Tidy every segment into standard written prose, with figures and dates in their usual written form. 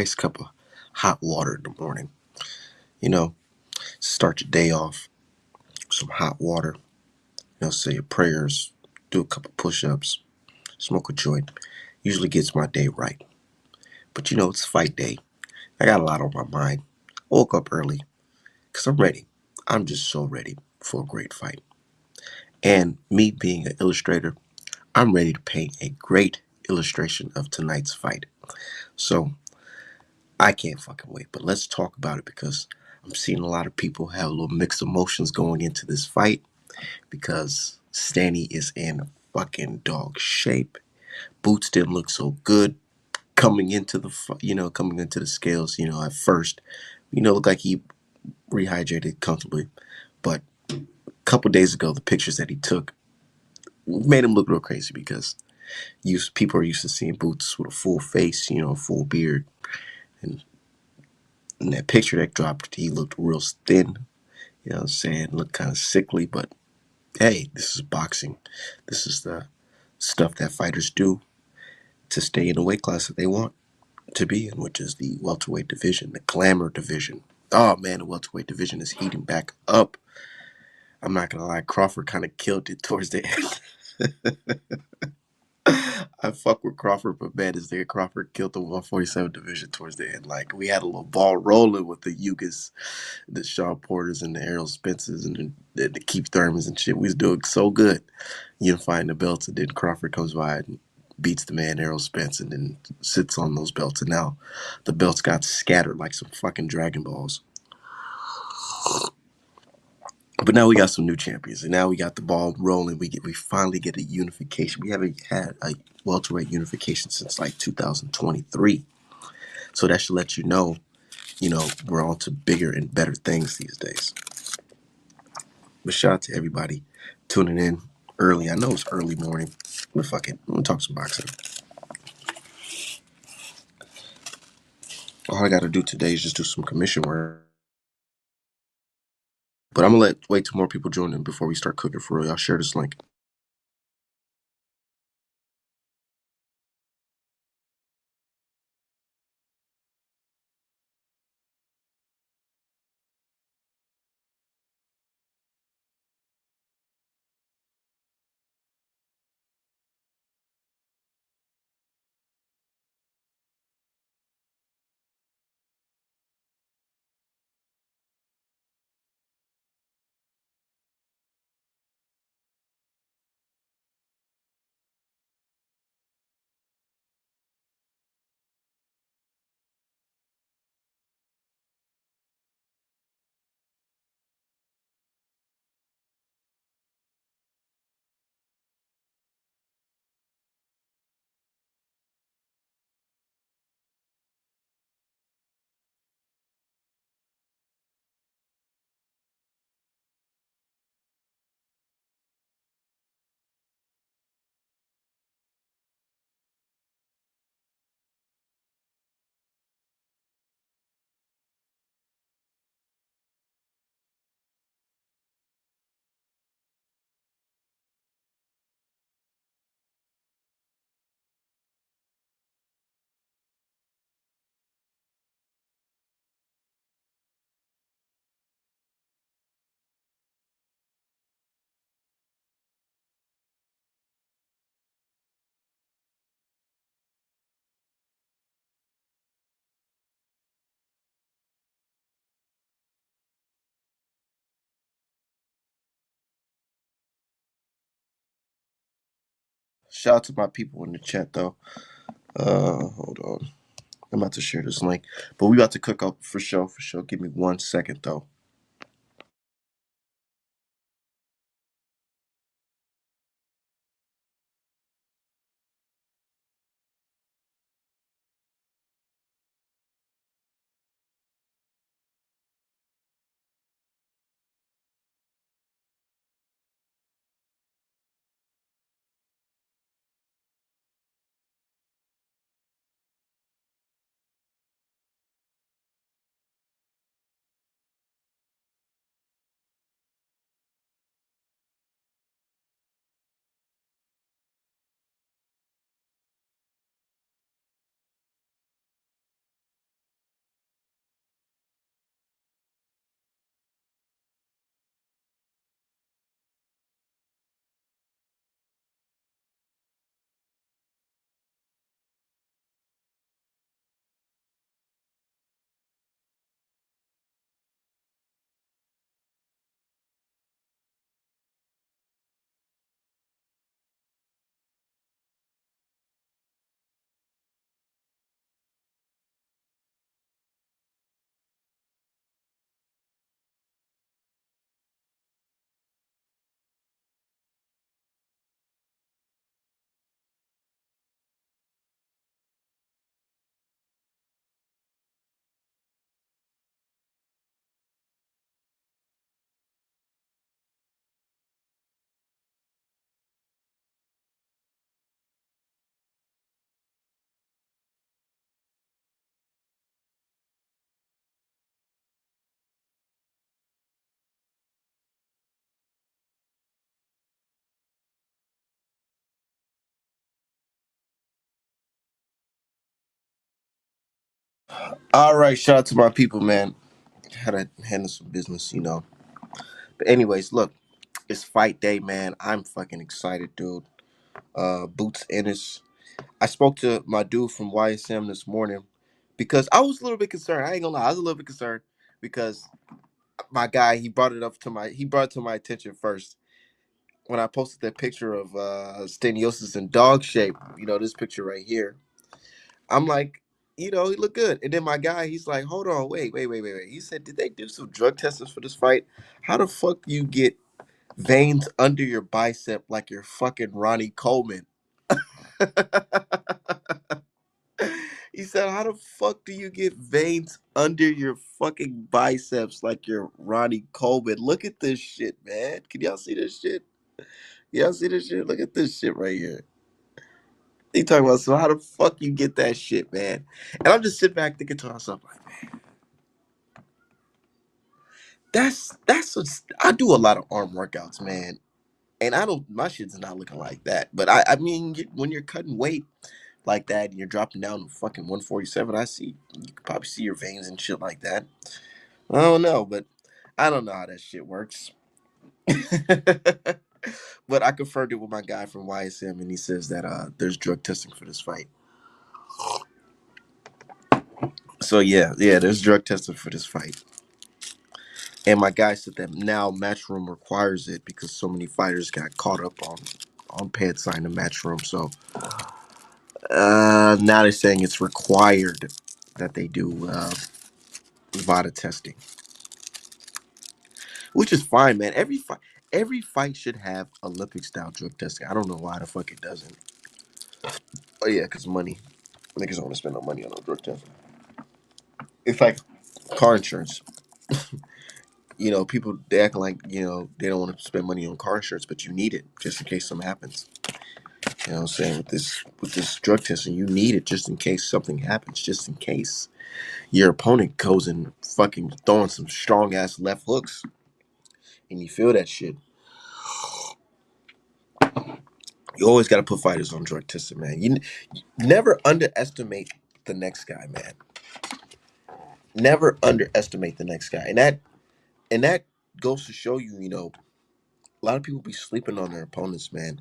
nice cup of hot water in the morning. You know, start your day off with some hot water. Say your prayers, do a couple push-ups, smoke a joint. Usually gets my day right. But it's fight day. I got a lot on my mind. Woke up early because I'm ready. I'm just so ready for a great fight. And me being an illustrator, I'm ready to paint a great illustration of tonight's fight. So I can't fucking wait. But let's talk about it because I'm seeing a lot of people have a little mixed emotions going into this fight because Stani is in fucking dog shape. Boots didn't look so good coming into coming into the scales. At first, looked like he rehydrated comfortably, but a couple days ago, the pictures that he took made him look real crazy because people are used to seeing Boots with a full face, a full beard, and in that picture that dropped, he looked real thin. You know what I'm saying? Looked kind of sickly, but hey, this is boxing. This is the stuff that fighters do to stay in the weight class that they want to be in, which is the welterweight division, the glamour division. Oh man, the welterweight division is heating back up. I'm not gonna lie, Crawford kind of killed it towards the end. I fuck with Crawford, but man, is there Crawford killed the 147 division towards the end. Like we had a little ball rolling with the Yugas, the Shaw Porters, and the Errol Spences, and the Keith Thurmans and shit. We was doing so good, unifying the belts, and then Crawford comes by and beats the man Errol Spence, and then sits on those belts, and now the belts got scattered like some fucking Dragon Balls. But now we got some new champions, and now we got the ball rolling. We finally get a unification. We haven't had a welterweight unification since like 2023, so that should let we're on to bigger and better things these days. But shout out to everybody tuning in early. I know it's early morning, but fuck it, I'm gonna talk some boxing. All I gotta do today is just do some commission work. But I'm gonna wait till more people join in before we start cooking for real. Y'all share this link. Shout out to my people in the chat though. Hold on. I'm about to share this link. But we about to cook up for sure, for sure. Give me 1 second though. All right, shout out to my people, man. Had to handle some business, you know. But anyways, look, it's fight day, man. I'm fucking excited, dude. Boots Ennis. I spoke to my dude from YSM this morning because I was a little bit concerned. I ain't gonna lie, I was a little bit concerned because my guy he brought it to my attention first when I posted that picture of Staniosis in dog shape. You know, this picture right here. I'm like, you know, he looked good. And then my guy, he's like, hold on, wait. He said, did they do some drug testing for this fight? How the fuck do you get veins under your bicep like you're fucking Ronnie Coleman? He said, how the fuck do you get veins under your fucking biceps like you're Ronnie Coleman? Look at this shit, man. Can y'all see this shit? Y'all see this shit? Look at this shit right here. He talking about, so how the fuck you get that shit, man? And I'm just sitting back thinking to myself, like, that's what's, I do a lot of arm workouts, man. And I don't, my shit's not looking like that. But I mean, when you're cutting weight like that and you're dropping down to fucking 147, I see, you could probably see your veins and shit like that. I don't know, but I don't know how that shit works. But I confirmed it with my guy from YSM, and he says that there's drug testing for this fight. So yeah, there's drug testing for this fight. And my guy said that now Matchroom requires it because so many fighters got caught up on pad sign the Matchroom. So now they're saying it's required that they do VADA testing, which is fine, man. Every fight should have Olympic style drug testing. I don't know why the fuck it doesn't. Oh yeah, because money. Niggas don't want to spend no money on no drug testing. It's like car insurance. You know, people they act like, you know, they don't want to spend money on car insurance, but you need it just in case something happens. You know what I'm saying? With this drug testing, you need it just in case something happens, just in case your opponent goes and fucking throwing some strong ass left hooks and you feel that shit. You always gotta put fighters on drug testing, man. You never underestimate the next guy, man. Never underestimate the next guy. And that goes to show you, you know, a lot of people be sleeping on their opponents, man.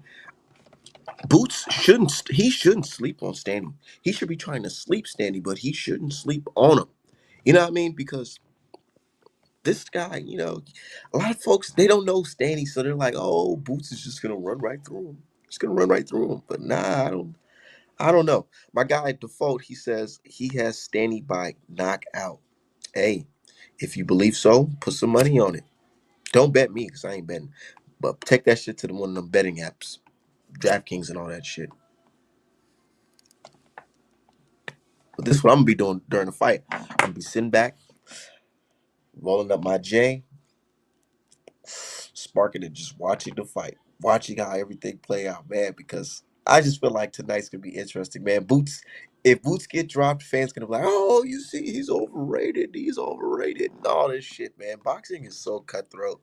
Boots he shouldn't sleep on Stani. He should be trying to sleep Stani, but he shouldn't sleep on him. You know what I mean? Because this guy, you know, a lot of folks they don't know Stani, so they're like, "Oh, Boots is just gonna run right through him. He's gonna run right through him." But nah, I don't. I don't know. My guy default, he says he has Stani by knockout. Hey, if you believe so, put some money on it. Don't bet me because I ain't betting. But take that shit to one of them betting apps, DraftKings and all that shit. But this is what I'm gonna be doing during the fight. I'm gonna be sitting back, rolling up my J, sparking and just watching the fight, watching how everything play out, man. Because I just feel like tonight's gonna be interesting, man. If Boots get dropped, fans gonna be like, "Oh, you see, he's overrated, and all this shit, man." Boxing is so cutthroat,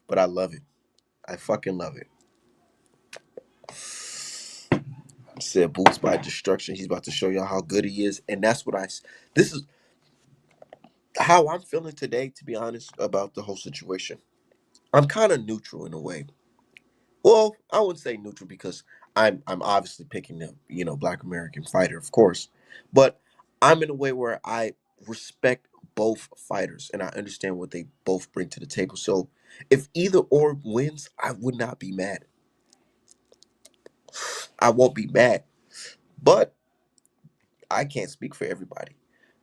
but I love it. I fucking love it. I said Boots by destruction. He's about to show y'all how good he is, and that's what This is how I'm feeling today, to be honest, about the whole situation. I'm kind of neutral in a way. Well, I wouldn't say neutral because I'm obviously picking the, you know, Black American fighter, of course, but I'm in a way where I respect both fighters and I understand what they both bring to the table. So if either or wins, I would not be mad. I won't be mad, but I can't speak for everybody.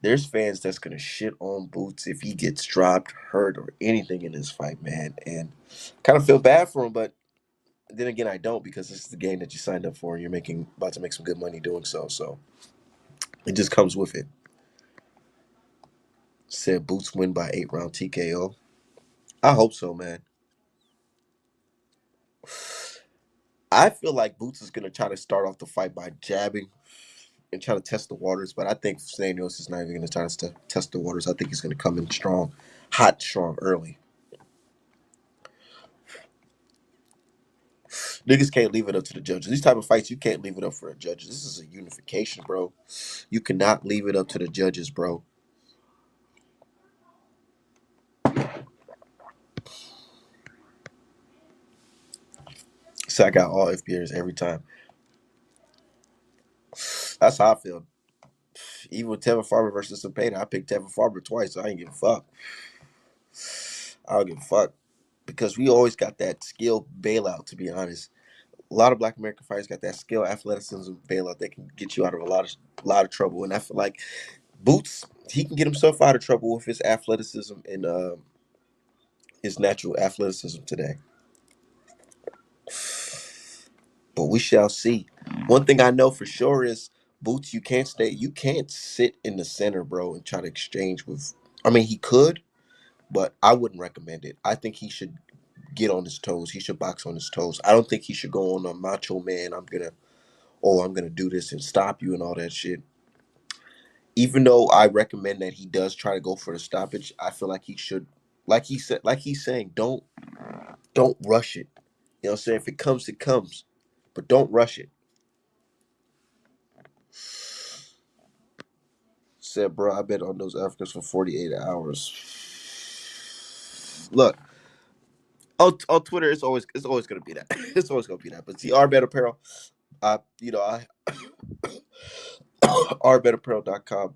There's fans that's gonna shit on Boots if he gets dropped, hurt, or anything in this fight, man, and kind of feel bad for him, but then again, I don't because this is the game that you signed up for. And you're making about to make some good money doing so. So it just comes with it. Said Boots win by 8 round TKO. I hope so, man. I feel like Boots is gonna try to start off the fight by jabbing and try to test the waters, but I think Stanios is not even gonna try to test the waters. I think he's gonna come in strong, hot, strong early. Niggas can't leave it up to the judges. These type of fights, you can't leave it up for the judges. This is a unification, bro. You cannot leave it up to the judges, bro. So I got all FBAs every time. That's how I feel. Even with Tevin Farmer versus Cepeda, I picked Tevin Farmer twice, so I ain't give a fuck. I don't give a fuck. Because we always got that skill bailout, to be honest. A lot of Black American fighters got that skill, athleticism bailout that can get you out of a lot of trouble. And I feel like Boots, he can get himself out of trouble with his athleticism and his natural athleticism today. But we shall see. One thing I know for sure is Boots, you can't sit in the center, bro, and try to exchange with. I mean, he could, but I wouldn't recommend it. I think he should get on his toes. He should box on his toes. I don't think he should go on a macho man. I'm gonna do this and stop you and all that shit. Even though I recommend that he does try to go for the stoppage, I feel like he should, like he's saying, don't rush it. You know what I'm saying? If it comes, it comes, but don't rush it. Said, bro, I bet on those Africans for 48 hours. Look, on Twitter, it's always gonna be that. It's always gonna be that. But see, our bet apparel, I ourbetapparel.com.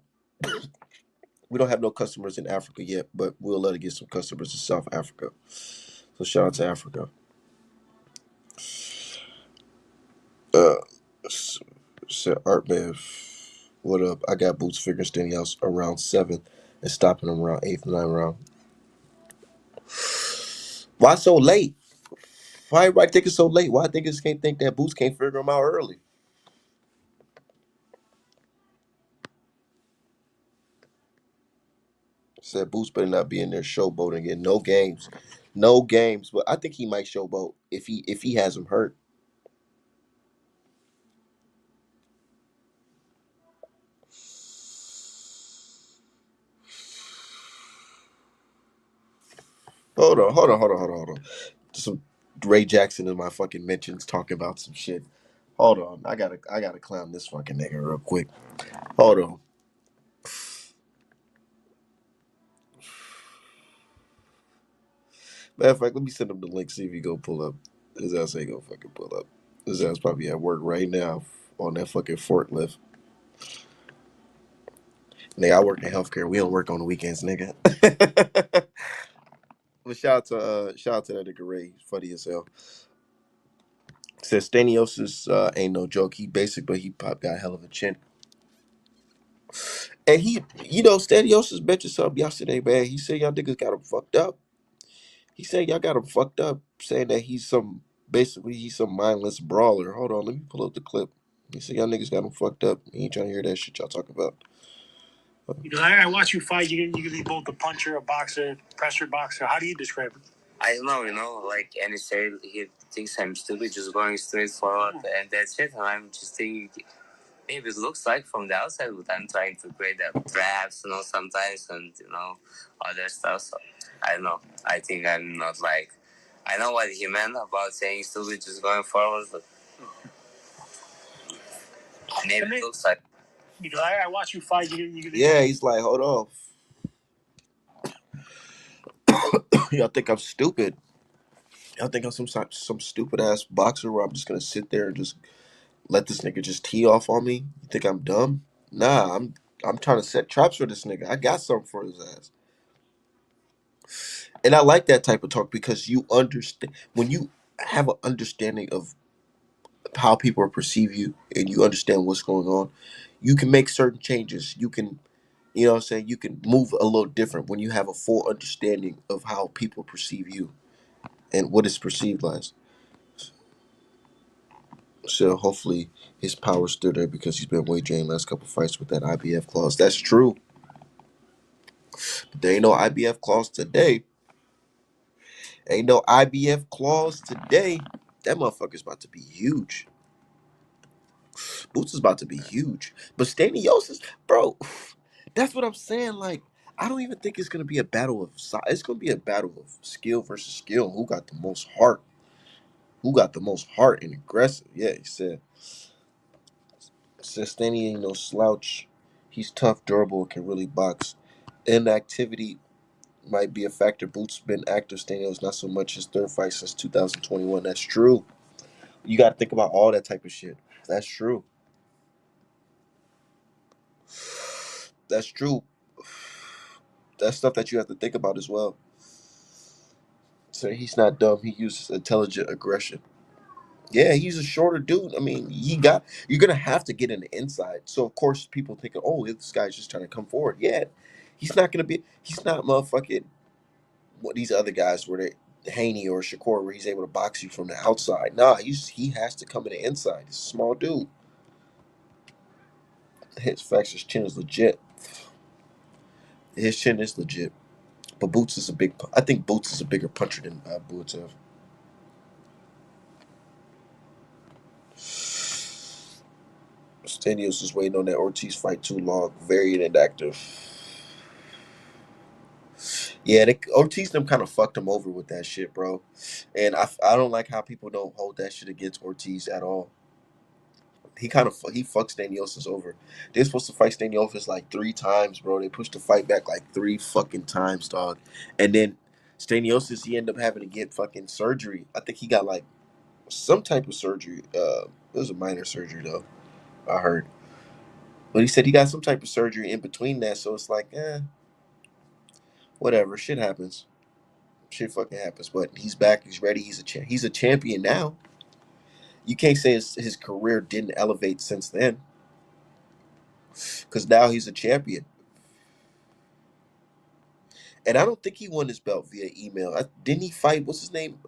We don't have no customers in Africa yet, but we'll let it get some customers in South Africa. So shout out to Africa. Uh, s- Said Art Man, what up? I got Boots figuring Stani out around 7 and stopping him around 8th, 9th round. Why so late? Why everybody think it's so late? Why niggas can't think that Boots can't figure him out early? Said Boots better not be in there showboating again. No games. No games. But I think he might showboat if he has him hurt. Hold on. Some Ray Jackson in my fucking mentions talking about some shit. Hold on. I gotta clown this fucking nigga real quick. Hold on. Matter of fact, let me send him the link, see if he go pull up. His ass ain't gonna fucking pull up. His ass probably at work right now on that fucking forklift. Nigga, I work in healthcare. We don't work on the weekends, nigga. But shout out to that nigga Ray. Funny as hell. Says Staniosis ain't no joke. He basic, but he pop got a hell of a chin. And Staniosis mentioned something yesterday, man. He said y'all niggas got him fucked up. He said y'all got him fucked up, saying that he's some mindless brawler. Hold on, let me pull up the clip. He said y'all niggas got him fucked up. He ain't trying to hear that shit y'all talking about. Because I watch you fight, you can be both a puncher, a boxer, pressure boxer. How do you describe it? I don't know, like any say he thinks I'm stupid, just going straight forward, and that's it. And I'm just thinking, maybe it looks like from the outside, but I'm trying to create the traps, sometimes, and other stuff. So I don't know. I think I'm not like. I know what he meant about saying stupid, just going forward, but maybe it looks like. Because I watch you fight, yeah, he's like, hold on. Y'all think I'm stupid? Y'all think I'm some stupid ass boxer where I'm just gonna sit there and just let this nigga just tee off on me? You think I'm dumb? Nah, I'm trying to set traps for this nigga. I got something for his ass. And I like that type of talk because you understand when you have an understanding of how people perceive you and you understand what's going on, you can make certain changes. You can, what I'm saying, you can move a little different when you have a full understanding of how people perceive you and what is perceived as. So hopefully his power's still there because he's been wagering last couple fights with that IBF clause. That's true. But there ain't no IBF clause today. Ain't no IBF clause today. That motherfucker's about to be huge. Boots is about to be huge. But Staniosis, bro, that's what I'm saying. Like, I don't even think it's gonna be a battle of size. It's gonna be a battle of skill versus skill. Who got the most heart? Who got the most heart and aggressive? Yeah, he said Stani ain't no slouch. He's tough, durable, can really box. Inactivity might be a factor. Boots been active. Stanio's not so much his third fight since 2021. That's true. You got to think about all that type of shit. That's true. That's true. That's stuff that you have to think about as well. So he's not dumb. He uses intelligent aggression. Yeah, he's a shorter dude. I mean, you're gonna have to get in the inside. So of course people think, oh, this guy's just trying to come forward. Yeah, he's not motherfucking what these other guys where they Haney or Shakur where he's able to box you from the outside. Nah, he has to come in the inside. He's a small dude. His facts, his chin is legit. His chin is legit. But Boots is a big. I think Boots is a bigger puncher than Buatev. Stanios is waiting on that Ortiz fight too long. Very inactive. Yeah, Ortiz them kind of fucked him over with that shit, bro. And I don't like how people don't hold that shit against Ortiz at all. He fucks Staniosis over. They're supposed to fight Staniosis like 3 times, bro. They pushed the fight back like 3 fucking times, dog. And then Staniosis, he ended up having to get fucking surgery. I think he got like some type of surgery. It was a minor surgery though. I heard, but he said he got some type of surgery in between that. So it's like, whatever. Shit happens. Shit fucking happens. But he's back. He's ready. He's a champion now. You can't say his career didn't elevate since then, because now he's a champion. And I don't think he won his belt via email. Didn't he fight? What's his name?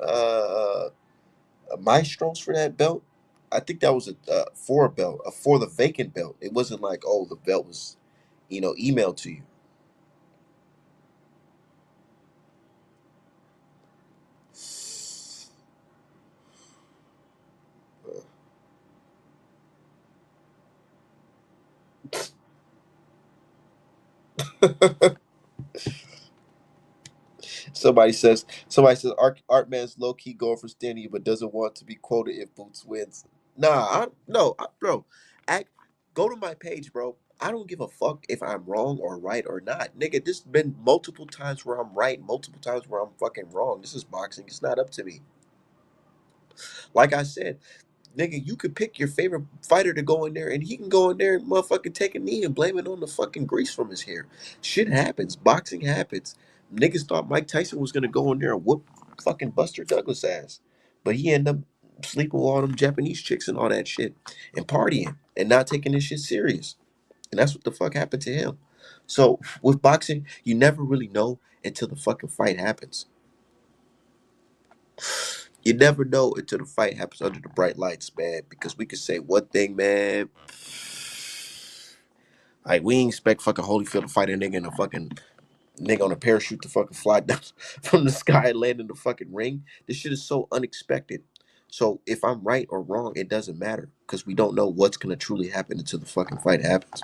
Maestros for that belt. I think that was for a belt, for the vacant belt. It wasn't like, oh, the belt was, emailed to you. Somebody says Art Man's low key going for Stani, but doesn't want to be quoted if Boots wins. Nah, bro. Act, go to my page, bro. I don't give a fuck if I'm wrong or right or not, nigga. This been multiple times where I'm right, multiple times where I'm fucking wrong. This is boxing. It's not up to me. Like I said, nigga, you could pick your favorite fighter to go in there, and he can go in there and motherfucking take a knee and blame it on the fucking grease from his hair. Shit happens. Boxing happens. Niggas thought Mike Tyson was gonna go in there and whoop fucking Buster Douglas ass, but he ended up sleeping with all them Japanese chicks and all that shit, and partying and not taking this shit serious. And that's what the fuck happened to him. So with boxing, you never really know until the fucking fight happens. You never know until the fight happens under the bright lights, man. Because we could say one thing, man. Like we ain't expect fucking Holyfield to fight a nigga in a fucking nigga on a parachute to fucking fly down from the sky and land in the fucking ring. This shit is so unexpected. So if I'm right or wrong, it doesn't matter because we don't know what's gonna truly happen until the fucking fight happens.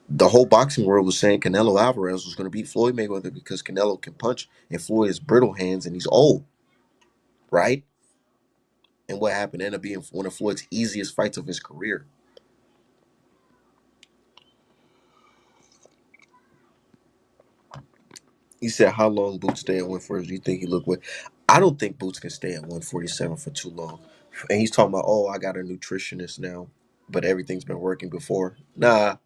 The whole boxing world was saying Canelo Alvarez was gonna beat Floyd Mayweather because Canelo can punch and Floyd has brittle hands and he's old, right? And what happened ended up being one of Floyd's easiest fights of his career. He said, "How long Boots stay at 140? Do you think he look what?" I don't think Boots can stay at 147 for too long. And he's talking about, "Oh, I got a nutritionist now, but everything's been working before." Nah,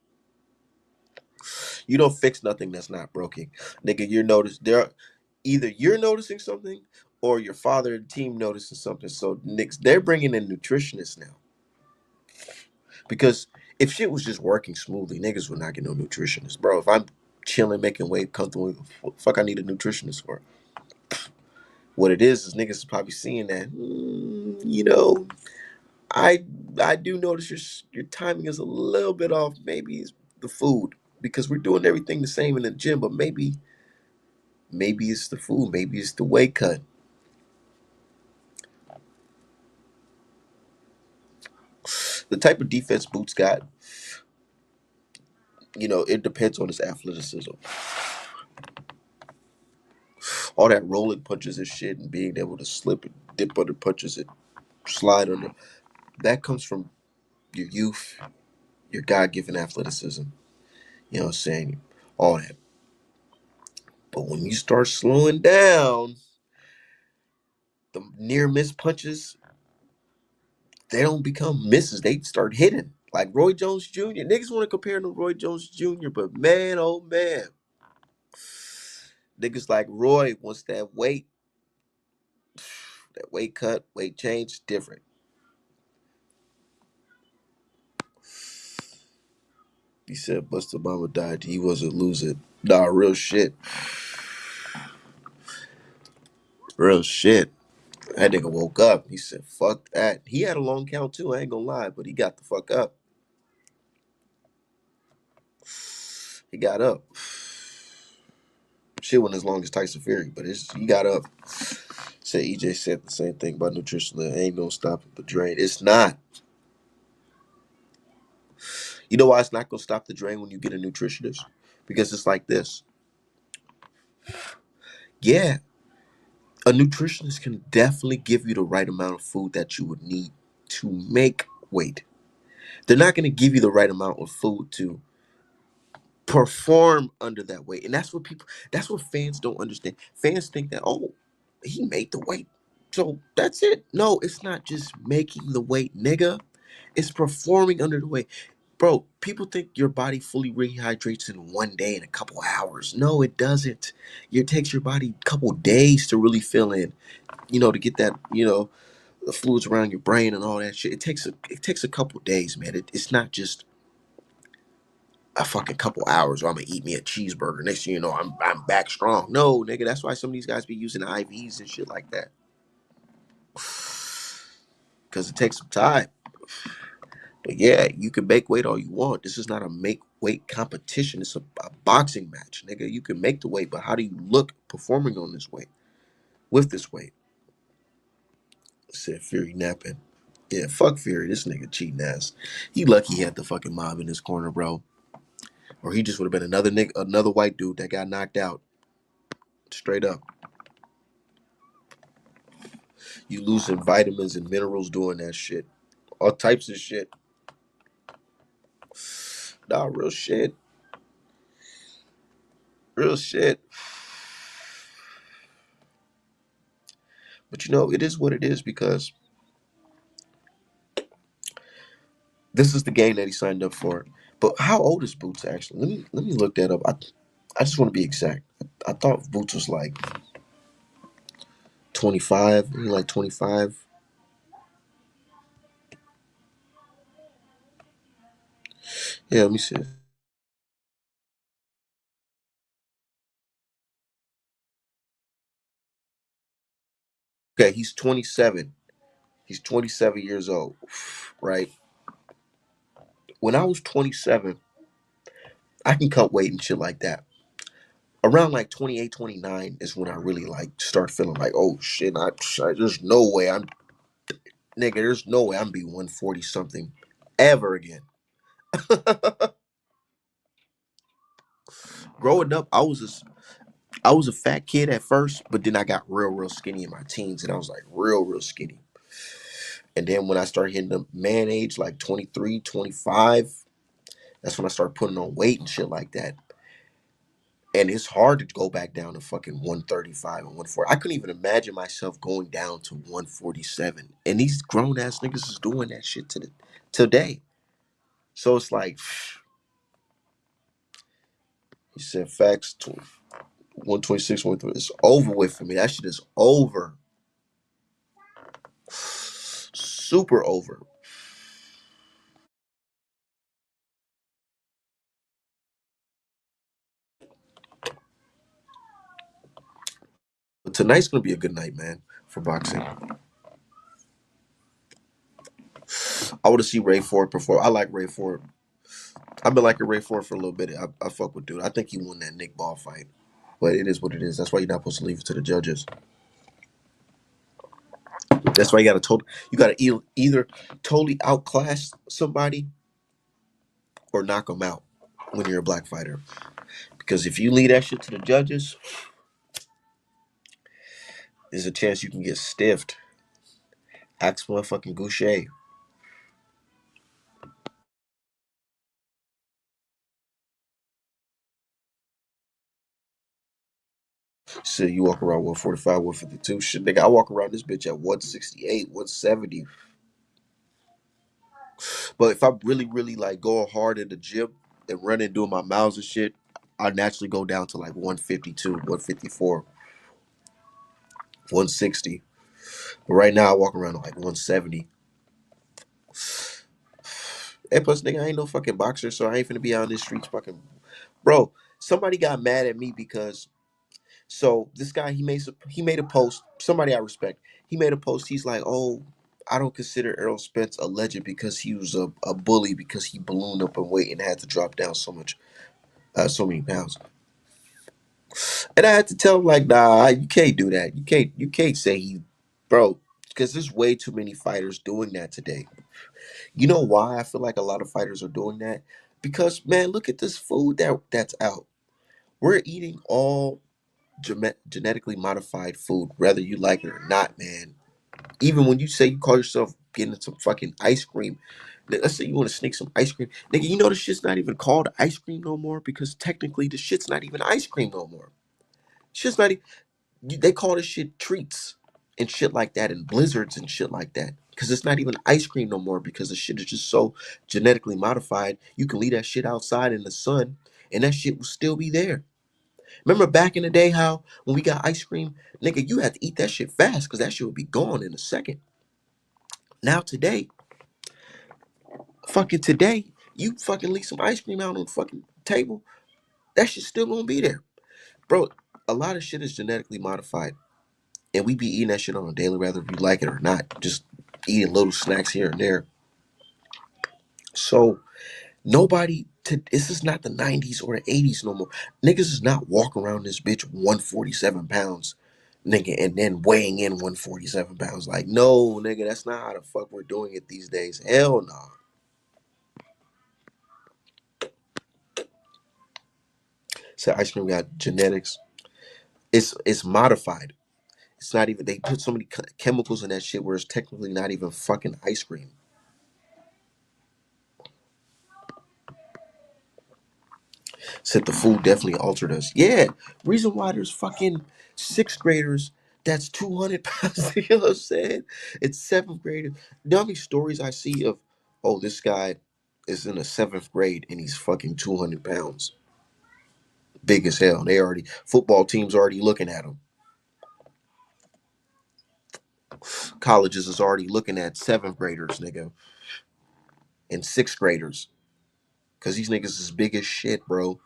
you don't fix nothing that's not broken, nigga. Either you're noticing something or your father and team noticing something. So, Knicks, they're bringing in nutritionists now because if shit was just working smoothly, niggas would not get no nutritionist, bro. If I'm chilling, making weight, comfortable, fuck, I need a nutritionist for. What it is niggas is probably seeing that. I I do notice your timing is a little bit off. Maybe it's the food because we're doing everything the same in the gym, but maybe it's the food, maybe it's the weight cut. The type of defense Boots got, it depends on his athleticism. All that rolling punches and shit and being able to slip and dip under punches and slide under, that comes from your youth, your God given athleticism. You know what I'm saying? All that. But when you start slowing down, the near miss punches, they don't become misses. They start hitting. Like Roy Jones Jr. Niggas want to compare him to Roy Jones Jr., but man, oh man. Niggas like Roy, once that weight cut, weight change, different. He said Buster Obama died. He wasn't losing. Nah, real shit. Real shit. That nigga woke up. He said, fuck that. He had a long count too, I ain't gonna lie, but he got the fuck up. He got up. Shit wasn't as long as Tyson Fury, but he got up. Said EJ said the same thing about nutrition. It ain't gonna stop it but drain. It's not. You know why it's not gonna stop the drain when you get a nutritionist? Because it's like this. Yeah, a nutritionist can definitely give you the right amount of food that you would need to make weight. They're not gonna give you the right amount of food to perform under that weight. And that's what fans don't understand. Fans think that, oh, he made the weight. So that's it. No, it's not just making the weight, nigga. It's performing under the weight. Bro, people think your body fully rehydrates in 1 day in a couple hours. No, it doesn't. It takes your body a couple days to really fill in, to get that, the fluids around your brain and all that shit. It takes a couple days, man. It's not just a fucking couple hours or I'm gonna eat me a cheeseburger. Next thing you know, I'm back strong. No, nigga, that's why some of these guys be using IVs and shit like that. Cause it takes some time. But yeah, you can make weight all you want. This is not a make weight competition. It's a boxing match, nigga. You can make the weight, but how do you look performing on this weight? With this weight? Said Fury napping. Yeah, fuck Fury. This nigga cheating ass. He lucky he had the fucking mob in his corner, bro. Or he just would have been another nigga, another white dude that got knocked out. Straight up. You losing vitamins and minerals doing that shit. All types of shit. Nah, real shit. Real shit. But it is what it is because this is the game that he signed up for. But how old is Boots actually? Let me look that up. I just want to be exact. I thought Boots was like 25. He like 25. Yeah, let me see. Okay, he's 27. He's 27 years old, right? When I was 27, I can cut weight and shit like that. Around like 28, 29 is when I really like start feeling like, oh shit, there's no way there's no way I'm be 140 something ever again. Growing up, I was a fat kid at first, but then I got real skinny in my teens, and I was like real skinny. And then when I started hitting the man age, like 23, 25, that's when I started putting on weight and shit like that. And it's hard to go back down to fucking 135 and 140. I couldn't even imagine myself going down to 147. And these grown ass niggas is doing that shit today. So it's like, he said facts, 126, 130. It's over with for me. That shit is over. Super over. But tonight's gonna be a good night, man, for boxing. I want to see Ray Ford perform. I like Ray Ford. I've been liking Ray Ford for a little bit. I fuck with dude. I think he won that Nick Ball fight. But it is what it is. That's why you're not supposed to leave it to the judges. That's why you gotta either totally outclass somebody or knock them out when you're a black fighter. Because if you leave that shit to the judges, there's a chance you can get stiffed. Ask motherfucking Goucher. So you walk around 145, 152. Shit, nigga, I walk around this bitch at 168, 170. But if I really, really like going hard in the gym and running, doing my miles and shit, I naturally go down to like 152, 154, 160. But right now I walk around at like 170. And plus, nigga, I ain't no fucking boxer, so I ain't finna be out in the streets fucking. Bro, somebody got mad at me because this guy he made a post. Somebody I respect. He made a post. He's like, oh. I don't consider Errol Spence a legend because he was a bully because he ballooned up in weight and had to drop down so many pounds. And I had to tell him like, nah, you can't do that. You can't say bro, because there's way too many fighters doing that today. You know why I feel like a lot of fighters are doing that? Because man, look at this food that's out. We're eating all genetically modified food, whether you like it or not, man. Even when you say you call yourself getting some fucking ice cream, let's say you want to sneak some ice cream, nigga. You know the shit's not even called ice cream no more because technically the shit's not even ice cream no more. Shit's not. They call this shit treats and shit like that and blizzards and shit like that because it's not even ice cream no more because the shit is just so genetically modified. You can leave that shit outside in the sun and that shit will still be there. Remember back in the day how when we got ice cream, nigga, you had to eat that shit fast because that shit would be gone in a second. Now today, you fucking leave some ice cream out on the fucking table, that shit's still gonna be there. Bro, a lot of shit is genetically modified. And we be eating that shit on a daily, whether you like it or not. Just eating little snacks here and there. So this is not the 90s or the 80s no more. Niggas is not walking around this bitch 147 pounds, nigga, and then weighing in 147 pounds. Like, no, nigga, that's not how the fuck we're doing it these days. Hell no. So ice cream got genetics. It's modified. It's not even, they put so many chemicals in that shit where it's technically not even fucking ice cream. Said the food definitely altered us. Yeah, reason why there's fucking sixth graders that's 200 pounds. You know what I'm saying? It's seventh graders. You know how many stories I see of, oh, this guy is in the seventh grade and he's fucking 200 pounds, big as hell. They already football teams already looking at him. Colleges is already looking at seventh graders, nigga, and sixth graders, cause these niggas is big as shit, bro.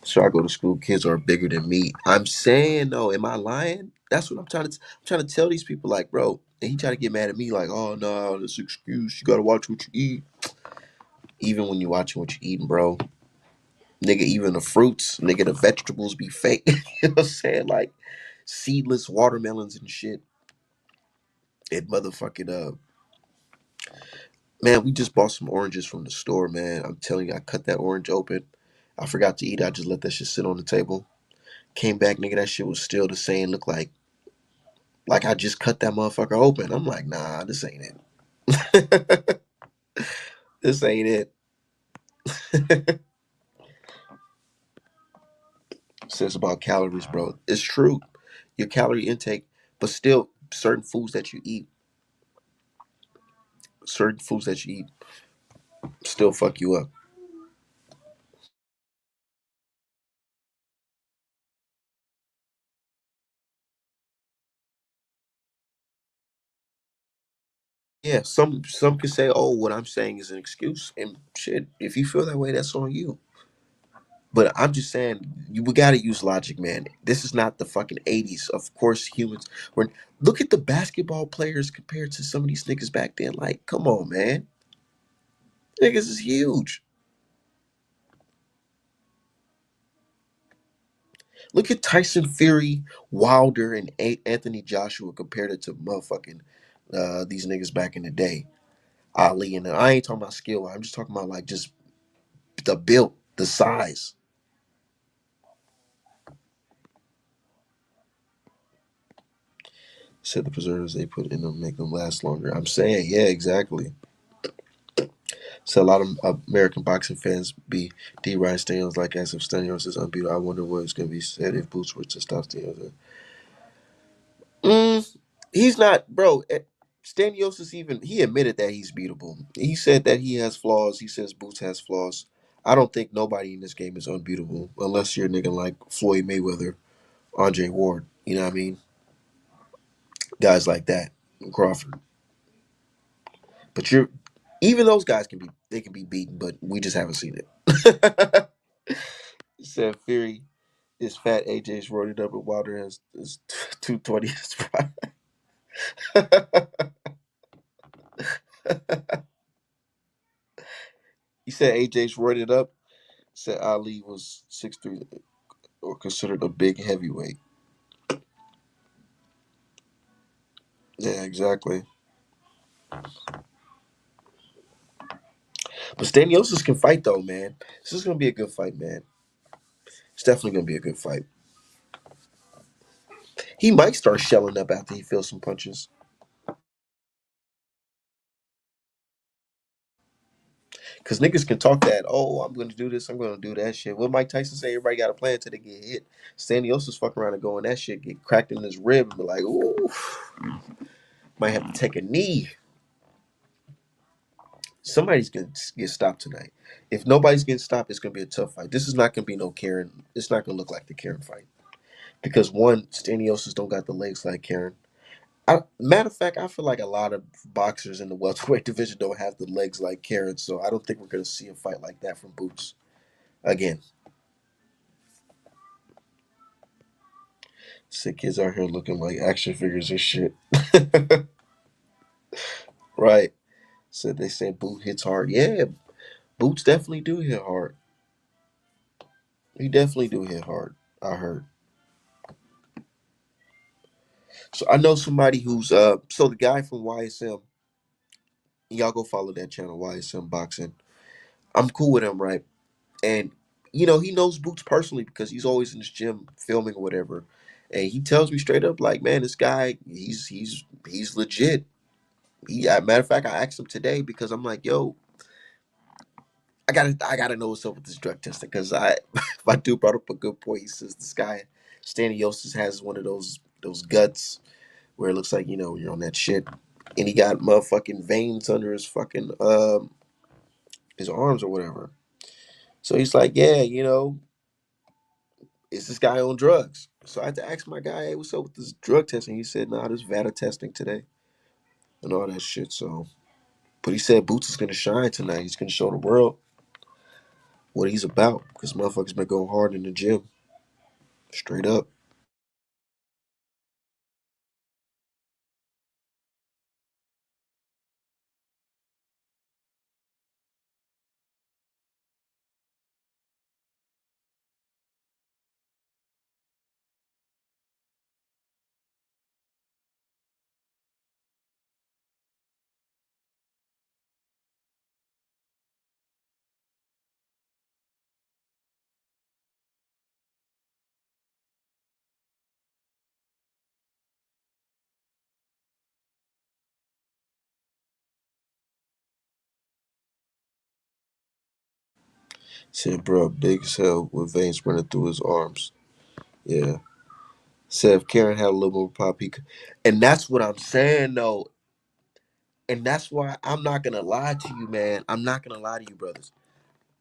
So I go to school, kids are bigger than me. I'm saying though, am I lying? That's what I'm trying to tell these people, like, bro. And he try to get mad at me, like, oh no, this excuse. You gotta watch what you eat. Even when you watching what you eating, bro. Nigga, even the fruits, nigga, the vegetables be fake. You know what I'm saying? Like seedless watermelons and shit. And motherfucking man, we just bought some oranges from the store, man. I'm telling you, I cut that orange open. I forgot to eat. I just let that shit sit on the table. Came back, nigga, that shit was still the same. Looked like I just cut that motherfucker open. I'm like, nah, this ain't it. This ain't it. Says about calories, bro. It's true. Your calorie intake, but still certain foods that you eat still fuck you up. Yeah, some could say, oh, what I'm saying is an excuse. And shit, if you feel that way, that's on you. But I'm just saying, we got to use logic, man. This is not the fucking 80s. Of course, humans were. Look at the basketball players compared to some of these niggas back then. Like, come on, man. Niggas is huge. Look at Tyson Fury, Wilder, and Anthony Joshua compared it to motherfucking these niggas back in the day. Ali, and I ain't talking about skill. I'm just talking about like just the build, the size. Said the preservatives they put in them make them last longer. I'm saying, yeah, exactly. So a lot of American boxing fans be D. Ryan Staniels like as if Staniels is unbeatable. I wonder what is going to be said if Boots were to stop Staniels. Mm, he's not, bro. Stanios is even. He admitted that he's beatable. He said that he has flaws. He says Boots has flaws. I don't think nobody in this game is unbeatable unless you're a nigga like Floyd Mayweather, Andre Ward. You know what I mean? Guys like that, Crawford. But you're even those guys can be they can be beaten, but we just haven't seen it. Said Fury is fat. AJ's roided up, and Wilder has is 220. He said AJ's roided up. Said Ali was 6'3" or considered a big heavyweight. Yeah, exactly. But Staniosis can fight though, man. This is gonna be a good fight, man. It's definitely gonna be a good fight. He might start shelling up after he feels some punches. Cause niggas can talk that, oh, I'm gonna do this, I'm gonna do that shit. What Mike Tyson say, everybody got a plan till they get hit. Staniosis fuck around and go in that shit, get cracked in his rib and be like, ooh, might have to take a knee. Somebody's gonna get stopped tonight. If nobody's getting stopped, it's gonna be a tough fight. This is not gonna be no Karen. It's not gonna look like the Karen fight. Because one, Staniosis don't got the legs like Karen. Matter of fact, I feel like a lot of boxers in the welterweight division don't have the legs like Karen, so I don't think we're gonna see a fight like that from Boots again. Sick kids out here looking like action figures and shit. Right. So they say Boot hits hard. Yeah, Boots definitely do hit hard. He definitely do hit hard. I heard. So I know somebody who's so the guy from YSM, y'all go follow that channel, YSM Boxing. I'm cool with him, right? And he knows Boots personally because he's always in his gym filming or whatever. And he tells me straight up, like, man, this guy, he's legit. Matter of fact, I asked him today because I'm like, yo, I gotta know what's up with this drug testing because my dude brought up a good point. He says this guy Staniosis has one of those guts where it looks like you're on that shit, and he got motherfucking veins under his fucking his arms or whatever. So he's like, yeah, is this guy on drugs? So I had to ask my guy, hey, what's up with this drug testing? He said, nah, there's VADA testing today and all that shit. So, but he said Boots is gonna shine tonight. He's gonna show the world what he's about because motherfuckers been going hard in the gym, straight up. Said, bro, big as hell with veins running through his arms. Yeah. Said if Karen had a little more pop, he could. And that's what I'm saying, though. And that's why I'm not going to lie to you, man. I'm not going to lie to you, brothers.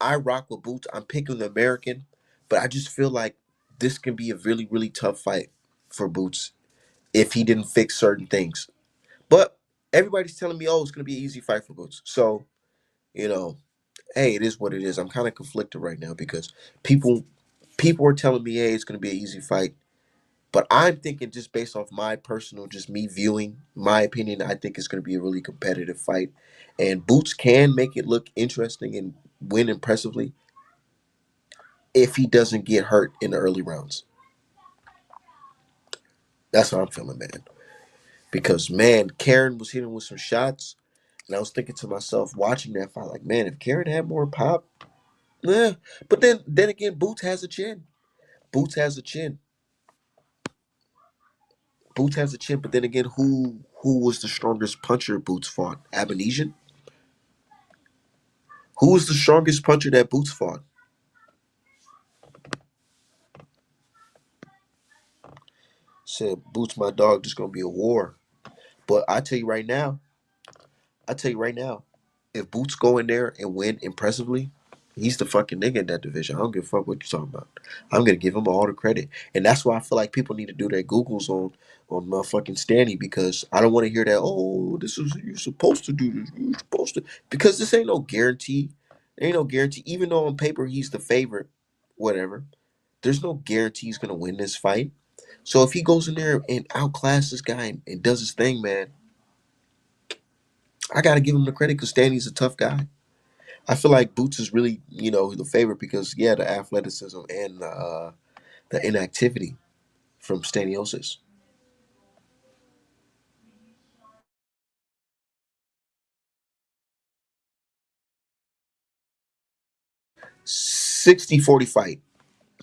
I rock with Boots. I'm picking the American, but I just feel like this can be a really, really tough fight for Boots if he didn't fix certain things. But everybody's telling me, oh, it's going to be an easy fight for Boots. So, you know, hey, it is what it is. I'm kind of conflicted right now because people people are telling me, hey, it's going to be an easy fight. But I'm thinking just based off my personal, just me viewing, my opinion, I think it's going to be a really competitive fight. And Boots can make it look interesting and win impressively if he doesn't get hurt in the early rounds. That's what I'm feeling, man. Because, man, Karen was hitting with some shots. And I was thinking to myself, watching that fight, like, man, if Karen had more pop, yeah. But then again, Boots has a chin. Boots has a chin. Boots has a chin. But then again, who was the strongest puncher Boots fought? Abanesian? Who was the strongest puncher that Boots fought? Said Boots, my dog. There's gonna be a war. But I tell you right now, if Boots go in there and win impressively, he's the fucking nigga in that division. I don't give a fuck what you're talking about. I'm gonna give him all the credit, and that's why I feel like people need to do their Googles on motherfucking Stani because I don't want to hear that. Oh, this is you're supposed to do this. You're supposed to because this ain't no guarantee. There ain't no guarantee. Even though on paper he's the favorite, whatever. There's no guarantee he's gonna win this fight. So if he goes in there and outclasses this guy and does his thing, man, I gotta give him the credit because Stani's a tough guy. I feel like Boots is really, the favorite because yeah, the athleticism and the inactivity from Staniosis. 60-40 fight.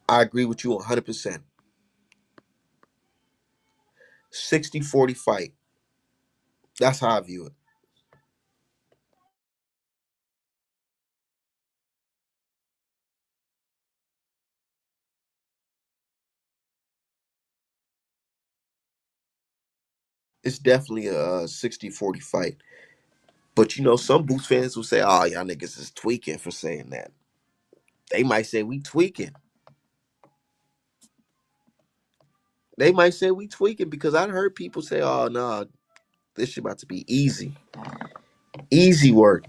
I agree with you 100%. 60-40 fight. That's how I view it. It's definitely a 60-40 fight. But some Boots fans will say, "Oh, y'all niggas is tweaking for saying that." They might say we tweaking. They might say we tweaking because I heard people say, "Oh no, this shit about to be easy, easy work."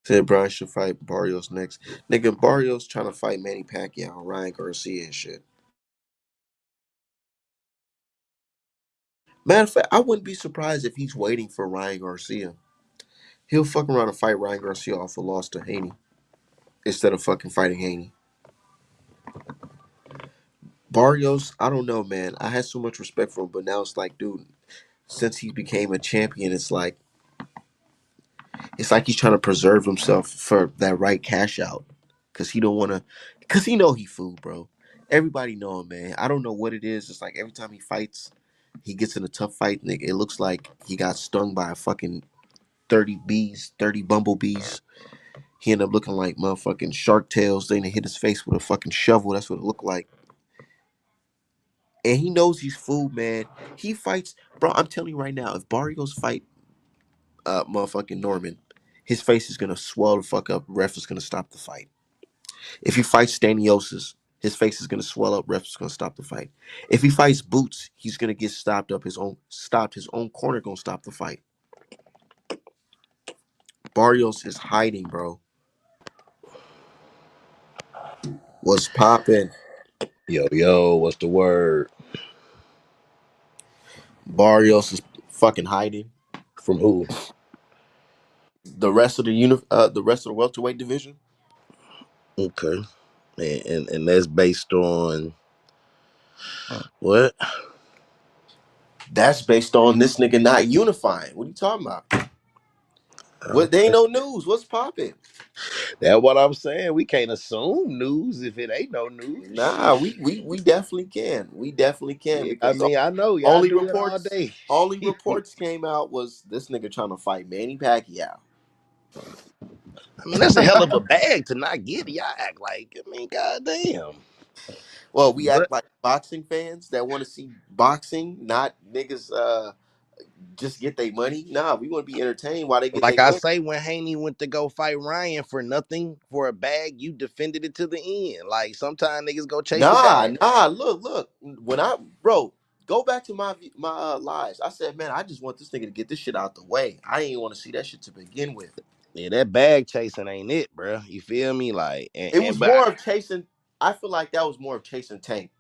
Said Brian should fight Barrios next. Nigga, Barrios trying to fight Manny Pacquiao, Ryan Garcia and shit. Matter of fact, I wouldn't be surprised if he's waiting for Ryan Garcia. He'll fuck around and fight Ryan Garcia off a loss to Haney instead of fucking fighting Haney. Barrios, I don't know, man. I had so much respect for him, but now it's like, dude, since he became a champion, it's like he's trying to preserve himself for that right cash out, cause he don't want to, cause he know he food, bro. Everybody know him, man. I don't know what it is. It's like every time he fights, he gets in a tough fight, nigga. It looks like he got stung by a fucking 30 bees, 30 bumblebees. He ended up looking like motherfucking shark tails. They hit his face with a fucking shovel. That's what it looked like. And he knows he's food, man. He fights, bro. I'm telling you right now, if Barrios fight motherfucking Norman, his face is gonna swell the fuck up. Ref is gonna stop the fight. If he fights Staniosis, his face is gonna swell up. Ref is gonna stop the fight. If he fights Boots, he's gonna get stopped up. His own corner gonna stop the fight. Barrios is hiding, bro. What's popping? Yo, yo, what's the word? Barrios is fucking hiding. From who? The rest of the welterweight division. Okay. And that's based on what? That's based on this nigga not unifying. What are you talking about? What? They ain't Okay. no news. What's popping? That's what I'm saying. We can't assume news if it ain't no news. Nah, Shit. we definitely can. We definitely can Yeah, I because mean, I know y'all only do that all reports day. only I reports came out was this nigga trying to fight Manny Pacquiao. mean, that's a hell of a bag to not get. Y'all act like, I mean, goddamn. Well, we act But like boxing fans that want to see boxing, not niggas just get their money. Nah, we want to be entertained while they get their like I money. say, when Haney went to go fight Ryan for nothing, for a bag, you defended it to the end. Like sometimes niggas go chase the Nah, bag. nah. Look. When I bro, go back to my lives. I said, man, I just want this nigga to get this shit out the way. I ain't want to see that shit to begin with. Yeah, that bag chasing ain't it, bro. You feel me? Like, It was more of chasing. I feel like that was more of chasing Tank.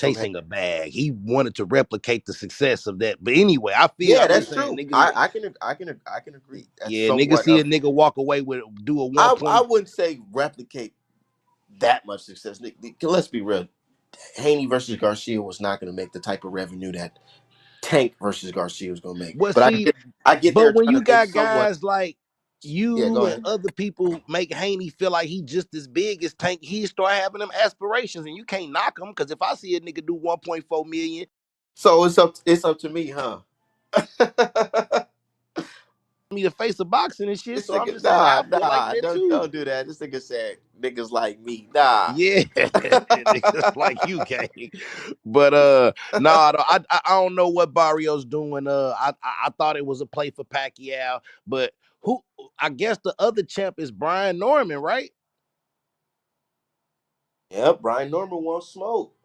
from Hank. chasing a bag. He wanted to replicate the success of that. But anyway, I feel Yeah, I'm just that's saying true. niggas. I can agree. That's Yeah, niggas somewhat see a of. nigga walk away with do a one I point. wouldn't say replicate that much success. Let's be real. Haney versus Garcia was not going to make the type of revenue that Tank versus Garcia was going to make. Well, But see, I get but there when trying you to think got somewhat. guys like Yeah, you go and ahead. other people make Haney feel like he just as big as Tank, he start having them aspirations, and you can't knock him because if I see a nigga do 1.4 million, So it's up to me, huh? me the face of boxing and shit. This So I'm nigga, just saying I feel like nah, that too. don't do that. This nigga said niggas like me. Nah. Yeah, niggas like you, gang. But nah, I don't know what Barrios doing. I thought it was a play for Pacquiao, but who? I guess the other champ is Brian Norman, right? Yeah, Brian Norman won't smoke.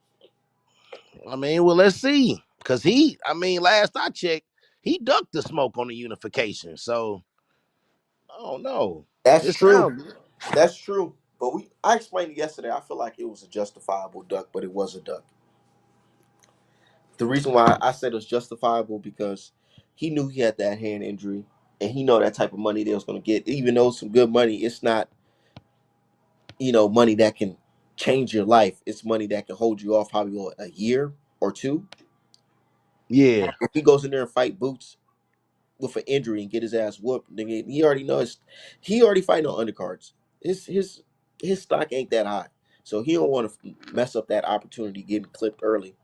I mean, well, let's see, cause I mean, last I checked, he ducked the smoke on the unification. So I don't know. That's It true. sounds good. That's true. But I explained it yesterday. I feel like it was a justifiable duck, but it was a duck. The reason why I said it was justifiable because he knew he had that hand injury, and he know that type of money they was gonna get. Even though it's some good money, it's not money that can change your life. It's money that can hold you off probably what, a year or two. Yeah, If he goes in there and fight Boots with an injury and get his ass whooped, nigga, he already knows he already fighting on undercards. His stock ain't that high, so he don't want to mess up that opportunity getting clipped early.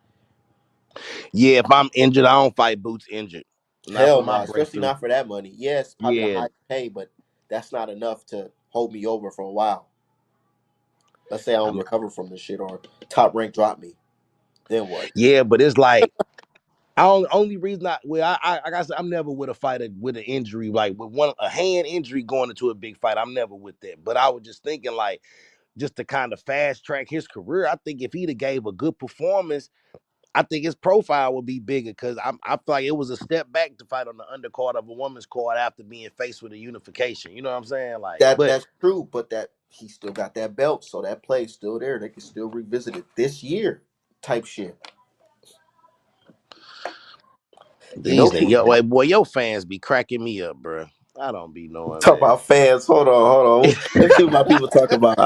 yeah. If I'm injured, I don't fight Boots injured. Not for Hell my no, especially breakthrough. not for that money. Yes, probably a Yeah, high pay, but that's not enough to hold me over for a while. Let's say I I don't mean, recover from this shit or top rank drop me. Then what? yeah, but it's like I only reason I well like I said I'm never with a fighter with an injury like with one a hand injury going into a big fight. I'm never with that. But I was just thinking like just to kind of fast track his career. I think if he'd have gave a good performance, I think his profile would be bigger because I feel like it was a step back to fight on the undercard of a woman's card after being faced with a unification. You know what I'm saying? Like, but That's true, but that he still got that belt, so that play's still there. They can still revisit it this year, type shit. You know, these niggas, yo, like, boy, your fans be cracking me up, bro. I don't be knowing, talk man. about fans. Hold on. Let's see what my people talk about.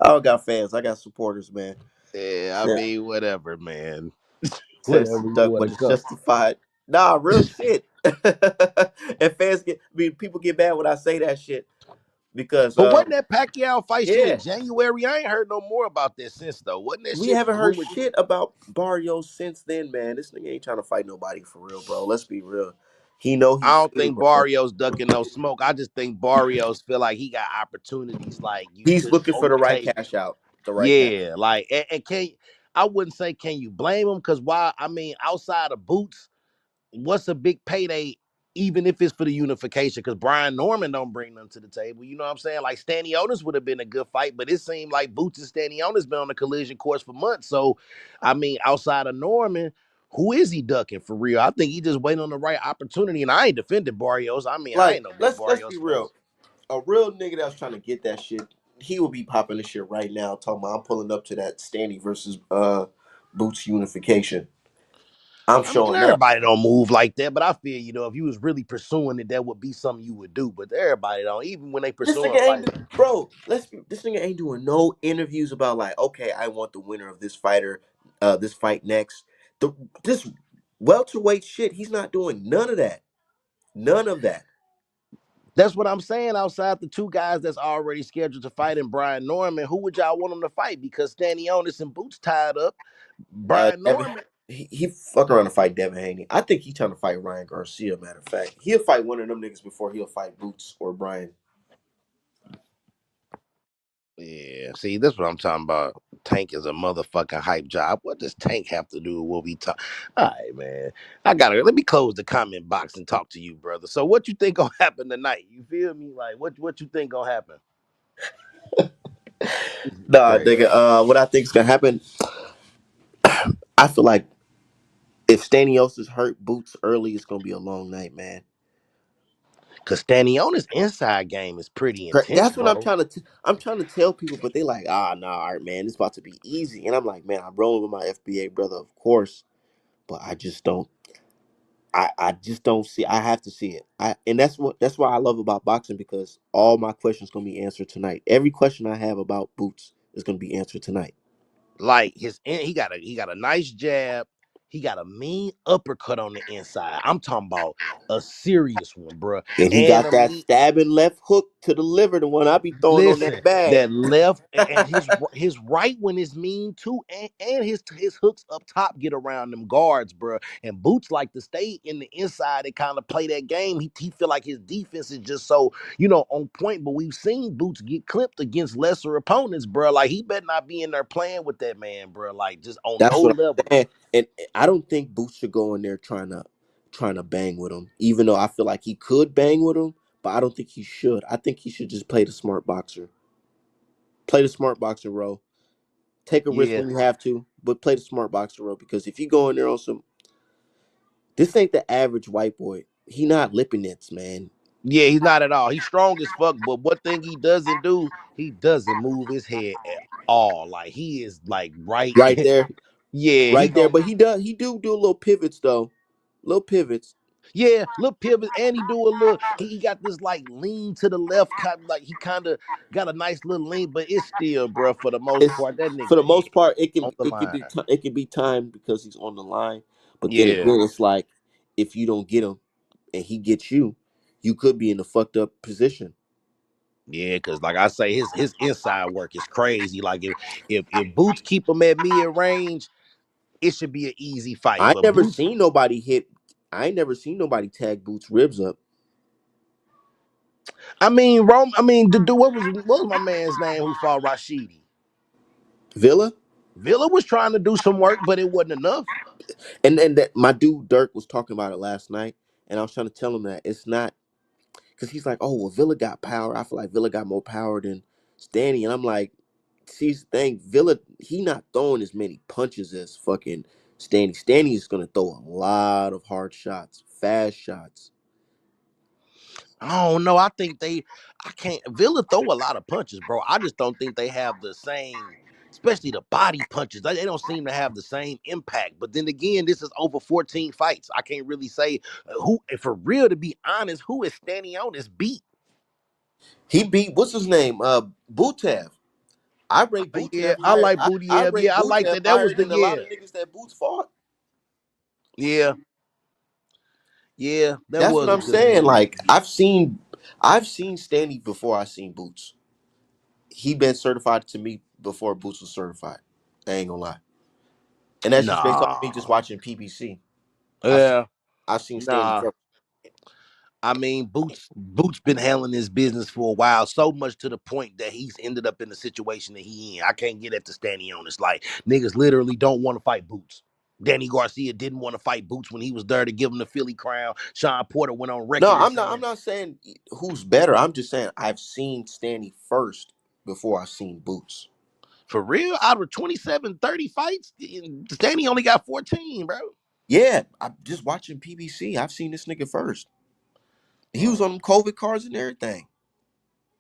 I don't got fans. I got supporters, man. Yeah, I Said, mean, whatever, man. said it's a Whatever you duck, want but to it's call. justified. Nah, real shit. And fans get, I mean, people get mad when I say that shit because, But wasn't that Pacquiao fight shit in yeah, January? I ain't heard no more about this since though. Wasn't that we shit haven't heard rumored? shit about Barrios since then, man. This nigga ain't trying to fight nobody for real, bro. Let's be real. He know I he's don't good, think bro. Barrios ducking no smoke. I just think Barrios feel like he got opportunities like you He's couldn't looking for the right overtake. cash out. The right cash. Yeah, like and can I wouldn't say can you blame him because why? I mean, outside of Boots, what's a big payday? Even if it's for the unification, because Brian Norman don't bring them to the table. You know what I'm saying? Like Stani Otis would have been a good fight, but it seemed like Boots and Stani Otis been on the collision course for months. So, I mean, outside of Norman, who is he ducking for real? I think he just waiting on the right opportunity. And I ain't defending Barrios. I mean, I Like, ain't no big let's be Barrios fan. real. A real nigga that's trying to get that shit, he will be popping this shit right now. Talking about I'm pulling up to that Stanley versus Boots unification. I'm I mean, showing up. everybody don't move like that, but I feel if you was really pursuing it, that would be something you would do. But everybody don't. Even when they This pursuing nigga fights, ain't bro. This nigga ain't doing no interviews about like, okay, I want the winner of this fighter, this fight next. This welterweight shit, he's not doing none of that. None of that. that's what I'm saying. Outside the two guys that's already scheduled to fight in Brian Norman, who would y'all want them to fight? Because Stanionis and Boots tied up. Brian Devin, Norman, he fuck around to fight Devin Haney. I think he trying to fight Ryan Garcia. Matter of fact, he'll fight one of them niggas before he'll fight Boots or Brian. yeah. See, that's what I'm talking about. Tank is a motherfucking hype job. What does Tank have to do with what we talk? All right, man. Let me close the comment box and talk to you, brother. So, what you think gonna happen tonight? You feel me? Like, what you think gonna happen? This is Nah, crazy. nigga. What I think's gonna happen? I feel like if Stanios is hurt Boots early, it's gonna be a long night, man. Cause Stanionis inside game is pretty intense, That's what bro. I'm trying to tell people, but they like, ah, nah, all right, man, it's about to be easy. And I'm like, man, I'm rolling with my FBA brother, of course, but I just don't. I just don't see. I have to see it. And that's why I love about boxing, because all my questions gonna be answered tonight. Every question I have about Boots is gonna be answered tonight. Like he got a nice jab. He got a mean uppercut on the inside. I'm talking about a serious one, bro. And he And got I that mean, stabbing left hook to the liver, the one I be throwing on listen, that bag. that left and his right one is mean too, and his hooks up top get around them guards, bro. And Boots like to stay in the inside and kind of play that game. He feel like his defense is just so on point. But we've seen Boots get clipped against lesser opponents, bro. Like he better not be in there playing with that man, bro. Like just on no That's what I'm level. saying. And I don't think Boots should go in there trying to bang with him, even though I feel like he could bang with him. But I don't think he should. I think he should just play the smart boxer. Play the smart boxer role. Take a risk Yeah, when you have to, but play the smart boxer role. Because if you go in there on some, this ain't the average white boy. He not Lipinets, man. yeah, he's not at all. He's strong as fuck, but one thing he doesn't do, he doesn't move his head at all. Like he is like right. Right there, Yeah, he right there. gonna But he do little pivots though, little pivots. yeah, little pivot, and he do a little. He got this like lean to the left, kind of like he kind of got a nice little lean, but it's still, bro. For the most It's part, that for nigga the most part on the line. it can be timed because he's on the line. But then Yeah, again, it's like if you don't get him and he gets you, you could be in a fucked up position. yeah, because like I say, his inside work is crazy. Like if Boots keep him at mid range, it should be an easy fight. I ain't But never Boots, seen nobody hit. I ain't never seen nobody tag Boots ribs up. I mean, Rome. I mean, the dude, what was my man's name who fought Rashidi? Villa. Villa was trying to do some work, but it wasn't enough. And that my dude Dirk was talking about it last night, and I was trying to tell him that it's not, because he's like, oh well, Villa got power. I feel like Villa got more power than Stani, and I'm like, see, the thing, Villa, he not throwing as many punches as fucking Stani. Stani is gonna throw a lot of hard shots, fast shots. I don't know. I can't. Villa throw a lot of punches, bro. I just don't think they have the same, especially the body punches. They don't seem to have the same impact. But then again, this is over 14 fights. I can't really say who, for real, to be honest, who is standing on this beat. He beat, what's his name, Butev. I rate Yeah, Butev I higher. like I Booty. rate Yeah, I like Butev that. That higher was the than a lot yeah, of niggas that Boots fought. yeah, yeah. That That's what was a I'm good saying. move. Like I've seen Stanley before I seen Boots. He been certified to me before Boots was certified. I ain't gonna lie. And that's just based off me just Nah, watching PBC. I've seen yeah, I've seen Stanley nah. first. I mean, Boots been handling his business for a while, so much to the point that he's ended up in the situation that he in. I can't get at the standing on this. Like niggas literally don't want to fight Boots. Danny Garcia didn't want to fight Boots when he was there to give him the Philly crown. Sean Porter went on No, record as I'm saying, not saying who's better. I'm just saying I've seen Stanley first before I've seen Boots. for real, out of 27, 30 fights, Danny only got 14, bro. Yeah, I'm just watching PBC. I've seen this nigga first. He was Oh, on them COVID cards and everything.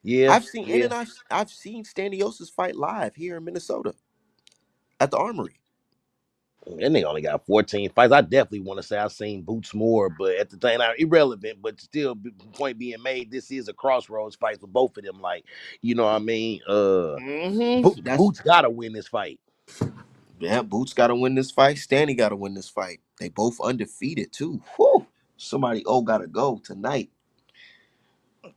yeah, I've seen yeah. I've seen Staniosis fight live here in Minnesota at the Armory. That nigga only got 14 fights. I definitely want to say I've seen Boots more, but at the same time, irrelevant. But still, point being made, this is a crossroads fight for both of them. Like, you know what I mean? That's Boots gotta win this fight. Yeah. Boots got to win this fight. Stanley got to win this fight. They both undefeated too. Whew. Somebody got to go tonight.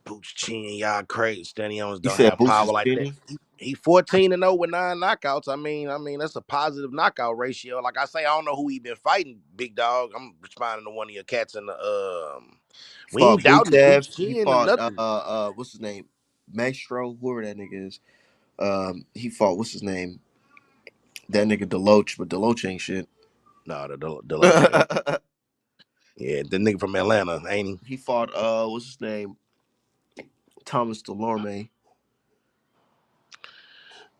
Boots chin, y'all crazy. Stanionis You don't said have Boots power is like that. chinny. He 14-0 with 9 knockouts. I mean that's a positive knockout ratio. Like I say, I don't know who he been fighting, big dog. I'm responding to one of your cats in the we Fought ain't doubting Boots Butev. He chin or fought nothing. what's his name? Maestro, whoever that nigga is. He fought, what's his name? That nigga Deloach, but Deloach ain't shit. No, the Deloach ain't. Yeah, the nigga from Atlanta, ain't he? He fought what's his name? Thomas Delorme.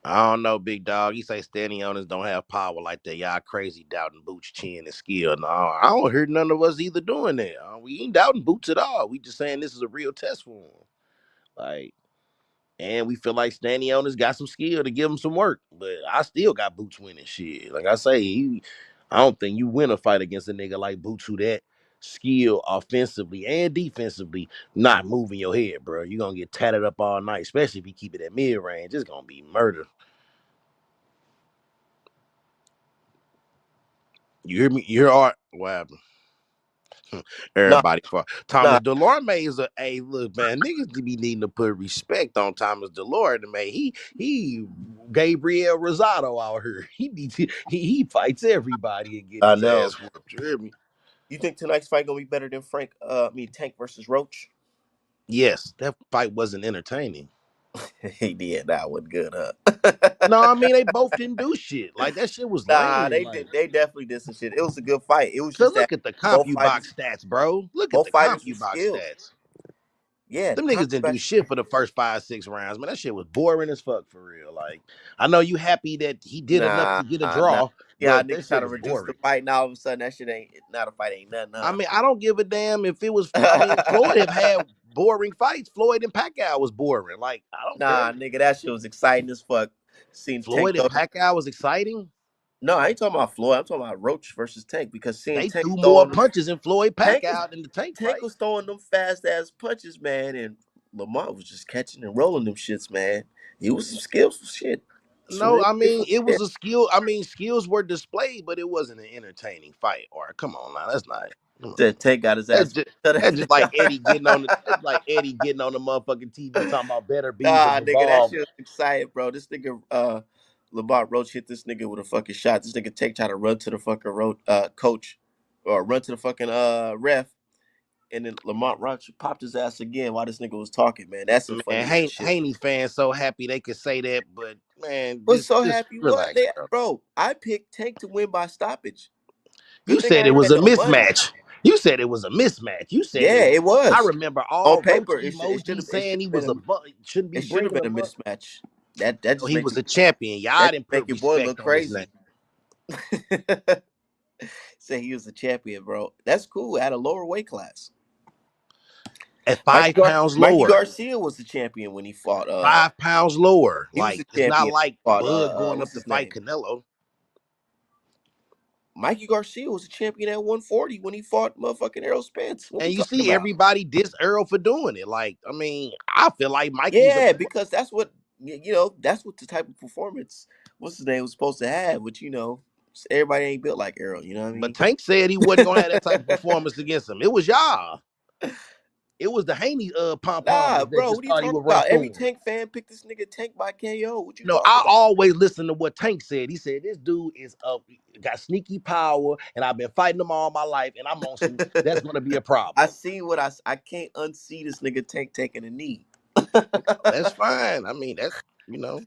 I don't know, big dog. He say Stani owners don't have power like that. Y'all crazy doubting Boots' chin and skill. No, I don't hear none of us either doing that. We ain't doubting Boots at all. We just saying this is a real test for him. Like, and we feel like Stani owners got some skill to give him some work. But I still got Boots winning shit. Like I say, I don't think you win a fight against a nigga like Boots who that skill offensively and defensively not moving your head, bro. You're gonna get tatted up all night, especially if you keep it at mid range. It's gonna be murder. You hear me? You hear Art? What happened? Nah, Everybody for nah, Thomas Delorme is a look, man. Niggas be needing to put respect on Thomas Delorme, man. He Gabriel Rosado out here. He fights everybody and get I his know. ass whooped. You hear me? You think tonight's fight gonna be better than Tank versus Roach? Yes, that fight wasn't entertaining. He did. That one good, huh? No, I mean they both didn't do shit. Like that shit was Nah, lame. they Like, did. They definitely did some shit. It was a good fight. It was cause just that look at the both fighters, CompuBox stats, bro. Look at both the fighters were CompuBox skilled. stats. Yeah, Them niggas didn't do shit for the first 5, 6 rounds, man. That shit was boring as fuck for real. Like, I know you happy that he did enough nah, to get a nah. draw, Yeah, but that niggas try shit to was reduce the boring. fight. Now all of a sudden, that shit ain't now the fight ain't nothing, I huh? mean, I don't give a damn if it was. I mean, Floyd have had boring fights. Floyd and Pacquiao was boring. Like, I don't care. Nah, nigga, that shit was exciting as fuck. Seeing Tank Floyd and throw. Pacquiao was exciting. No, I ain't talking about Floyd. I'm talking about Roach versus Tank because seeing They Tank threw more throwing them, punches in Floyd Tank was Pacquiao than the Tank Tank fight. was throwing them fast ass punches, man, and Lamont was just catching and rolling them shits, man. He was some skillful shit. Some No, real I mean skillful it was shit. a skill. I mean skills were displayed, but it wasn't an entertaining fight. Or come on now, that's not. Come on. Said Tank got his That's ass just cut that's after just the like guy. Eddie getting on the that's like Eddie getting on the motherfucking TV talking about better bees Nah, have nigga, that evolved. shit was exciting, bro. This nigga, Lamont Roach hit this nigga with a fucking shot. This nigga Tank tried to run to the fucking coach, or run to the fucking ref, and then Lamont Roach popped his ass again while this nigga was talking, man. That's some Man, funny ass shit. Haney fans so happy they could say that, but man, Was so just happy. What relax, they, bro. bro? I picked Tank to win by stoppage. You Good thing said I it ain't was had a no money. mismatch. You said it was a mismatch. You said Yeah, it. it I was. remember On all roach paper, it should emojis have it saying should he have was a been shouldn't a be it should have bringing been him a up. mismatch. That So just he make was you a champion. Y'all that didn't make put your boy respect look on his name. crazy. Say he was a champion, bro. That's cool. At a lower weight class. At 5 pounds Mikey lower. Garcia was the champion when he fought. 5 pounds lower. He was Like the it's not champion. like When he fought Bud going up what's to his fight name? Canelo. Mikey Garcia was a champion at 140 when he fought motherfucking Errol Spence. What we And you talking see about? everybody diss Earl for doing it. Like, I mean, I feel like Mikey's a Yeah, because that's what that's what the type of performance what's his name was supposed to have. But everybody ain't built like Errol. You know what I but mean? Tank said he wasn't gonna have that type of performance against him. It was y'all. It was the Haney pom Nah, pommers that bro. just What are you thought he talking would run about? Every through him. Tank fan picked this nigga Tank by KO. What you No, talking I about? always listen to what Tank said. He said this dude is got sneaky power, and I've been fighting him all my life, and I'm on some. That's gonna be a I problem. see I can't unsee this nigga Tank taking a knee. That's fine. I mean, that's you know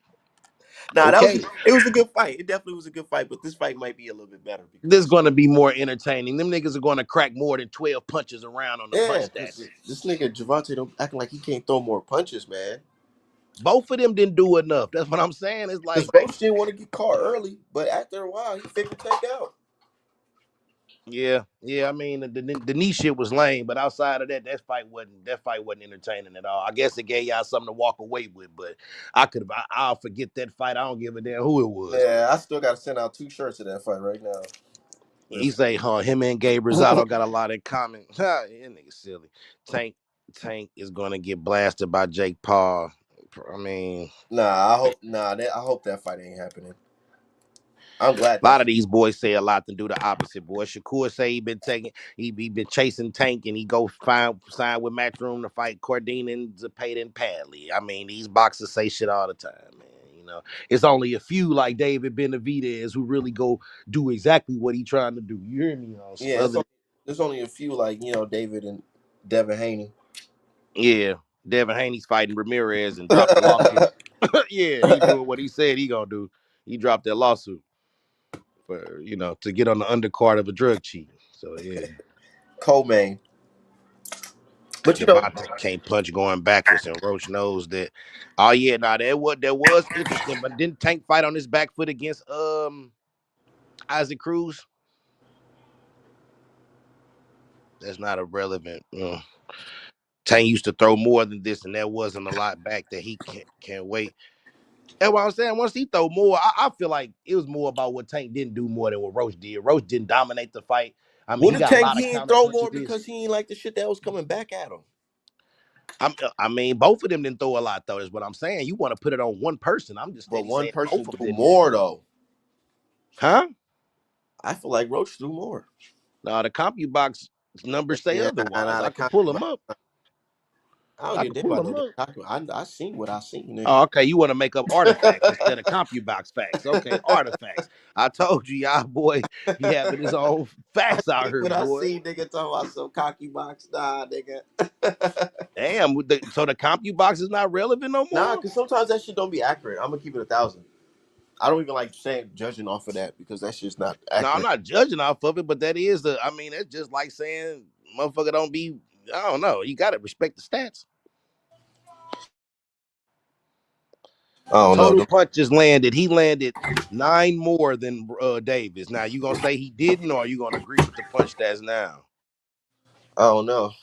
Nah, okay. it was a good fight. It definitely was a good fight, but this fight might be a little bit better This is because gonna be more entertaining. Them niggas are gonna crack more than 12 punches around on the yeah, punch because stats. this nigga Javante don't acting like he can't throw more punches, man. Both of them didn't do enough. That's what I'm saying. It's Because like, Roach didn't want to get caught early, but after a while, he figured Tank out. yeah, yeah. I mean, the knee shit was lame, but outside of that, that fight wasn't entertaining at all. I guess it gave y'all something to walk away with, but I'll forget that fight. I don't give a damn who it was. Yeah, I still got to send out 2 shirts of that fight right now. He say, huh? Him and Gabe Rosado got a lot in common. Ha, that nigga silly. Tank Tank is gonna get blasted by Jake Paul. I mean, I hope that fight ain't happening. I'm glad a that lot of fight. these boys say a lot to do the opposite. Boy, Shakur say he been chasing Tank and he go find sign with Matchroom to fight Cordine and Zapata and Padley. I mean, these boxers say shit all the time, man. You know, it's only a few like David Benavidez who really go do exactly what he trying to do. You hear me on some Yeah, other there's only a few like David and Devin Haney. yeah. Devin Haney's fighting Ramirez and dropped the lawsuit. Yeah, he doing what he said he gonna do. He dropped that lawsuit for to get on the undercard of a drug cheat. So yeah. Co-main. But you know, Devontae can't punch going backwards, and Roach knows that. Oh yeah, now that was interesting, but didn't Tank fight on his back foot against Isaac Cruz? That's not irrelevant. Tank used to throw more than this, and there wasn't a lot back that he can't wait. That's what I'm saying. Once he throw more, I feel like it was more about what Tank didn't do more than what Roach did. Roach didn't dominate the fight. I mean, what he did got a Tank? lot of He ain't counter throw punches. more because he ain't like the shit that was coming back at him. I mean, both of them didn't throw a lot though. Is what I'm saying. You want to put it on one person? I'm just But steady one saying both person of them threw didn't more throw. though. Huh? I feel like Roach threw more. No, the CompuBox numbers say Yeah, otherwise. nah, I the could pull cocky. them up. I don't I give a could damn pull about them that. up. I seen what I seen, Oh, nigga. okay. You want to make up artifacts instead of CompuBox facts? Okay, artifacts. I told you, y'all boy, he having his own I facts out seen here, what I boy. seen, nigga. Talking about some cocky box, nah, nigga. Damn. So the CompuBox is not relevant no Nah, more. because sometimes that shit don't be accurate. I'm gonna keep it 1,000. I don't even like saying judging off of that because that shit's not No, I'm accurate. not judging off of it, but that is the. I mean, it's just like saying motherfucker don't be. I don't know. You got to respect the stats. I don't know. Total punches landed. He landed 9 more than Davis. Now you gonna say he didn't, or you gonna agree with the punch stats now? I don't know.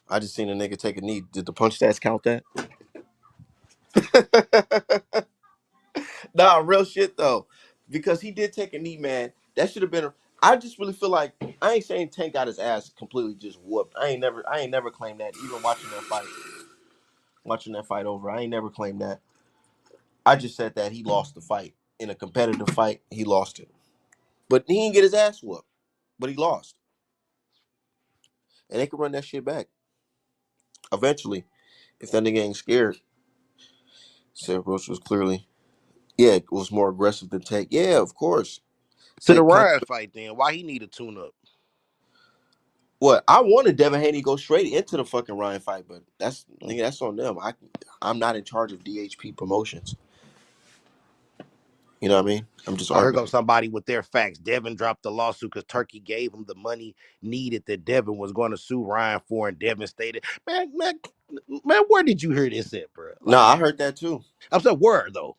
I just seen a nigga take a knee. Did the punch stats count that? Nah, real shit though, because he did take a knee, man. That should have been. I just really feel like I ain't saying Tank got his ass completely just whooped. I ain't never claimed that. Even watching that fight over, I ain't never claimed that. I just said that he lost the fight in a competitive fight. He lost it, but he didn't get his ass whooped. But he lost, and they could run that shit back eventually if that nigga ain't scared. Said Roach was clearly, yeah, it was more aggressive than Tank. Yeah, of course. To the Tank kind Ryan of fight, then why he need a tune up? what I wanted Devin Haney to go straight into the fucking Ryan fight, but that's nigga, that's on them. I'm not in charge of DHP promotions. You know what I mean? I'm just Oh, here arguing. goes somebody with their facts. Devin dropped the lawsuit because Turkey gave him the money needed that Devin was going to sue Ryan for, and Devin stated, man, where did you hear this at, bro? Nah, Like, I heard that too. I'm saying, where though?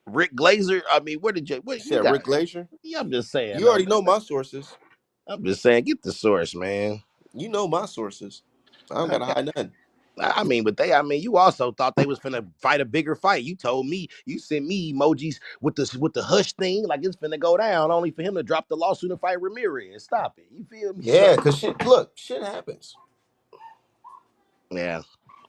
Rick Glazer. I mean, where did you? You What you said got? Rick Glacier. Yeah, I'm just saying. You already know my sources. I'm just saying. Get the source, man. You know my sources. I don't I gotta got. hide nothing. I mean, but they. I mean, you also thought they was finna fight a bigger fight. You told me. You sent me emojis with the hush thing, like it's finna go down, only for him to drop the lawsuit and fight Ramirez. Stop it. You feel me? Yeah, So cause shit. Look, shit happens. yeah,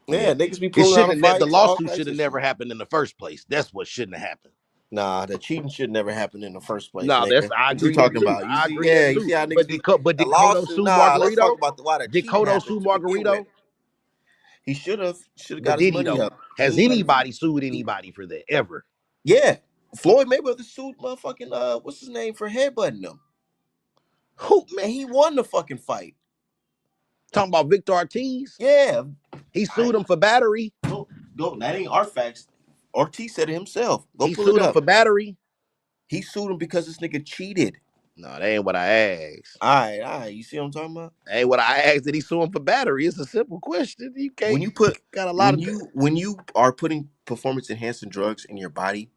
yeah. Yeah, niggas be It pulling out of shouldn't have. The fights, all lawsuit should types have of never shit. happened in the first place. That's what shouldn't have happened. Nah, the cheating should never happen in the first place, No, that's nigga. I What you agree that talking too. about? You I see, agree yeah, that you too. see how niggas be But the did Kodo lawsuit. sue Nah, let's talk Margarito? about why the Did cheating Kodo happened sue to begin with. Margarito? He should have But got his did he money though? up. Has anybody sued anybody for that ever? Yeah, Floyd Mayweather sued motherfucking what's his name for headbutting him, Who man? and he won the fucking fight. Talking about Victor Ortiz? Yeah, He I sued him for battery. go. That ain't our facts. Ortiz said it himself. Go He pull it sued him up. for battery. He sued him because this nigga cheated. No, that ain't what I asked. All right. You see what I'm talking about? That ain't what I asked. Did he sue him for battery? It's a simple question. You can't. When you put Got a lot of. when you are putting performance enhancing drugs in your body,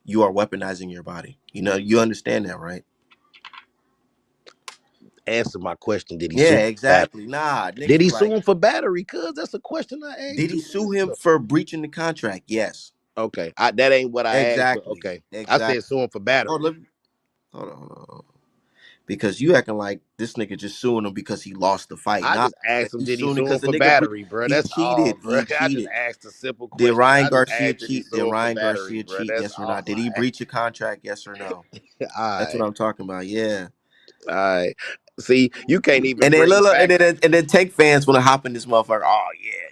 you are weaponizing your body. You know, you understand that, right? Answer my question. Did he sue him Yeah, for battery? exactly. Nah, Did niggas he be sue like, him for battery? Cause that's a question I asked did he 2 minutes sue him ago. for breaching the contract? Yes. Okay, that ain't what I asked, but Exactly. okay. I said Exactly. sue him for Oh, battery. let me, hold on. Because you acting like this nigga just suing him because he lost the fight. I Nah, just asked him, he's did he suing sue him because the for nigga battery, bro? he That's all, cheated. bro. He I just cheated. asked a simple Did question. Ryan I just Garcia asked, did he cheat? Did sue him for Ryan battery, Garcia bro? cheat? That's Yes or not? all Did he I breach a contract? Yes or no? asked. All That's what right, I'm talking about. Yeah. all right. See, you can't even And then bring look, facts. and then Tank fans want to hop in this motherfucker. Oh yeah,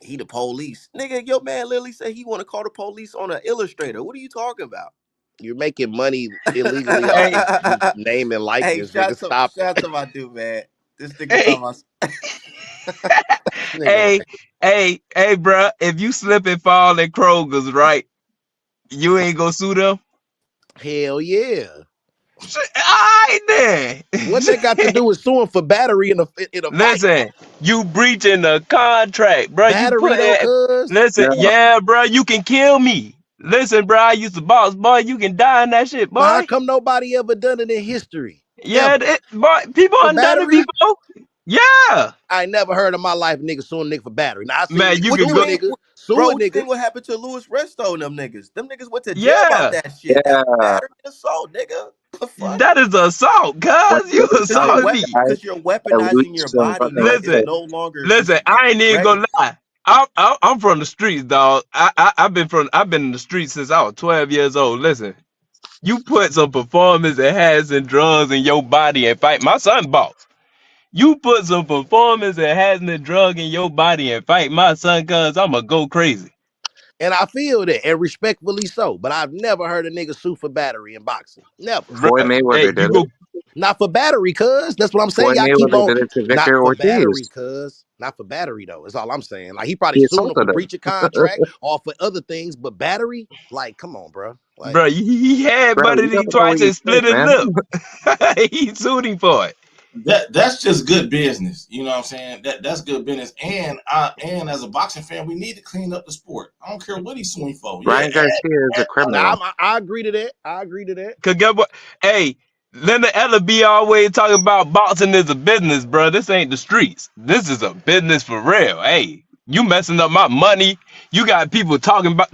he the police, nigga. Your man literally said he want to call the police on an illustrator. What are you talking about? You're making money illegally off Hey, his name and Hey, likeness, nigga. Stop shout it. out to my dude, man. This nigga hey, talking about this nigga hey, right. hey, bruh. If you slip and fall in Kroger's, right, you ain't gonna sue them. Hell yeah. Shit, all right then. What that got to do with suing for battery in a fight? Listen, you breaching the contract, bro. You Battery put though, it. cuz. Listen, Yeah, yeah, bro. You can kill me. Listen, bro. I used to box, boy. You can die in that shit, But how boy. come nobody ever done it in history? Yeah, Ever. that, boy. People For undone it battery? before. Yeah, I ain't never heard in my life nigga suing a nigga for battery. Now I seen man. niggas You What could you sue a go. mean, nigga, bro? sue a What you nigga. think what happened to Louis Resto and them niggas? Them niggas went to jail about Yeah, that shit. That was yeah. battery and assault, nigga. The fuck? that is assault, When cuz you David Cause you're assaulted me. died, cause you're I lose weaponizing your some body, fucking nigga. It's Listen, respect. no longer listen. I ain't even ready. gonna lie. I'm from the streets, dog. I've been in the streets since I was 12 years old. Listen, you put some performance enhancing drugs in your body and fight. My son box. You put some performance enhancing drug in your body and fight my son, cuz I'ma go crazy. And I feel that, and respectfully so. But I've never heard a nigga sue for battery in boxing. Never. Floyd Bruh, hey, Mayweather you did it. go, Not for battery, cuz. That's what I'm saying. Floyd Y'all keep Mayweather on. did it to Not Victor for battery, Ortiz. cuz. Not for battery, though. That's all I'm saying. Like, he probably He suing him for assaulted him. breach of contract or for other things, but battery? Like, come on, bro. Like, bruh, he had Bro, you butted him gotta know what twice you and think, split his man. lip. He sued him for it. That's just good business. You know what I'm saying? That's good business. And as a boxing fan, we need to clean up the sport. I don't care what he's suing for. Yeah, Ryan Garcia is a now criminal. I agree to that. I agree to that. Cause get what? Hey, Linda Ella be always talking about boxing is a business, bro. This ain't the streets. This is a business for real. Hey, you messing up my money. You got people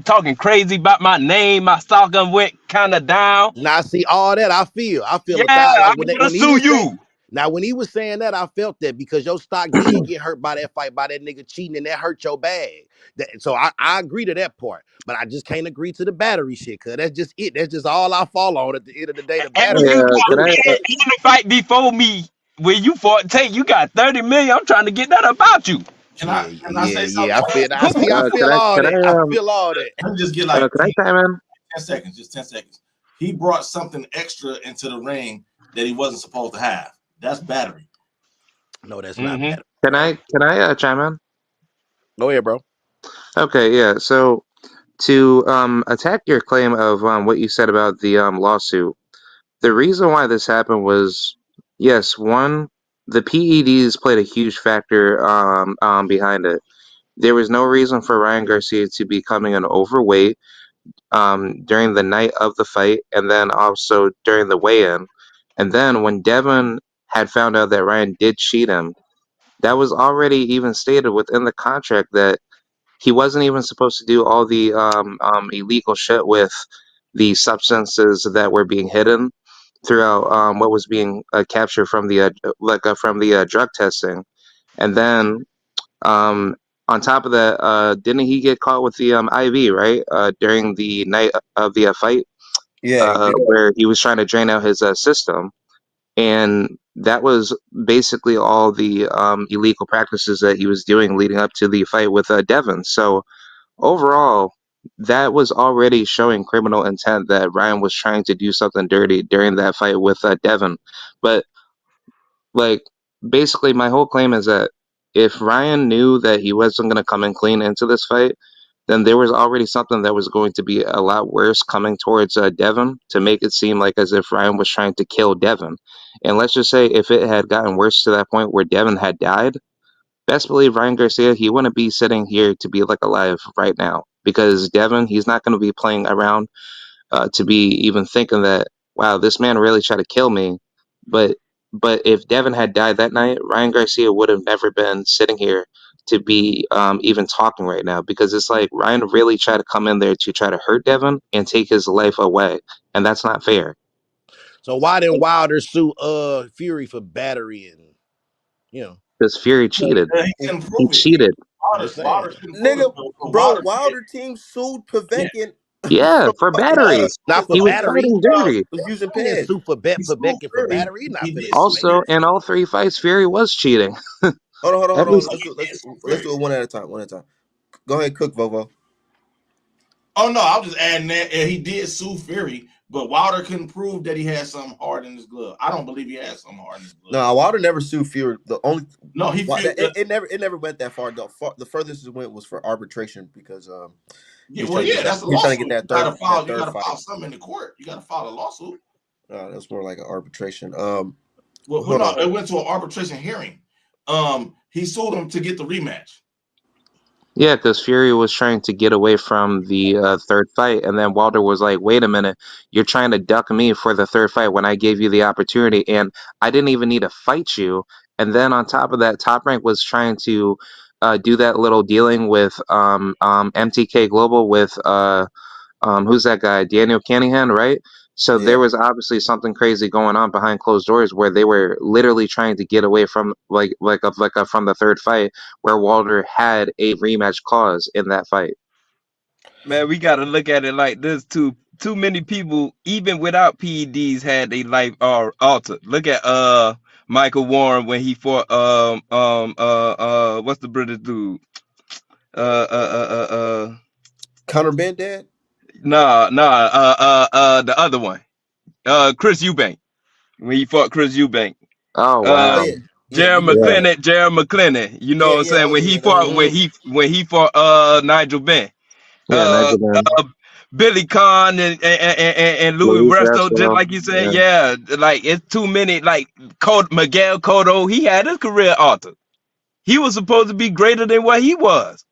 talking crazy about my name. My stock done went kind of down. Now I see all that. I feel Yeah, a thousand. I'm Like when that, gonna when he sue was saying. you, Now when he was saying that, I felt that because your stock did get hurt by that fight by that nigga cheating, and that hurt your bag. So I agree to that part, but I just can't agree to the battery shit. Cause that's just it. That's just all I fall on at the end of the day. The and battery you Yeah, shit is got can I? bullshit. and the fight before me when you fought Tate. You got 30 million. I'm trying to get that about you. Yeah, can I say yeah. I something? feel. I see. I Can feel I? all Can that. I I? feel all that. Let me just get like Can I chime in? 10 seconds, just 10 seconds. He brought something extra into the ring that he wasn't supposed to have. That's battery. No, that's not Hmm. battery, Can bro. I? Can I chime in? Go ahead, bro. Okay, yeah. So to attack your claim of what you said about the lawsuit, the reason why this happened was yes, one, the PEDs played a huge factor behind it. There was no reason for Ryan Garcia to be coming in overweight during the night of the fight, and then also during the weigh-in. And then when Devin had found out that Ryan did cheat him, that was already even stated within the contract that he wasn't even supposed to do all the illegal shit with the substances that were being hidden throughout what was being captured from the drug testing. And then um, on top of that, didn't he get caught with the IV, right, during the night of the fight, Yeah, he did. where he was trying to drain out his system, and that was basically all the illegal practices that he was doing leading up to the fight with Devin. So overall, that was already showing criminal intent that Ryan was trying to do something dirty during that fight with Devin. But like, basically, my whole claim is that if Ryan knew that he wasn't going to come in clean into this fight, then there was already something that was going to be a lot worse coming towards Devin to make it seem like as if Ryan was trying to kill Devin. And let's just say if it had gotten worse to that point where Devin had died, best believe Ryan Garcia, he wouldn't be sitting here to be like alive right now because Devin, he's not going to be playing around to be even thinking that, wow, this man really tried to kill me. But but if Devin had died that night, Ryan Garcia would have never been sitting here to be even talking right now because it's like Ryan really tried to come in there to try to hurt Devin and take his life away, and that's not fair So why didn't Wilder sue Fury for battery and you know? because Fury cheated. He couldn't He prove it. cheated. I'm just saying. Wilder couldn't prove it. Nigga, So bro, Wilder did. Wilder team sued Yeah. Povetkin Yeah, for for fucking battery. Not for He was battery. fighting dirty. was using He didn't pads. sue for He for sued Beckett for Fury. battery. He not He finna did sue sue Also, niggas. Fury. in all three fights, Fury was cheating. Hold on, Every hold on. So he did sue Let's Fury. do it one at a time. One at a time. Go ahead, cook, Vovo. Oh no, I was just adding that he did sue Fury, but Wilder couldn't prove that he had something hard in his glove. I don't believe he had something hard in his glove. No, Wilder never sued Fury. The only No, he feel it never went that far. The furthest it went was for arbitration because he yeah, was well, trying to yeah, get that's a he was trying to lawsuit. get that third You fight. gotta file something in the court. You gotta file a lawsuit. That's more like an arbitration. Well, Hold no, on. it went to an arbitration hearing. He sued him to get the rematch. Yeah, because Fury was trying to get away from the third fight, and then Wilder was like, "Wait a minute, you're trying to duck me for the third fight when I gave you the opportunity, and I didn't even need to fight you." And then on top of that, Top Rank was trying to do that little dealing with MTK Global with who's that guy? Daniel Canahan, right? So Yeah. there was obviously something crazy going on behind closed doors where they were literally trying to get away from from the third fight where Walter had a rematch clause in that fight. Man, we gotta look at it like this too. Too many people, even without PEDs, had their life altered. Look at Michael Warren when he fought what's the British dude? Uh Conor Bendad? the other one. Chris Eubank. When he fought Chris Eubank. Oh Oh wow, Um yeah. Yeah, Jared you yeah, McClellan, you know yeah, what I'm yeah, saying? oh When he yeah, that's fought Hmm. Nigel Benn. yeah, Uh, Nigel Benn, Billy Conn and Louis Luis Resto, just Resto, like you said, yeah, yeah, like it's too many. Like Miguel Cotto, he had his career altered. He was supposed to be greater than what he was.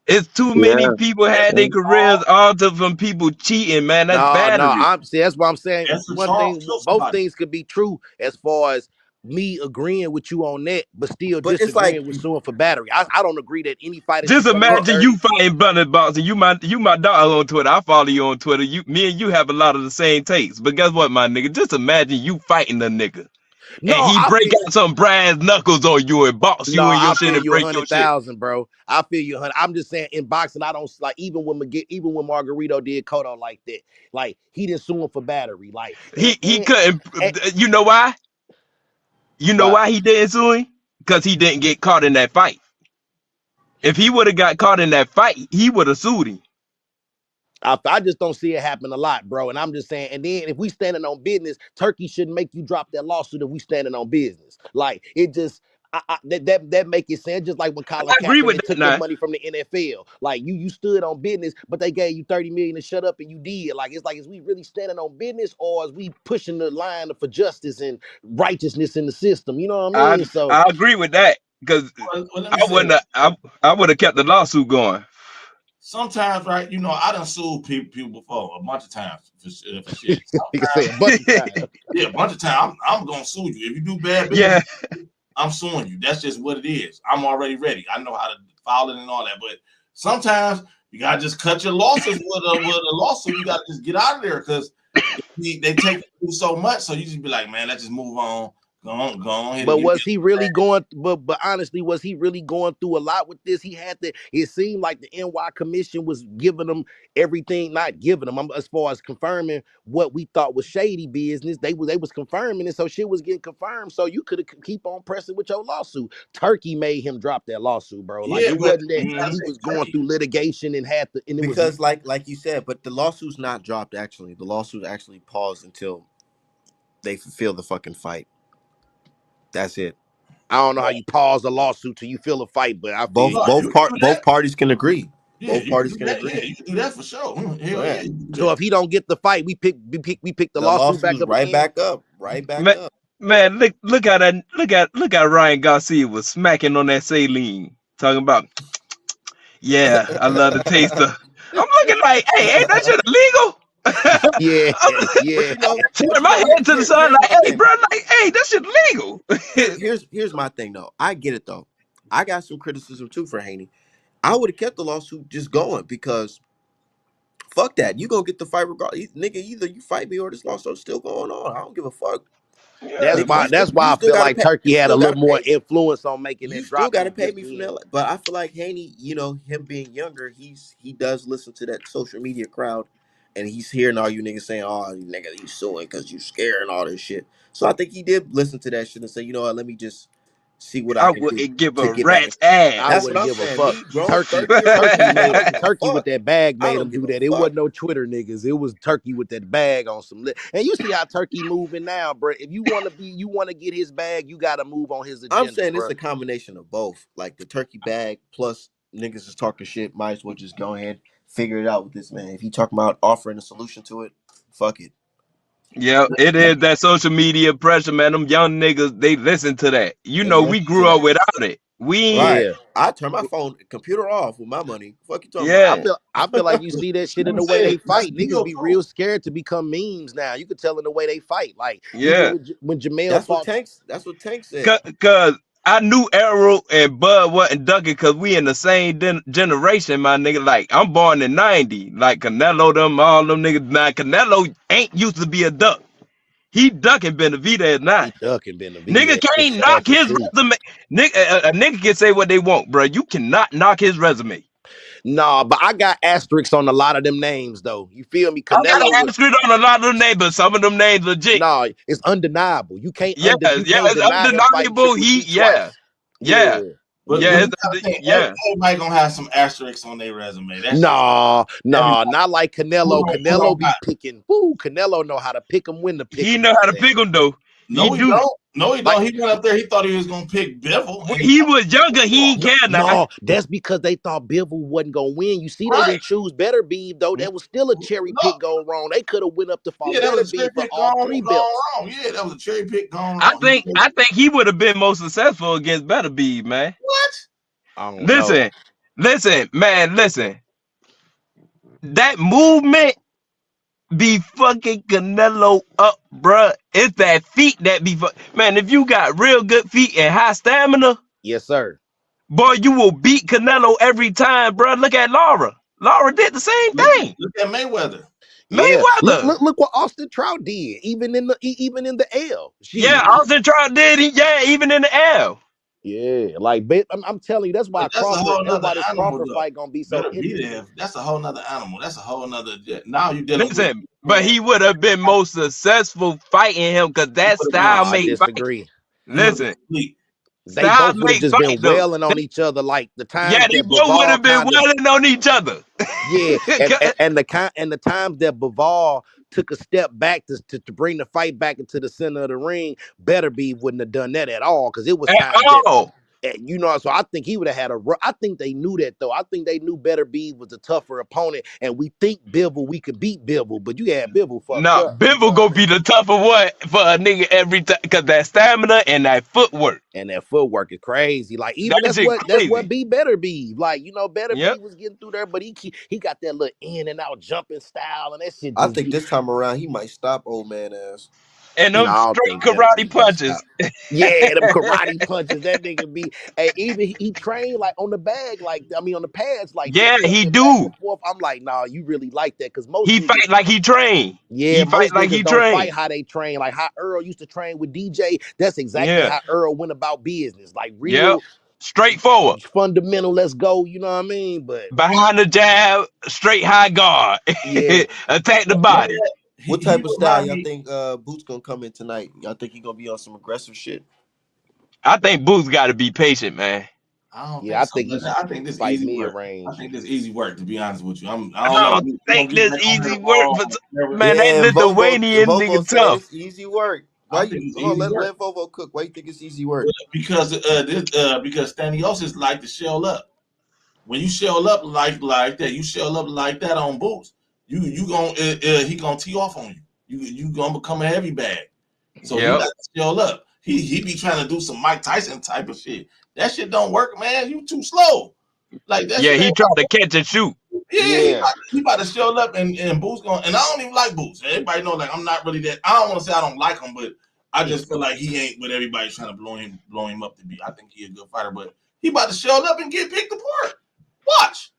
It's too many yeah, people That's had a their yeah, careers altered from people cheating. Man, that's No, battery. I'm see. That's what I'm saying. that's a One Charles thing, kill both somebody. things could be true as far as me agreeing with you on that, but still but it's like disagreeing with suing for battery. I don't agree that any fighter Just should come in well, imagine third. you fighting Blunt Boxing. You my dog on Twitter. I follow you on Twitter. Me and you have a lot of the same takes. But guess what, my nigga? Just imagine you fighting a nigga. And No, he I break feel. out some brass knuckles on you and box No, you in your I shit feel and you a break your hundred shit. thousand, bro. I feel you a hundred. I'm just saying in boxing, I don't like even when Margarito did Cotto like that. Like he didn't sue him for battery. Like He and couldn't. You know why? You know why? why he didn't sue him? Because he didn't get caught in that fight. If he would have got caught in that fight, he would have sued him. I just don't see it happen a lot, bro. And I'm just saying, and then if we standing on business, Turkey shouldn't make you drop that lawsuit if we standing on business. Like it just that make it sense. Just like when Colin I agree with Kaepernick that took the now. money from the NFL. Like you stood on business, but they gave you 30 million to shut up and you did. Like is we really standing on business or is we pushing the line for justice and righteousness in the system? You know what I I mean? So I agree with that because Well, let me I say wouldn't. this. I would have kept the lawsuit going. Sometimes, right? I done sued people before a bunch of times for shit. you can say a Sometimes, bunch of times. yeah, a bunch of times. I'm gonna sue you if you do bad business. Yeah, I'm suing you. That's just what it is. I'm already ready. I know how to file it and all that. But sometimes you gotta just cut your losses with a lawsuit. You gotta just get out of there because they take you so much. So you just be like, man, let's just move on. Go on ahead and But give me was he really going? But honestly, was he really going through a lot with this? He had to. It seemed like the NY Commission was giving him everything, not giving him as far as confirming what we thought was shady business. They was confirming it, so shit was getting confirmed. So you could keep on pressing with your lawsuit. Turkey made him drop that lawsuit, bro. Like yeah, it but wasn't that you gotta he mhm. say was going Turkey. through litigation and had to, and it was. Because like you said, but the lawsuit's not dropped actually. The lawsuit actually paused until they fulfill the fucking fight. That's it. I don't know how you pause a lawsuit till you feel a fight, but I feel Both No, you. you can do both that. parties can agree. Yeah, Both you can parties do can that. Yeah, agree. you can do that for sure. Hell yeah, Yeah. you can do So that. if he don't get the fight, we pick the The lawsuit lawsuit back is up right again. back up. Right back man, up. man, look at Ryan Garcia was smacking on that saline, talking about yeah, I love the taste of. I'm looking like, hey, ain't that shit illegal? Yeah, but yeah. Turn my head to the side here's like, my hey, thing. bro, like, hey, that shit legal. Here's my thing though. I get it though. I got some criticism too for Haney. I would have kept the lawsuit just going because fuck that. You gonna get the fight regardless. Nigga, either you fight me or this lawsuit's still going on. I don't give a fuck. That's Yeah, Nigga, why. That's why you I still feel gotta like pay. Turkey You had a still little gotta more pay. influence on making You that still drop gotta than pay just me from being. that. But I feel like Haney, him being younger, he does listen to that social media crowd, and he's hearing all you niggas saying, "Oh, you nigga, you suing because you scared and all this shit." So I think he did listen to that shit and say, you know what, let me just see what I I can do wouldn't give to a get back. rat's I That's what wouldn't I'm give a saying. fuck. Me, grown Turkey, 30-year-old Turkey man, I made don't give a Turkey with fuck. that bag I made don't him give do a that. It fuck. wasn't no Twitter niggas. It was Turkey with that bag on some lit. And you see how Turkey moving now, bro. If you want to get his bag, you got to move on his I'm agenda, saying it's bro. a combination of both. Like the turkey bag plus niggas is talking shit. Might as well just go ahead figure it out with this man. If he talking about offering a solution to it, fuck it. Yeah, it is that social media pressure, man. Them young niggas, they listen to that. You They know, we listen to grew up that. without it. We ain't, Right. Yeah. I turn my phone computer off with my money. Fuck you talking yeah, I feel like you see that shit Let in me the way say they it. That's fight. Niggas real be too. real scared to become memes now. You could tell in the way they fight. Like even yeah. when Jamel That's what fought. Tanks. That's what Tank said. Cause I knew Arrow and Bud wasn't ducking because we in the same generation, my nigga. Like, I'm born in 90. Like, Canelo, them, all them niggas. Now, Canelo ain't used to be a duck. He ducking Benavita at He 9. ducking Benavidez. Nigga His can't ass knock to his sleep. resume. Nigga, a nigga can say what they want, bro. You cannot knock his resume. Nah, but I got asterisks on a lot of them names though. You feel me? I got Canelo to was ask it on a lot of them names, but some of them names legit. nah, it's undeniable. Yeah, You yeah, can't it's deny him fighting undeniable. Triple He, G yeah, twice. yeah, Yeah. But Yeah. you gotta think yeah. everybody gonna have some asterisks on their resume. That's just Nah, nah, everybody. not like Canelo. Who Canelo don't be got? picking. Woo, Canelo know how to pick them when to pick He them, know how to goddamn. pick them though. He No, he do. don't. No, he Like don't. He went up there. He thought he was gonna pick Bivol, When and he he was younger, he ain't no, care now. no, that's because they thought Bivol wasn't gonna win. You see, they right. didn't choose Better Beef though. That was still a cherry No, pick go wrong. They could have went up to yeah, fought that Better was a cherry Beef for pick all gone three gone belts. wrong. Yeah, that was a cherry pick gone I wrong. think I think he would have been more successful against Better Be, man. What? I don't know. Listen, listen, man, listen. That movement be fucking Canelo up, bruh. It's that feet that be man. If you got real good feet and high stamina, Yes, sir. boy, you will beat Canelo every time, bruh. Look at Laura. Laura did the same thing. Look at Mayweather. Yeah, Mayweather. look what Austin Trout did. Even in the L, Yeah, shit. Austin Trout did. Yeah, even in the air. Yeah, like I'm telling you, that's But why that's a Crawford. whole That's nother why this animal, Crawford though. fight gonna be so Better be there. interesting. That's a whole nother animal. That's a whole nother. Now you're dealing with Listen, but man. he would have been most successful fighting him because He that would have been Nah, style I made asleep. fight. disagree. He would have been Listen, asleep. They style both would have made just fight been though. wailing on each other like the Yeah, times they that both would Bivol have been kind of wailing on each other. yeah, and the times that Bivol took a step back to bring the fight back into the center of the ring, Better Be wouldn't have done that at all because it was At times that all. so I think he would have had I think they knew that though. I think they knew Better Be was a tougher opponent, and we think Bivol we could beat Bivol, but you had Bivol fucked Nah, up. You Bivol know what I gonna mean? be the tougher one for a nigga every time because that stamina and that footwork. And that footwork is crazy. Like That even that's shit what crazy. be Better Be. Like Better Yep. Be was getting through there, but he got that little in and out jumping style, and that shit I just think be. this time around he might stop old man ass. And No, them I don't straight think Better karate Be gonna punches. stop. Yeah, them karate punches. That nigga be. Hey, even he trained like on the bag, like I mean on the pads like that, Yeah, he jumping back do. and forth. I'm like, nah, you really like that because most He niggas. fight like he trained. Yeah, He fight most like niggas he don't fight trained. how they train. Like how Earl used to train with DJ. That's exactly Yeah. how Earl went about business. Like Yep. real Straightforward. fundamental. Let's go. You know what I mean? But Behind the jab, straight high guard. yeah, Attack the body. What He type of style remind y'all me. think Boots gonna come in tonight? Y'all think he gonna be on some aggressive shit? I think Boots got to be patient, man. I don't yeah, think I so. think he should I think this fight easy mid work. I range. think this easy work. To be honest with you, I don't I know. don't He gonna think get this back on here easy work tomorrow. for Whatever. man. That Yeah, Lithuanian Vovo nigga said tough. it's easy work. Why I you think it's hold on, easy work let Vovo cook. Why you think it's easy work? because Staniosis like to shell up. When you shell up like that, you shell up like that on Boots. You gonna he gonna tee off on you. You gonna become a heavy bag. So he Yep. got to shell up. He be trying to do some Mike Tyson type of shit. That shit don't work, man. You too slow. Like that Yeah, shit he ain't. tried to catch and shoot. Yeah, Yeah, he about to show up and Boots going. And I don't even like Boots. Everybody know like I'm not really that. I don't want to say I don't like him, but I yeah. just feel like he ain't what everybody's trying to blow him up to be. I think he a good fighter, but he about to show up and get picked apart. Watch.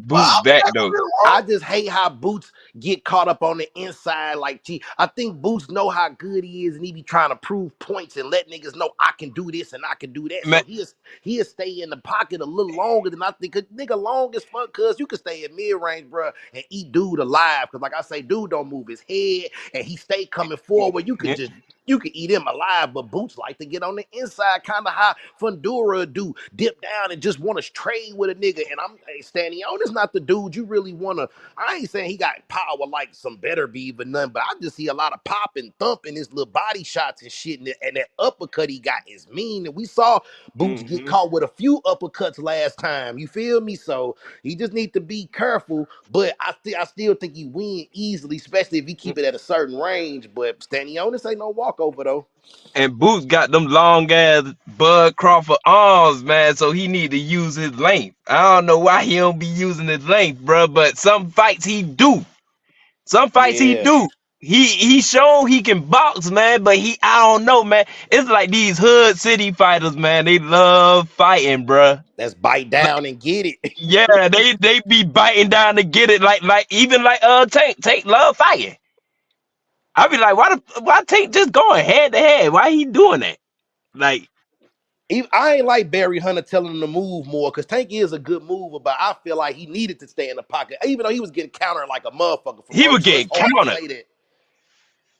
Well, Boots I back think though. I just hate how Boots get caught up on the inside. Like, gee, I think Boots know how good he is, and he be trying to prove points and let niggas know I can do this and I can do that. Man, So he'll stay in the pocket a little longer than I think. Cause nigga, long as fuck, cause you can stay in mid range, bro, and eat dude alive. Cause like I say, dude don't move his head, and he stay coming forward. You could yeah. just You can eat him alive, but Boots like to get on the inside, kind of how Fundura do, dip down and just want to trade with a nigga. And I'm hey, Stani, this not the dude you really want to. I ain't saying he got power like some better beef or nothing, but I just see a lot of pop and thump in his little body shots and shit. And that uppercut he got is mean. And we saw Boots get Hmm. caught with a few uppercuts last time. You feel me? So he just need to be careful. But I still think he win easily, especially if he keep it at a certain range. But Stanionis ain't no walkover though. And Boots got them long ass Bud Crawford arms, man. So he need to use his length. I don't know why he don't be using his length, bro. But some fights he do. Some fights he Yeah, do. He shown he can box, man. But I don't know, man. It's like these hood city fighters, man. They love fighting, bro. let's bite down and get it. Yeah, they be biting down to get it. Like even like Tank love fighting. I be like, why Tank just going head to head? Why he doing that? Like I ain't like Barry Hunter telling him to move more because Tank is a good mover, but I feel like he needed to stay in the pocket, even though he was getting countered like a motherfucker from he rope. was So it's getting hard to countered. say that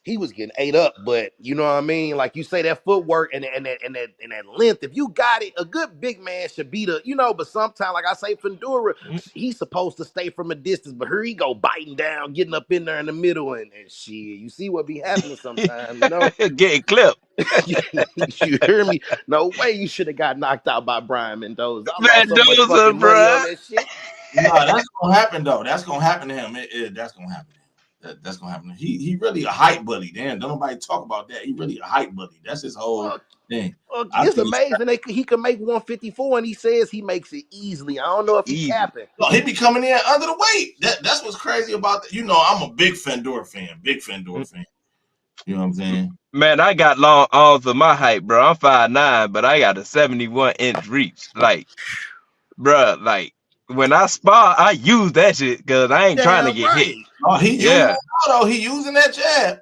he was getting ate up, but you know what I mean. Like you say, that footwork and that length. If you got it, a good big man should be the But sometimes, like I say, Fundura, he's supposed to stay from a distance, but here he go biting down, getting up in there in the middle, and shit. You see what be happening sometimes. Getting clipped. You hear me? No way you should have got knocked out by Brian Mendoza. I lost so much Mendoza, fucking money on bruh. that shit. No, that's gonna happen though. That's gonna happen to him. That's gonna happen. That's gonna happen. He really a hype buddy. Damn, don't nobody talk about that. He really a hype buddy. That's his whole Well, thing. I it's think it's amazing he can make 154, and he says he makes it easily. I don't know if he Easy. capping. no, he be coming in under the weight. That's what's crazy about that. I'm a big Fendor fan. Big Fendor fan. You know what I'm saying? Man, I got long arms for my height, bro. I'm 5'9", but I got a 71-inch reach. Like, bruh, like when I spar, I use that shit because I ain't trying to Damn get hit. right. Oh, he using Yeah. that now though. He using that jab.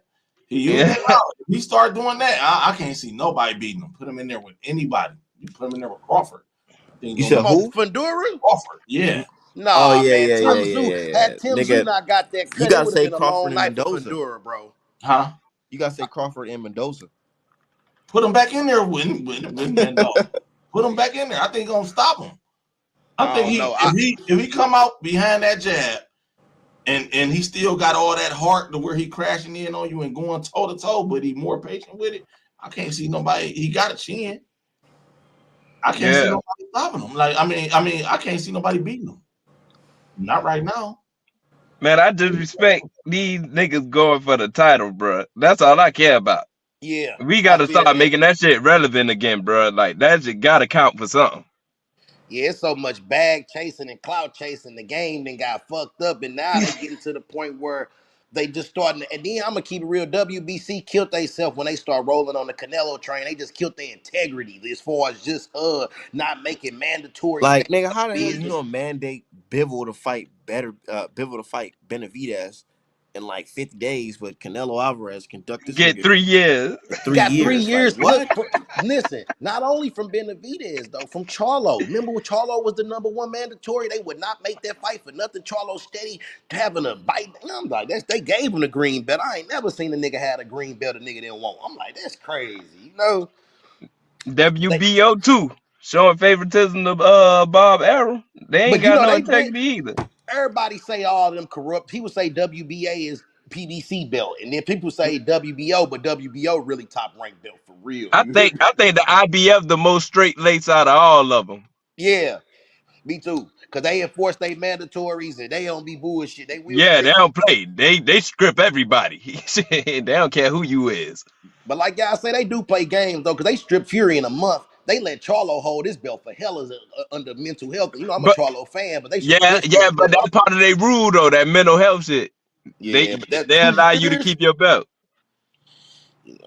He using Yeah. it now. If he start doing that, I can't see nobody beating him. Put him in there with anybody. You put him in there with Crawford. I think You he's gonna said be Come on, who? Fundura? Crawford. Yeah. Oh Nah, yeah, man. yeah, yeah, Tim yeah, Zoo yeah, had yeah. Tim Zoo Nigga, not got that you cut, it gotta would have say been a long Crawford and night for Mendoza. Fundura, bro. Huh? You gotta say Crawford and Mendoza. Put him back in there with Mendoza. Put him back in there. I think he's gonna stop him. I I think don't know. if he come out behind that jab and he still got all that heart to where he crashing in on you and going toe to toe, but he more patient with it. I can't see nobody. He got a chin. I can't see Yeah. nobody stopping him. Like I can't see nobody beating him. Not right now. Man, I just respect these niggas going for the title, bruh. That's all I care about. Yeah, We I gotta feel start that. making that shit relevant again, bruh. Like that shit gotta count for something. Yeah, it's so much bag chasing and clout chasing. The game then got fucked up, and now they getting to the point where they just starting. And then I'm gonna keep it real. WBC killed themselves when they start rolling on the Canelo train. They just killed their integrity as far as just not making mandatory Like, things nigga, a how the hell you business. gonna mandate Bivol to fight Bivol to fight Benavidez in like 50 days, but Canelo Alvarez conduct this Get nigga 3 years. for He three got three years. Like, years. Look, what? listen, not only from Benavidez though, from Charlo. Remember when Charlo was the number one mandatory? They would not make that fight for nothing. Charlo steady having a bite. And I'm like, they gave him the green belt. I ain't never seen a nigga had a green belt a nigga didn't want. I'm like, that's crazy. They, WBO too. Showing favoritism to Bob Arrow. They ain't but got no they been integrity either. everybody say all of them corrupt. People say WBA is PBC belt, and then people say WBO, but WBO really top ranked belt for real. I You hear think me? I think the IBF the most straight lace out of all of them. Yeah. Me too. Cause they enforce their mandatories and they don't be bullshit. They will Yeah, they strip. don't play. They strip everybody. They don't care who you is. But like y'all say, they do play games though, cause they strip Fury in a month. They let Charlo hold his belt for hell as under mental health. I'm a But Charlo fan, but they should have yeah, been stripped yeah, the but belt. that's part of their rule though, that mental health shit. Yeah, but that They two allow you to years, keep your belt.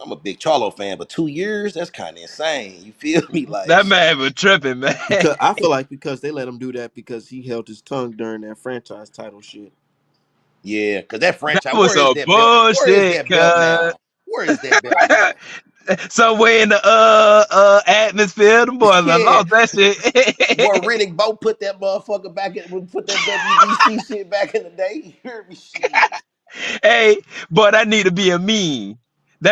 I'm a big Charlo fan, but 2 years, that's kind of insane. You feel me? Like, That man was tripping, man. Because I feel like because they let him do that because he held his tongue during that franchise title shit. yeah, cause that That franchise, was where is some that belt? Where is bullshit, that belt cuz. now? Where is that belt now? Somewhere in the atmosphere, the boys I Yeah, lost that Boy, shit. Riddick Bowe put that motherfucker back in, put that WBC shit back in the day. You hear me? Shit. Hey, boy, that need to be a meme.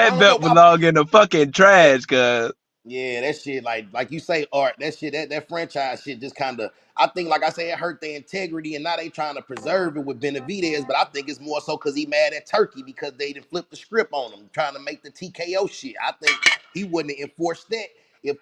I That don't know belt why. belong in the fucking trash, cuz. Yeah, that shit, like you say, Art, that shit, that franchise shit just kind of, I think, like I say, it hurt their integrity, and now they trying to preserve it with Benavidez, but I think it's more so because he mad at Turkey because they didn't flip the script on him, trying to make the TKO shit. I think he wouldn't have enforced that if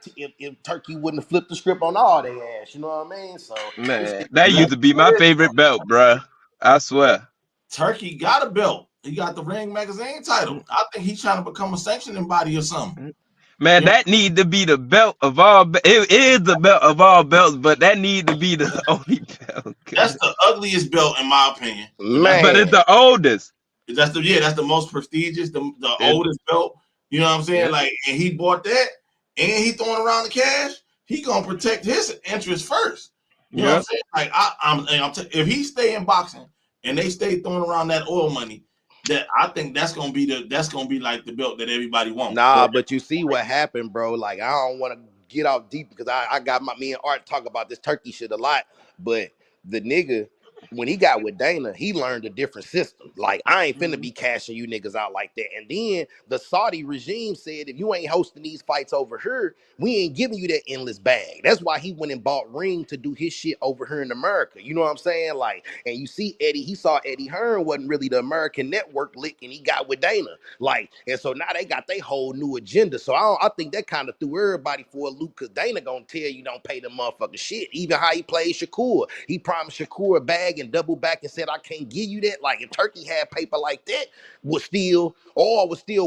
Turkey wouldn't have flipped the script on all their ass, you know what I mean? So, this Man, shit, that that's used to be what my it is. favorite belt, bruh. I swear. Turkey got a belt. He got the Ring Magazine title. I think he's trying to become a sanctioning body or something. Man, You know, that need to be the belt of all. It is the belt of all belts, but that need to be the only belt. that's the ugliest belt in my opinion. But it's Man. the oldest. That's the most prestigious, the It, oldest belt. You know what I'm saying? yeah, Like, and he bought that, and he throwing around the cash. He gonna protect his interest first. You know what I'm yeah. saying? Like, if he stay in boxing and they stay throwing around that oil money, that I think that's gonna be like the belt that everybody wants. Nah, but you see what happened, bro. Like, I don't want to get off deep because I got me and Art talk about this turkey shit a lot. But the nigga, when he got with Dana, he learned a different system. Like, I ain't finna be cashing you niggas out like that. And then the Saudi regime said, if you ain't hosting these fights over here, we ain't giving you that endless bag. That's why he went and bought Ring to do his shit over here in America. You know what I'm saying? Like, and you see Eddie, he saw Eddie Hearn wasn't really the American network lick, and he got with Dana. Like, and so now they got their whole new agenda. So I think that kind of threw everybody for a loop because Dana gonna tell you don't pay the motherfucking shit. Even how he played Shakur. He promised Shakur a bag and double back and said, I can't give you that. Like, if Turkey had paper like that, was still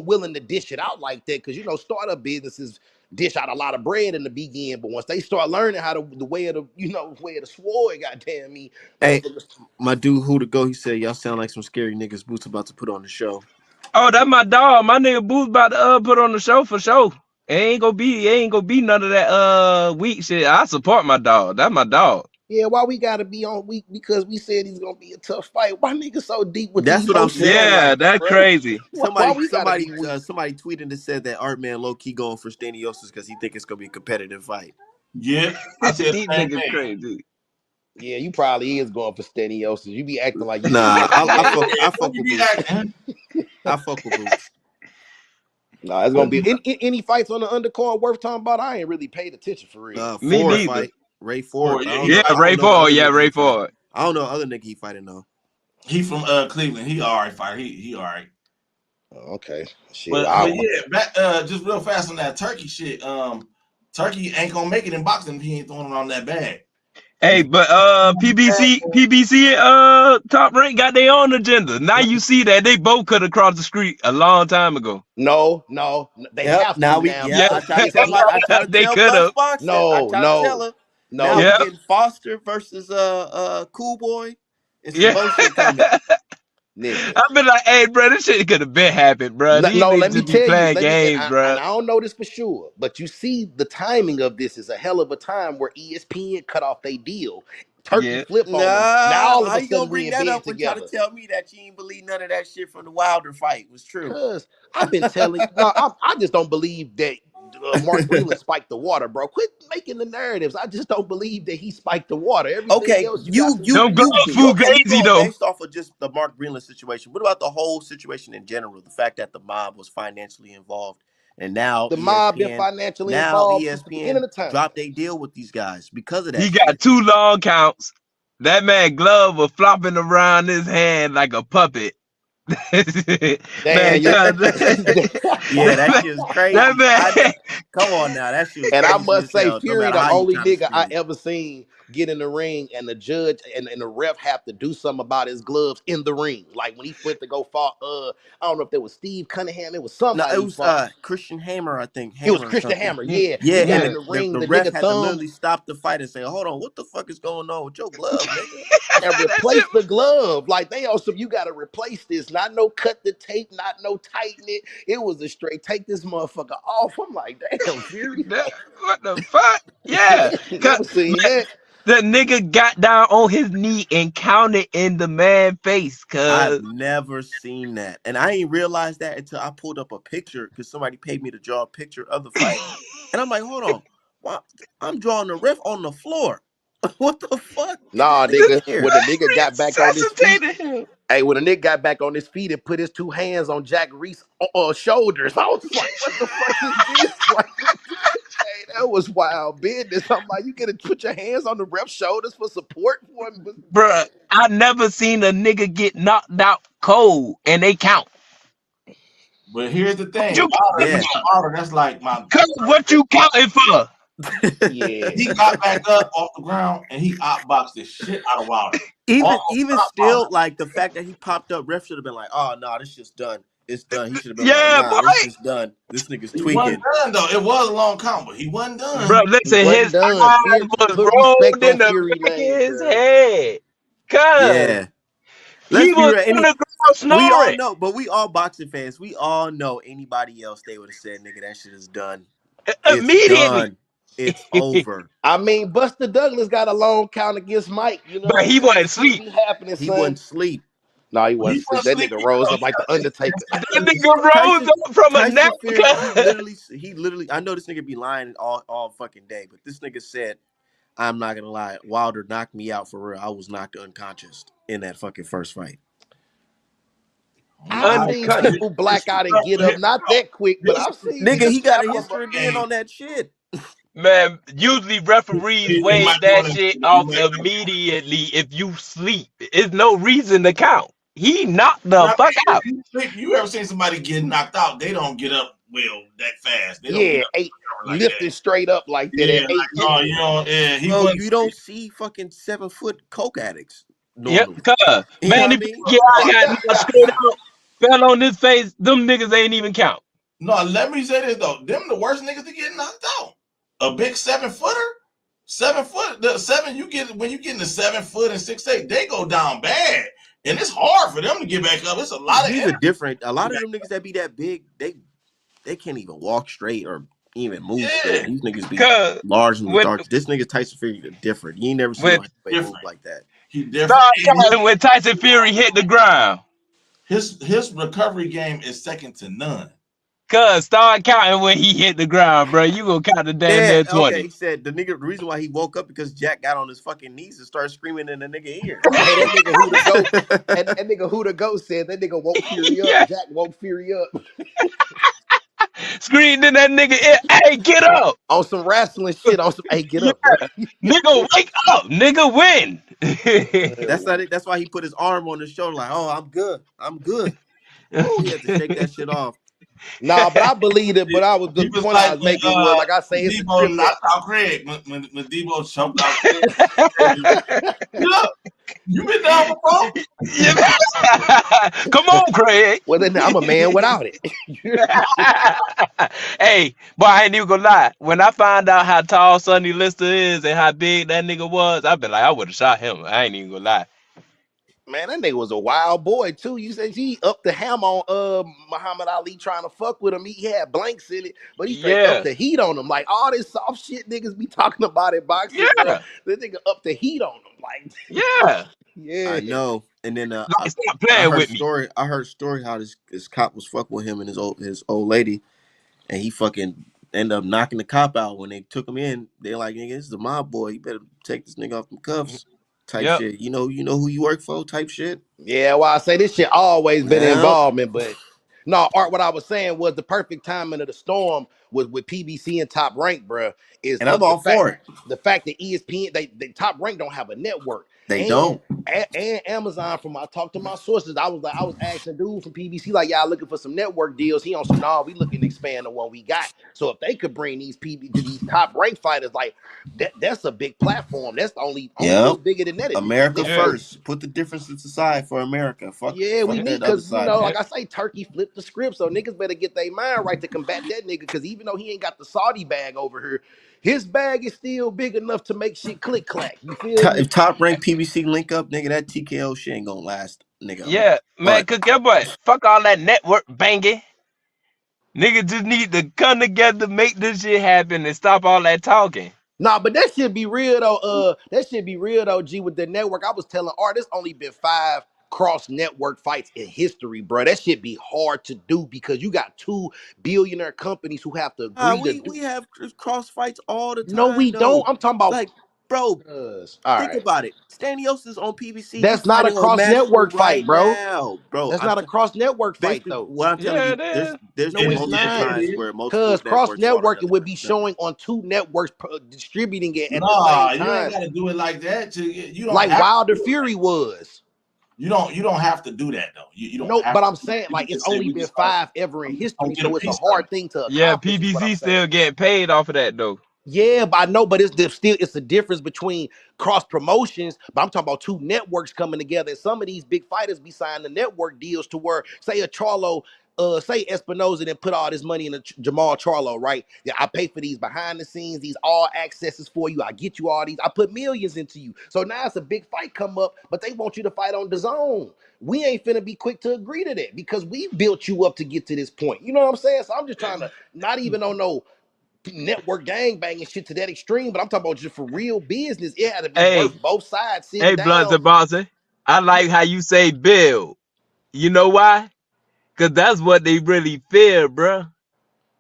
willing to dish it out like that. Cause startup businesses dish out a lot of bread in the beginning, but once they start learning how to the way of the sword, goddamn me, Hey, motherfuckers. my dude, who to go? He said, "Y'all sound like some scary niggas." Boots about to put on the show. Oh, that's my dog. My nigga Boo's about to put on the show for sure. It ain't gonna be none of that weak shit. I support my dog. That's my dog. Yeah, why we gotta be on week because we said he's gonna be a tough fight. Why niggas so deep with the That's what I'm emotions saying. like Yeah, Like that, that's bro? crazy. Why we gotta be weak? somebody tweeted and said that Art Man low key going for Staniosis because he think it's gonna be a competitive fight. Yeah, I said These the same niggas thing. crazy. Yeah, you probably is going for steniosis. You be acting like you see. Nah, I Yeah, fuck yeah, I what fuck you with be Boots. acting? I fuck with Boots. Nah, it's gonna be any fights on the undercard worth talking about. I ain't really paid attention for real. Me Ford neither. fight. Ray Or Ford. yeah, he Yeah, fight. I don't Ray know the Ford. other Yeah, nigga he Ray fight. Ford. I don't know the other nigga he fighting though. He from Cleveland. He all right fighter. He all right. Oh, okay, shit. But yeah, back just real fast on that Turkey shit. Turkey ain't gonna make it in boxing if he ain't throwing around that bag. Hey, but PBC Top Rank got their own agenda. Now you see that they both could have crossed the street a long time ago. no, they Yep. have Now to we. now Yep. Yeah, I because try to tell they could Bloods have. boxing. I no, try to tell no, her. no, Now we Yeah, getting Foster versus Cool Boy. It's some yeah. bullshit coming. nigga. I've been like, hey, bro, this shit could have been happened, bro. These No, niggas let me just be tell you. playing Let me games, and bro. I don't know this for sure, but you see the timing of this is a hell of a time where ESPN cut off their deal. Turkey Yeah. flip on them. Now Nah, all of how a you gonna sudden we bring in that bed up and try to together. tell me that you ain't believe none of that shit from the Wilder fight was true? Cause I've been telling. No, I just don't believe that Mark Breland spiked the water, bro. Quit making the narratives. I just don't believe that he spiked the water. Everything Okay, else you got some Them gloves reason to. you fugazi going though. based off of just the Mark Breland situation. What about the whole situation in general? The fact that the mob was financially involved, and The mob been financially Now involved since the beginning ESPN of time. dropped a deal with these guys because of He that got shit. 2 long counts. That man glove was flopping around his hand like a puppet. Damn, Man, yeah. cuz Yeah, that that shit was man, crazy. Come on now, that shit was And I crazy must as say, hell. No Fury, matter the how you only try to nigga I spin it. ever seen get in the ring and the judge and the ref have to do something about his gloves in the ring. Like when he went to go fight, I don't know if it was Steve Cunningham, it was No, it somebody he was fought. Christian Hammer, I think It was Hammer or Christian something. Hammer, yeah. He Yeah, got and in yeah. the ring, the the ref nigga had to thumb literally stop the fight and say, "Hold on, what the fuck is going on with your glove, nigga?" and That shit replace the glove. Like they also, you got to replace this. Not no cut the tape, not no tighten it. It was a straight take this motherfucker off. I'm like, damn, Fury. what the fuck? Yeah. Never seen that. The nigga got down on his knee and counted in the man face, I've cuz. never seen that, and I ain't realized that until I pulled up a picture because somebody paid me to draw a picture of the fight, and I'm like, "Hold on, what? I'm drawing the ref on the floor. What the fuck? Get this Nah, nigga nigga. in here." When the nigga got back on his feet. Resuscitated him. Hey, when a nigga got back on his feet and put his two hands on Jack Reese's shoulders, I was just like, what the fuck is this? Like, hey, that was wild business. I'm like, you gotta put your hands on the ref's shoulders for support for him. Bruh, I never seen a nigga get knocked out cold and they count. But here's the What thing, you counting Yeah. for? Wilder, that's like my Cuz what you counting for? Yeah. he got back up off the ground and he outboxed the shit out of Wilder. Even Almost stopped still, like the fact that he popped up, ref should have been like, "Oh no, this shit's done. It's done." He should have been like, Yeah, "Nah, this boy. shit's done. This nigga's He wasn't tweaking." done though. It was a long count, but he wasn't Bro, done. He listen, wasn't his done. eyes Fury, was put respect rolled on in the Fury back of name, his bro. head. Cuz Yeah. he Let's be was real. on the ground We all snoring. know, but we all boxing fans. We all know anybody else they would have said, "Nigga, that shit is done. It's Immediately. done. It's over." I mean, Buster Douglas got a long count against Mike. You know But what I'm he saying? wasn't Shit asleep. be happening, He son. wouldn't sleep. No, he He wasn't asleep. was That nigga sleeping rose though. up like the Undertaker. That nigga rose Tyson up from a nap. Tyson Fury, he literally. I know this nigga be lying all fucking day, but this nigga said, "I'm not gonna lie. Wilder knocked me out for real. I was knocked unconscious in that fucking first fight." I've seen Unconscious. people black out and get up, not that quick, but I've seen Nigga, niggas he got a snap them. history of being on that shit. Man, usually referees He wave might be on that his, shit he off might immediately if you sleep. It's no reason to count. He knocked the not, fuck if out. you sleep, you ever seen somebody get knocked out? They don't get up well that fast. They don't get Yeah, up eight like that. lifting straight up like that Yeah, at like eight. no, you know, yeah, he Bro, wasn't you don't see fucking 7 foot coke addicts Yep, normally. cuz. You know Man, what I if mean? he got knocked straight out, fell on his face, them niggas ain't even count. No, let me say this though. Them the worst niggas to get knocked out. A big 7 footer, 7 foot, the seven you get when you get in the 7 foot and 6'8", they go down bad. And it's hard for them to get back up. It's a lot of He's energy. a lot of them niggas that be that big, they can't even walk straight or even move straight. Yeah, These niggas be Cuz large and when lethargic. This nigga Tyson Fury different. You ain't never seen when no heavyweight move different. like that. He different. start And counting when Tyson Fury hit the ground. his recovery game is second to none. Cuz start counting when he hit the ground, bro. You gonna count the damn Yeah, near okay. 20. He said the reason why he woke up because Jack got on his fucking knees and started screaming in the nigga ear. Hey, that nigga who the goat, and that nigga who the goat said that nigga woke Fury up. Yeah. Jack woke Fury up Screamed in that nigga ear, hey, get up. on some wrestling shit. On some, hey, get Yeah. up, bro. Nigga, wake up. Nigga, win. That's why he put his arm on his shoulder like, "Oh, I'm good. I'm good." He had to shake that shit off. Nah, but I believe it. But He the was point I like was making was, like I say, it's a Debo trip knocked out Craig when Debo choked out Craig. that. Look, you been down before? Come on, Craig. Well, then I'm a man without it. Hey, boy, I ain't even gonna lie. When I find out how tall Sonny Lister is and how big that nigga was, I been like, I would have shot him. I ain't even gonna lie. Man, that nigga was a wild boy too. You said he upped the ham on Muhammad Ali trying to fuck with him. He had blanks in it, but he straight up Yeah, the heat on him. Like all this soft shit niggas be talking about in boxing, bro. yeah, That nigga up the heat on him. Like, yeah. yeah. I know. And then Like, stop playing with me. I heard story how this cop was fucking with him and his old lady, and he fucking ended up knocking the cop out when they took him in. They're like, "Nigga, this is a mob boy. You better take this nigga off the cuffs." Type Yep. shit. You know who you work for. Type shit. Yeah, well, I say this shit always been Now, involvement, but no, Art, what I was saying was the perfect timing of the storm was with PBC and Top Rank, bro. Is and I'm all for it. the fact that ESPN they Top Rank don't have a network, They and don't. and Amazon. From I talked to my sources, I was asking dude from PBC like, y'all looking for some network deals? He on some, nah, we looking to expand the one we got. So if they could bring these Top Rank fighters, like that's a big platform. That's the only Yep. what's bigger than that is America Yeah. first. Put the differences aside for America. yeah, Fuck we need, that other because side, man. like I say, Turkey flipped the script, so niggas better get their mind right to combat that nigga. Because even though he ain't got the Saudi bag over here, his bag is still big enough to make shit click clack. You feel me? If top ranked PBC link up, nigga, that TKO shit ain't gonna last, nigga, a Yeah, man, month. cause guess what? Fuck all that network banging. Nigga just need to come together, make this shit happen, and stop all that talking. Nah, but that should be real though. That should be real though. G, with the network, I was telling Art, there's only been 5 cross network fights in history, bro. That should be hard to do because you got 2 billionaire companies who have to agree to do. We have cross fights all the No, time we don't. though. I'm talking about Like, bro. All Think right. about it. Stanios is on PBC. He's That's not a fighting on cross Matchroom network fight, right bro. now, bro. That's not a cross network fight Basically, though. what I'm telling Yeah, you, it is. there's No, been it's multiple not. it times is. where multiple Cause cross networks fought on networking would another. be showing on 2 networks distributing it at the same Nah, you ain't time, gotta do it like that. You don't like have to Wilder do it Fury like that. was. You don't have to do that though. You don't No, have but to. I'm saying You like can it's just say only we been just don't 5 ever in history, get a so it's a piece of hard it. thing to Yeah, accomplish. Is what I'm PBC saying. still getting paid off of that though. Yeah, but I know, but still it's a difference between cross promotions. But I'm talking about 2 networks coming together. And some of these big fighters be signing the network deals to where, say a Charlo, say Espinoza then put all this money in Jamal Charlo, right? Yeah, I pay for these behind the scenes, these all accesses for you. I get you all these. I put millions into you. So now it's a big fight come up, but they want you to fight on DAZN. We ain't finna be quick to agree to that because we built you up to get to this point. You know what I'm saying? So I'm just trying to not even on no network gang banging shit to that extreme, but I'm talking about just for real business. It had to be Hey, worth both sides sitting hey, Blunts down. and Bossy. I like how you say build. You know why? Cause that's what they really fear, bruh.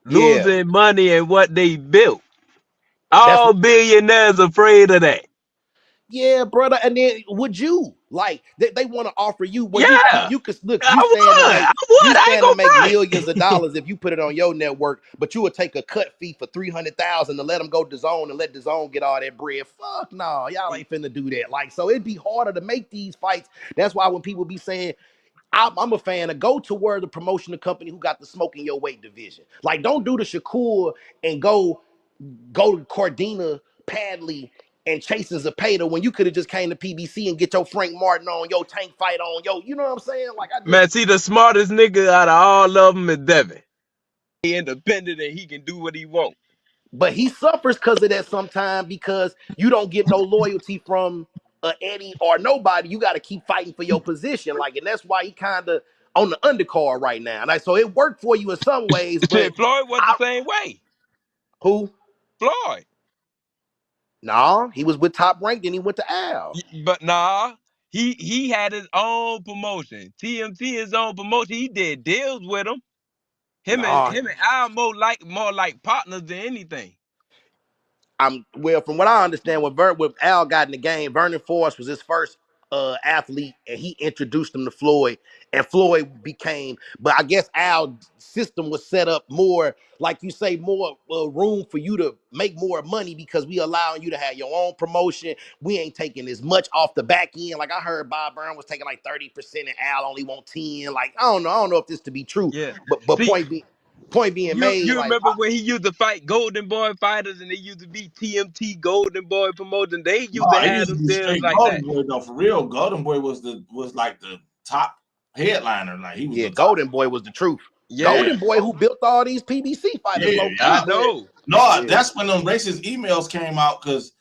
Yeah, Losing money and what they built. that's All billionaires afraid of that. yeah, brother. And then would you like they want to offer you where Yeah, you could look, I would. I you would. I ain't stand to gonna make front. millions of dollars if you put it on your network, but you would take a cut fee for 300,000 to let them go to zone and let the zone get all that bread. Fuck no, y'all ain't finna do that. Like, so it'd be harder to make these fights. That's why when people be saying I'm a fan of go to where the promotional company who got the smoke in your weight division. Like, don't do the Shakur and go to Cordina, Padley, and Chasing Zapata when you could have just came to PBC and get your Frank Martin on, your Tank Fight on, you know what I'm saying? Like, I just, Man, see, the smartest nigga out of all of them is Devin. He independent and he can do what he want. but he suffers because of that sometimes because you don't get no loyalty from Eddie or nobody. You got to keep fighting for your position, like, and that's why he kind of on the undercard right now. Like, so it worked for you in some ways, but Shit, Floyd was the I same way. who? Floyd. Nah, he was with Top Rank, then he went to Al. But nah, he had his own promotion. TMT his own promotion. He did deals with him. Nah, Him and Al more like partners than anything. I'm well from what I understand. When Al got in the game, Vernon Forrest was his first athlete, and he introduced him to Floyd, and Floyd became. But I guess Al's system was set up more, like you say, more room for you to make more money because we allowing you to have your own promotion. We ain't taking as much off the back end. Like I heard Bob Brown was taking like 30%, and Al only want 10. Like I don't know if this to be true, Yeah. but See, point being made, you like. remember when he used to fight Golden Boy fighters and they used to be TMT Golden Boy promotion? They used No, to it have used to them be deals straight like that. Golden Boy though. For real, Golden Boy was like the top headliner. Like he was Yeah, the top. Golden Boy was the truth. Yeah, Yeah, Golden Boy who built all these PBC fighters, yeah, low I key. yeah. But know. No, yeah, that's when them racist emails came out because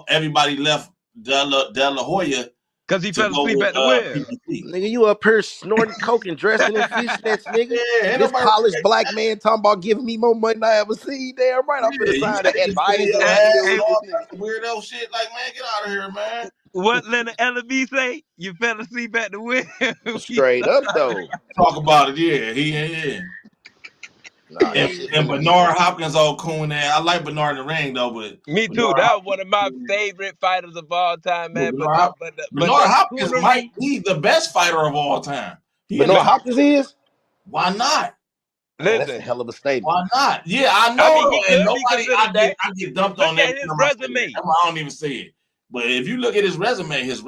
everybody left De La Hoya Cause he to fell go asleep with at the wheel. PBC. nigga, you up here snorting coke and dressing in fishnets, nigga. Yeah, ain't This nobody polished black man talking about giving me more money than I ever see. Damn right, I'm yeah, finna you sign had an to say advisor your Hey, deal ass hey, and with this all nigga. kinds of weirdo shit. Like, man, get out of here, man. what Leonard Ellaby say? You fell asleep at the wheel. Straight up though. Talk about it, yeah. Yeah. Nah, And, that shit and finna be. Bernard Hopkins all cool in there. I like Bernard in the ring though, but Me too. Bernard That was Hopkins, one of my favorite fighters of all time, but man. Bernard, Hop- But Bernard that Hopkins might coonery. be the best fighter of all time. He in the Bernard top. Hopkins is? Why not? Man, that's a Listen, hell of a statement. Why not? Yeah, I I know mean, he though, and could be nobody. considered that. I get dumped Look on every at his time I say that. resume. That's why I don't even say it. But if you look at his resume is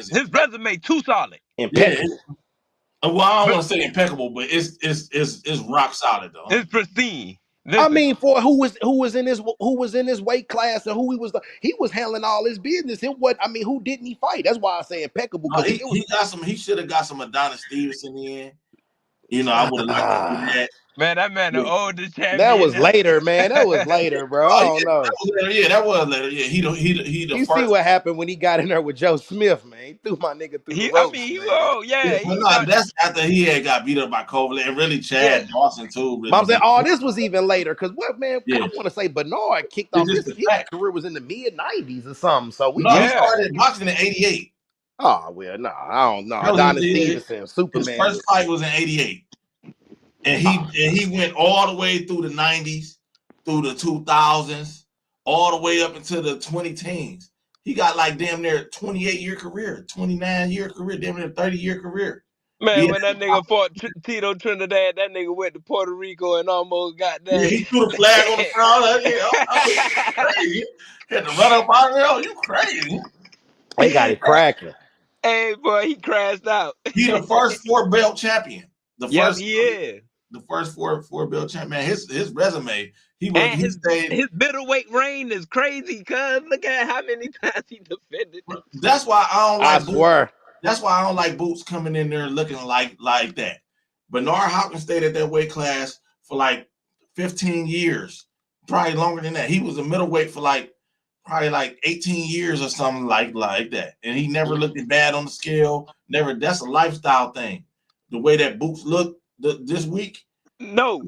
His resume too solid. yeah. Impeccable. Well, I don't But want to say impeccable, but it's rock solid though. it's pristine. I Listen, mean, for who was in his weight class and who he was handling all his business. It what I mean, who didn't he fight? That's why I say impeccable No, because it was he got some. He should have got some Adonis Stevenson in. You know, I would have liked to see that. man, that man the Yeah. oldest that champion. was later, man. That was later, bro. I Oh don't yeah, that know. was later. Yeah, that was later. Yeah, he the You see first. what happened when he got in there with Joe Smith, man. He threw my nigga through the I ropes, mean, he man. was, Yeah, yeah, but he no, thought, that's after he had got beat up by Kovalev and really yeah, Chad Dawson too. But Really I'm saying, beat him. this was even later. Cause what, man? Yeah, I want to say Bernard kicked it's off just his the his fact. career was in the mid '90s or something. So we No, he talking. yeah. started boxing in '88. Oh well, no, I don't know. That was Adonis Stevenson, his Superman first was. fight was in '88, and Oh, he went all the way through the '90s, through the 2000s, all the way up into the 20 teens. He got like damn near 28-year career, 29-year career, damn near 30-year career. Man, Being when that nigga fought Tito Trinidad, that nigga went to Puerto Rico and almost got yeah, that. he threw the flag on the crowd. Yeah, I was crazy. Had to run up out of there. Oh, you crazy? They got it cracking. Hey, boy, he crashed out. He the first four-belt champion. The Yep, first, he is. the first four-belt champion. Man, his resume. And He stayed. his middleweight reign is crazy, cuz look at how many times he defended it. That's why I don't I like Boots. swear. That's why I don't like Boots coming in there looking like that. Bernard Hopkins stayed at that weight class for like 15 years, probably longer than that. He was a middleweight for probably like 18 years or something like that. And he never looked bad on the scale. Never. That's a lifestyle thing. The way that Boots looked this week. No,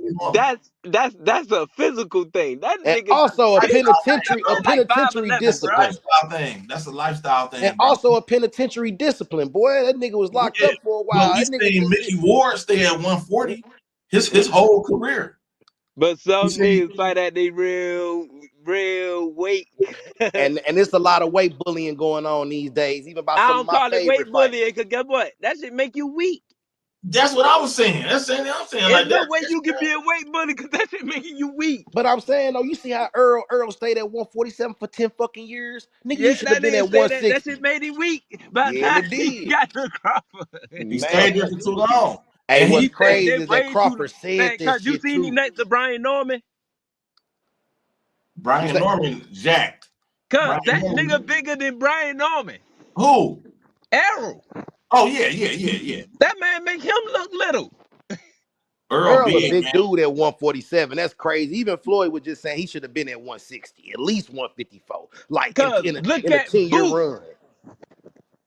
that's a physical thing. That And nigga also a penitentiary like 5'11", That's a bro. discipline. lifestyle thing. That's a lifestyle And thing, bro. also a penitentiary discipline. Boy, that nigga was locked Yeah. up for a But while. we That nigga seen just Mickey Ward stay at 140 his whole career. But You some see, niggas fight at they real weight. and it's a lot of weight bullying going on these days, even by I some of don't my call it favorite weight bullying, fighters. because guess what? That shit make you weak. that's what I was saying. That's saying I'm saying There's like no that. way you can be a weight bully because that shit making you weak. But I'm saying though, you see how Earl stayed at 147 for 10 fucking years? Nigga, Yeah, you should have that been nigga at say that shit 160. made him weak. By the Yeah, and time it he did. got to Crawford. He Man. stayed there for too long. Hey, And what's he They crazy is that way too long. Crawford said Man, this cause you shit seen him too. next to Brian Norman? You Brian say, Norman jacked. Cause Brian that nigga Norman. bigger than Brian Norman. Who? Errol. Oh yeah. That man make him look little. Earl Earl a big, big man. dude at 147. That's crazy. Even Floyd was just saying he should have been at 160, at least 154, like Cause in look a at 10-year Boots. run.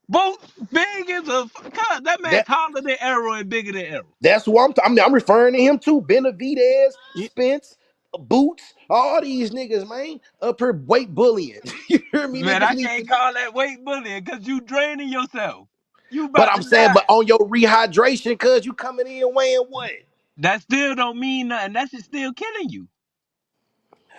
Boots big as a cuz that man That taller than Errol and bigger than Errol. that's who I'm referring to him too. Benavidez, Spence, Boots, all these niggas, man, up here weight bullying. You hear me? Man, Niggas I need to. can't call that weight bullying because you draining yourself. You But about I'm to saying, die. but on your rehydration, cuz you coming in weighing what? That still don't mean nothing. That shit still killing you.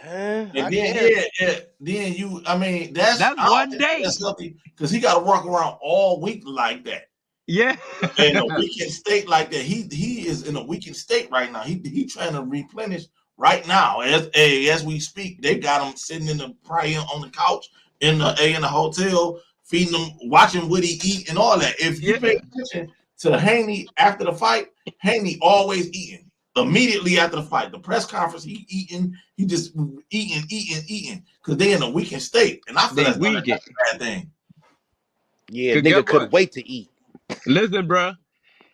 Huh? I And then guess. then you. I mean, that's That's I don't one think day. that's healthy because he got to walk around all week like that. Yeah. In a weakened state like that. He is in a weakened state right now. He trying to replenish right now as we speak. They got him sitting in the probably on the couch in the hotel, feeding him, watching what he eat and all that. If you Yeah. pay attention to Haney after the fight, Haney always eating. Immediately after the fight, the press conference, he eating, he just eating, because they in a weakened state, and I feel They that's not a weaken. bad thing. Yeah, Cause guess nigga what? couldn't wait to eat. Listen, bro.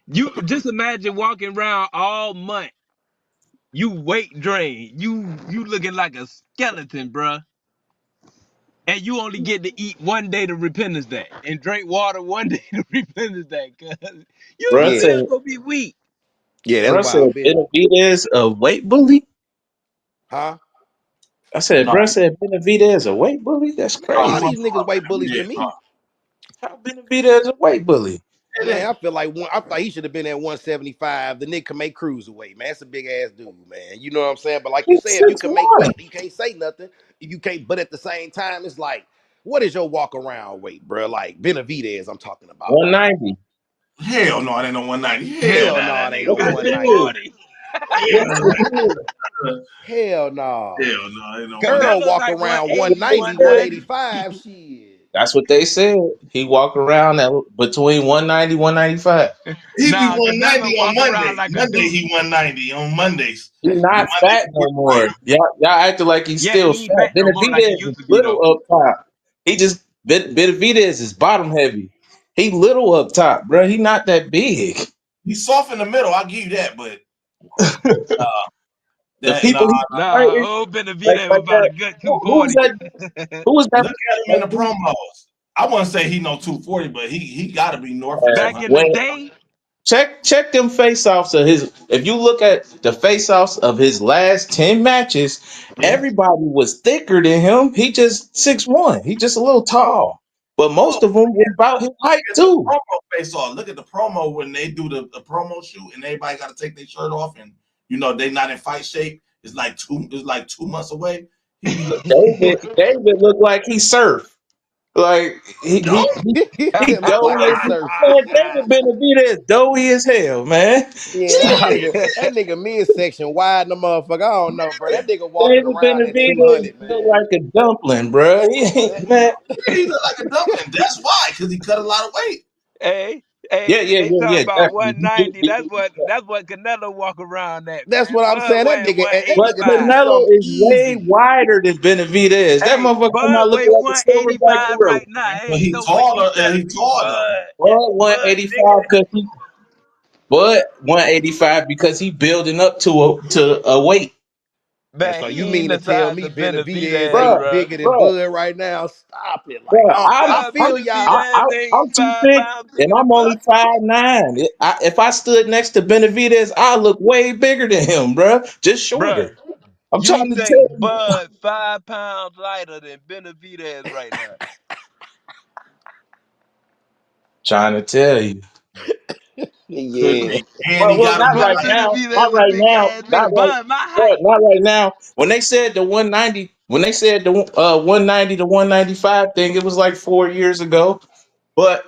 You just imagine walking around all month. You weight drain. You looking like a skeleton, bro. And you only get to eat one day to Repentance Day and drink water one day to Repentance Day. Cause you Bruh Yeah, said, still gonna be weak. yeah, that's bruh said wild business. Benavidez a weight bully. Huh? I said, No, bruh said Benavidez a weight bully. That's Man, no, he all crazy. these wasn't niggas weight talking bullies about to that. me. How Benavidez a weight bully? Man, I feel like I thought he should have been at 175. The nigga can make cruiserweight, man. That's a big ass dude, man. You know what I'm saying? But like you He's say, if you can make 6'1". weight, you can't say nothing. If you can't, but at the same time, it's like, what is your walk around weight, bro? Like Benavidez, I'm talking about. 190. Hell no, it ain't no 190. Hell Hell Hell nah, no. no, that it ain't nigga no Yes, got it 190. is. 240. Hell Yes, it is. no. Hell no. Hell no, it ain't no Earl Canelo 190. walk like around 180, 190, 190. 185. Shit. That's what they said. He walk around at between 190, 195. He be Nah, 190 Canelo on walk around Monday. like a Monday dude. he 190 on Mondays. He The not Monday fat before no the fight. more. Y'all acting like he's Yeah, still he ain't fat. fat no more like he Benavidez is used to be little though. up top. He just Benavidez is bottom heavy. He little up top, bro. He not that big. He's soft in the middle. I'll give you that, but The that people nah. he Nah, fighting, old Benavidez was like about that. a good Who's 240. that? Who was that? Look at him in the promos. I wouldn't say he no 240, but he got to be north of Back 200. in the When day, check them face offs of his. If you look at the face offs of his last 10 matches, Yeah. everybody was thicker than him. He just 6'1". He just a little tall. But No, most of them was about his height it's the too. promo face off. Look at the promo when they do the promo shoot and everybody got to take their shirt off and they not in fight shape. It's like 2 months away. He be looking. David looked like he surfed. Like he Tell look like doughy he as surfing. man. David Benavidez doughy as hell, man. Yeah, Stop. that nigga midsection wide in the motherfucker. I don't know, bro. That nigga walking David around at Benavidez 200, built man. like a dumpling, bro. He ain't man. He look like a dumpling. That's why, because he cut a lot of weight. Hey, Yeah, hey, yeah, they yeah, talking yeah. about Definitely. He do, 190. he do. That's what Canelo walk around at, That's man. what I'm Bud saying. weighing That But nigga 185. do Canelo something is way easy. wider than Benavidez. That Hey, motherfucker come Bud out weigh looking like a silverback 185 gorilla. right now. But Ain't he no way you taller and telling he me tall though. Bud. But Bud 185 bigger than because he, but 185 because he building up to a weight. And man. so He you ain't mean to the tell size me of Benavidez Benavidez, Bruh, ain't bro. bigger than bruh, Bud right now? Stop it. Like, bruh. I Bud feel y'all. Benavidez ain't I'm 5 2'6" pounds and bigger than I'm Bud. only 5'9". If I stood next to Benavidez, I look way bigger than him, bruh. Just shorter. Bruh, I'm you trying to think tell you. Bud 5 pounds lighter than Benavidez right now? Trying to tell you. Could Yeah. be. And he Well, got a not big right Bud back. now. Not Benavidez a right big now. ass Not nigga. right. Bud my But height. not right now. When they said the 190, when they said the 190 to 195 thing, it was like 4 years ago. But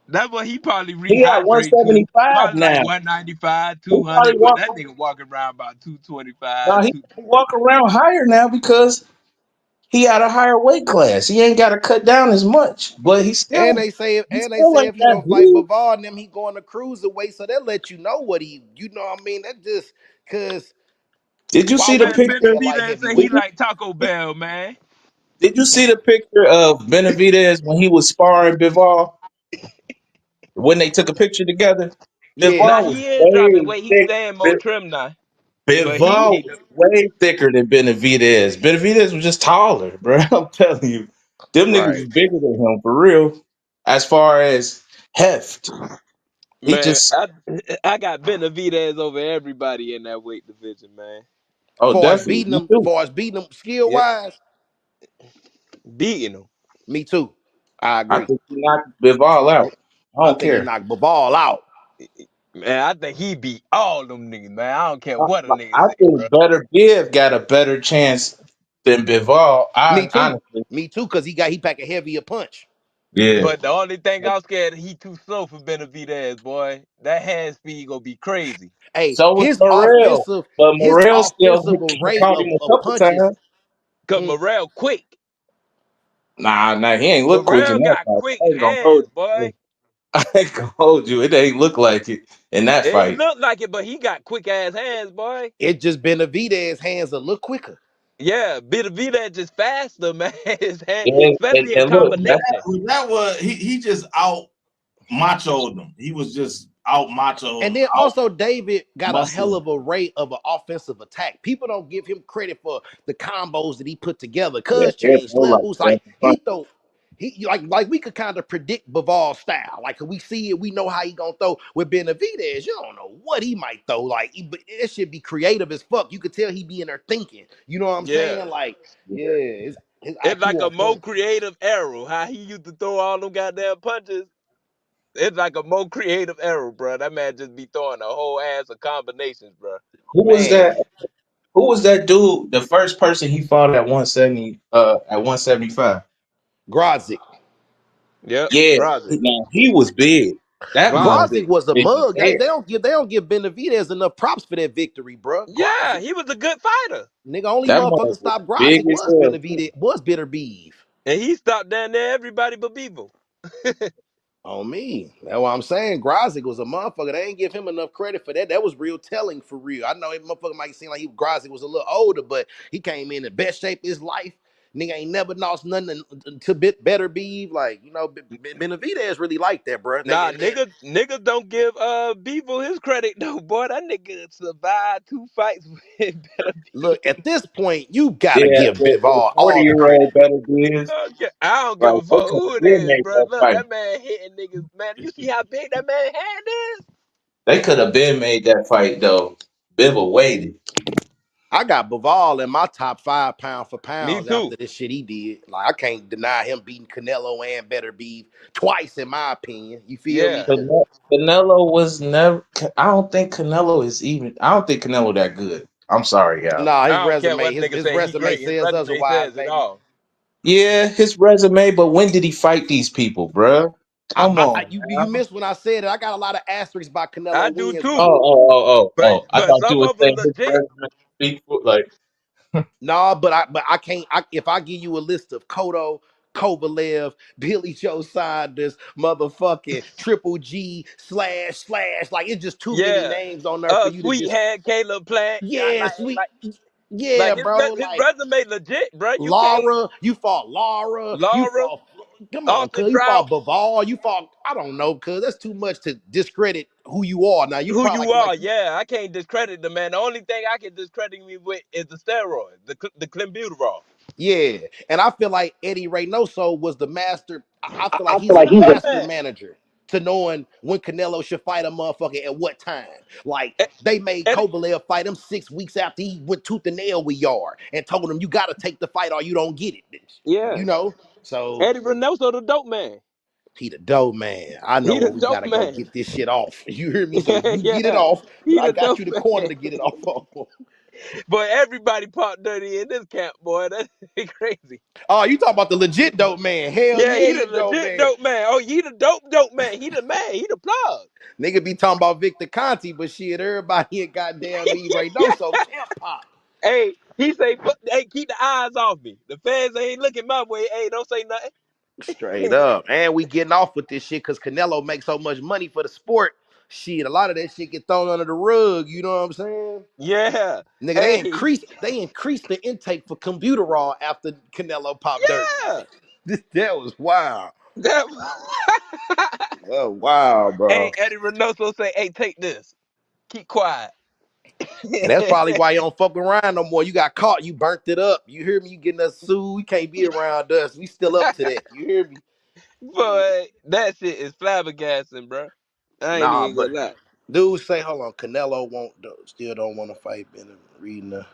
That's what he probably he at rehydrate to. 175 Probably like now. 195, He probably 200, but walk. that nigga walking around about 225, Now he 230. walk around higher now because he at a higher weight class. He ain't got to cut down as much, but he And they still say ain't if he that don't fight big. Bavard and them, he going to cruiserweight. So that let you know what he, you know what I mean? That just cause Did you why see the wouldn't Man, he be picture? a light Benavidez say he Did heavyweight? you, like Taco Bell, man. did you see the picture of Benavidez when he was sparring Bivol? When they took a picture together, Yeah. Now Bivol was he is dropping way weight. He thick. staying more trim now. But Bivol he was way thicker than Benavidez. Benavidez was just taller, bro. I'm telling you, them niggas was Right. bigger than him for real. As far as heft, he man, just I got Benavidez over everybody in that weight division, man. oh definitely me too. Far as beating them skill Yeah, wise, beating him. me too. I I agree. think he knocked Bivol out. I I don't think he care. knocked Bavard out. Man, I think he beat all them niggas, man. I don't care I, what a nigga I say, bro. think Better Biv got a better chance than Bivol. Me I too. honestly, Me too, because he pack a heavier punch. yeah. But the only thing I'm scared he too slow for Benavidez, boy. That hand speed gonna be crazy. Hey, So was his Morrell, offensive, but his Morrell still offensive array caught him a of couple punches. times. Cause Mm, Morrell quick. Nah, he ain't look quick in Morrell that got fight. quick I ain't gonna hold hands, you. boy. I ain't gonna hold you. It ain't look like it in that It ain't fight. look like it, but he got quick ass hands, boy. it just Benavidez' hands a little quicker. Yeah, Benavidez just faster, man. His hand, And, especially in and look, that, combination. That was he just out machoed them. He was just out machoed, And then out also David got a hell muscling. of a rate of an offensive attack. People don't give him credit for the combos that he put together. yeah, Cuz they're changed more like levels. Like seven he punches. throw he like we could kind of predict Bavard's style. Like we see it, we know how he gonna throw. With Benavidez, you don't know what he might throw. Like but it should be creative as fuck. You could tell he be in there thinking. You know what I'm Yeah. saying? Like, Yeah. yeah, his It's IQ like a on more point. creative arrow. How he used to throw all them goddamn punches. It's like a more creative arrow, bro. That man just be throwing a whole ass of combinations, bro. Who was that? Man, Who was that dude? The first person he fought at 170, at 175. Grodzic. Yep, Yeah, Grazi. now he was big. That Grazi. motherfucker Grodzick was a was big as mug. hell. They don't give Benavidez enough props for that victory, bro. Yeah, Grodzick. he was a good fighter. Nigga, only That motherfucker motherfucker was stop big Grodzick as hell too. Was bitter beef. And he stopped down there everybody but Bevo. On me. That's what I'm saying. Grodzick was a motherfucker. They ain't give him enough credit for that. That was real telling for real. I know that motherfucker might seem like Grodzick was a little older, but he came in the best shape of his life. Nigga ain't never lost nothing to bit better beef. Like, you know, Benavidez really like that, bro. Nah, niggas don't give Bevo his credit though, boy. That nigga survived 2 fights with better Look, beef. at this point, you gotta Yeah, give the Bivol all the 40-year-old credit. better is I don't give like a they fuck could who have it been is, made bro. that Look, fight. that man hitting niggas, man. You see how big that man hand is? They could have been made that fight though. Bibble waited. I got Bivol in my top five pound for Me pounds too. after this shit he did. Like I can't deny him beating Canelo and Better Beef twice, in my opinion. You feel me? Yeah. Canelo was never. I don't think Canelo is even. I don't think Canelo that good. I'm sorry, y'all. Nah, I don't care what nigga his say he resume great. His says resume otherwise, says it baby. all. Yeah, his resume, but when did he fight these people, bruh? Come on, You man. missed when I said it. I got a lot of asterisks by I Canelo do wins, Oh, too. bro. oh, oh, oh, But oh. I thought you some were of them saying his legit. resume speak for like Nah, but I can't. If I give you a list of Kodo, Kovalev, Billy Joe Saunders, motherfucking Triple G slash, like it's just too many Yeah. names on there for you to Sweet just. hand Caleb Plant. Yeah, Yeah, sweet. like Yeah, bro. his Like resume legit, bro. You can't Laura, you fought Laura. You Laura, fought. Come on, Austin cuz you Trout, fought Bavar. You fought. I don't know, cuz that's too much to discredit who you are. Now you who probably you like are. you. Yeah, I can't discredit the man. The only thing I can discredit me with is the steroid, the clenbuterol. Yeah, and I feel like Eddie Reynoso was the master. I feel like I feel he's a like he's a master manager to knowing when Canelo should fight a motherfucker at what time. Like they made Eddie, Kovalev fight him 6 weeks after he went tooth and nail with Yard and told him you got to take the fight or you don't get it. yeah, You know, so Eddie Reynoso, the dope man. he the dope man. I know He where the we dope gotta go man. get this shit off. You hear me? So you get it Yeah, off, but he I the got dope you the corner man. to get it off. Boy, everybody pop dirty in this camp, boy. That's crazy. Oh, you talking about the legit dope man? Hell Yeah, yeah, he he the the dope legit man. dope man. Oh, he the dope man. He the man. He the plug. Nigga be talking about Victor Conti, but shit, everybody in goddamn leave right now. So camp pop. Hey, he say, hey, keep the eyes off me. The fans ain't looking my way. Hey, don't say Straight nothing. up. And we getting off with this shit because Canelo makes so much money for the sport. Shit, a lot of that shit get thrown under the rug. You know what I'm saying? Yeah. Nigga, Hey, they increased the intake for computer raw after Canelo popped dirty. yeah. That was wild. That, Oh wow, hey, bro. Eddie Reynoso say, hey, take this. Keep quiet. And that's probably why you don't fuck around no more. You got caught, you burnt it up. You hear me? You getting us sued. You can't be around us. We still up to that. You hear me? Boy, that shit is flabbergasting, bro. I ain't Nah, even but gonna lie. dudes say, hold on, Canelo still don't want to fight. Been reading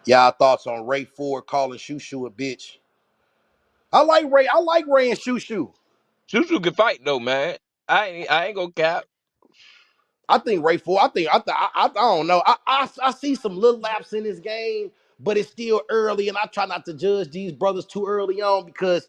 y'all thoughts on Ray Ford calling Shoo Shoo a bitch. I like Ray. I like Ray and Shoo Shoo. Shushu can fight though, man. I ain't gonna cap. I think Ray Ford. I don't know. I see some little laps in his game, but it's still early, and I try not to judge these brothers too early on because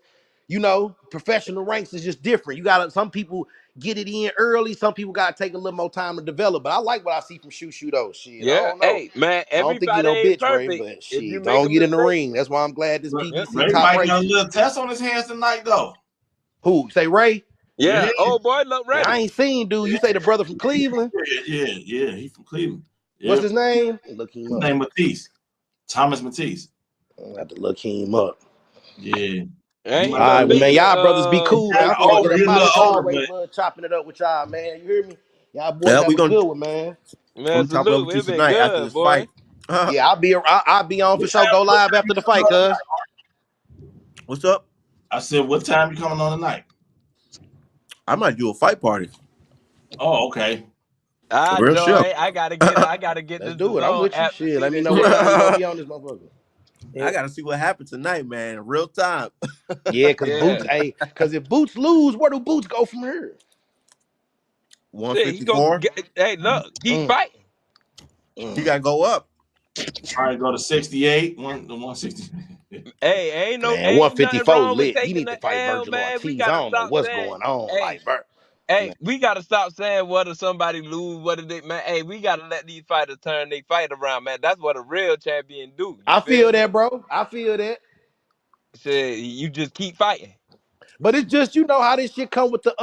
professional ranks is just different. You got some people get it in early. Some people got to take a little more time to develop. But I like what I see from Shoo Shoo though. Shit, I Yeah. don't know. Hey, man, I don't think he everybody no ain't bitch, Ray, perfect. but If you shit, make a don't get in the mistake, ring. That's why I'm glad this yeah. PBC Ray top might got a race. little test on his hands tonight, though. Who say Ray? Yeah, Yeah. Oh boy, look Man, I ready. ain't seen dude. You say the brother from Cleveland? yeah. He from Cleveland. What's Yep. his name? Look him His up. name Matisse. Thomas Matisse. I have to look him up. Yeah. He Ain't All might no right, be a well, little, man, Victor. y'all brothers be he cool, man. kind I'm of finna older. get He up a out little this older, hallway. but Love chopping it up with y'all, man. You hear me? Y'all boys Yeah, have we a gonna good one, man. Man, I'm chopping up salute. with you It been tonight after good, this boy. fight. Yeah, I'll be on for sure. Go what live time you after the coming fight, on cuz. tonight? What's up? I said, what time you coming on tonight? I might do a fight party. Oh, okay. I Real shit. joy. I gotta get Let's this do it. I'm zone with you. app to Shit, see let me this know what shit. time you gonna be on this motherfucker. I gotta see what happened tonight, man. Real time. Yeah, cause Yeah. Boots, hey, cause if Boots lose, where do Boots go from here? Shit, he gonna 154. get. Hey, look, keep Mm, fighting. He mm. gotta go up. Try to go to 68, the 160. Hey, Man, ain't nothing 154 wrong with lit. He taking need to the fight L, Virgil man. We Ortiz. I gotta don't know stop what's saying, going on. hey, Like, hey, man. we gotta stop saying whether somebody lose, whether they, man. Hey, we gotta let these fighters turn their fight around, man. That's what a real champion do. You I feel feel me? that, bro. I feel that. Shit, you just keep fighting. But it's just how this shit come with the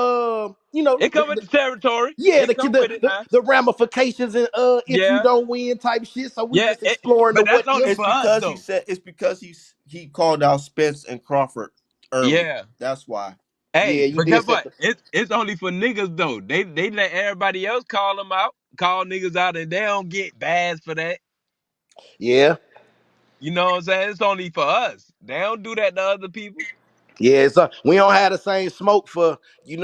It come with the territory. yeah, It come with it now. the ramifications and if you Yeah, don't win type shit. So we yeah. just exploring the But that's what only It's for ifs. us because he though. said it's because he called out Spence and Crawford early. Yeah. That's why. Yeah, Hey, you but did guess set what? the It's only for niggas though. They let everybody else call them out, call niggas out, and they don't get bads for that. yeah. You know what I'm saying? It's only for us. They don't do that to other people. Yeah, we don't have the same smoke for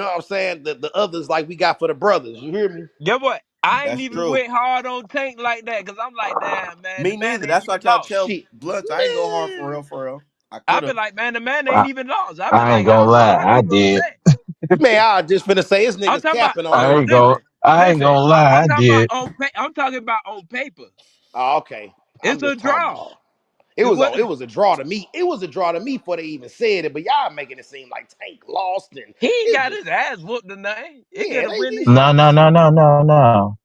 what I'm saying, the others like we got for the brothers. You hear me? Guess what? I ain't That's even true. went hard on Tank like that because I'm like, damn, man, the Me man neither. ain't That's why I even try to lost. tell Shit. Blunts I ain't go hard for Man. real, for real. I I could been have. like, man, the man ain't I, even lost. I been I ain't like, gonna lie, how I you gonna did. say? Man, I just finna say this I'm niggas talking about. capping on I Oh, ain't everything. gonna. listen, I ain't listen. gonna I'm lie, I talking about did. I'm talking about on paper. Oh, okay. I'm It's a just talking draw. about. It It was a was. it was a draw to me. It was a draw to me before they even said it. But y'all making it seem like Tank lost and He ain't it got just his ass whooped tonight. It yeah could have they went his did. No, no, way. no, no, no, no.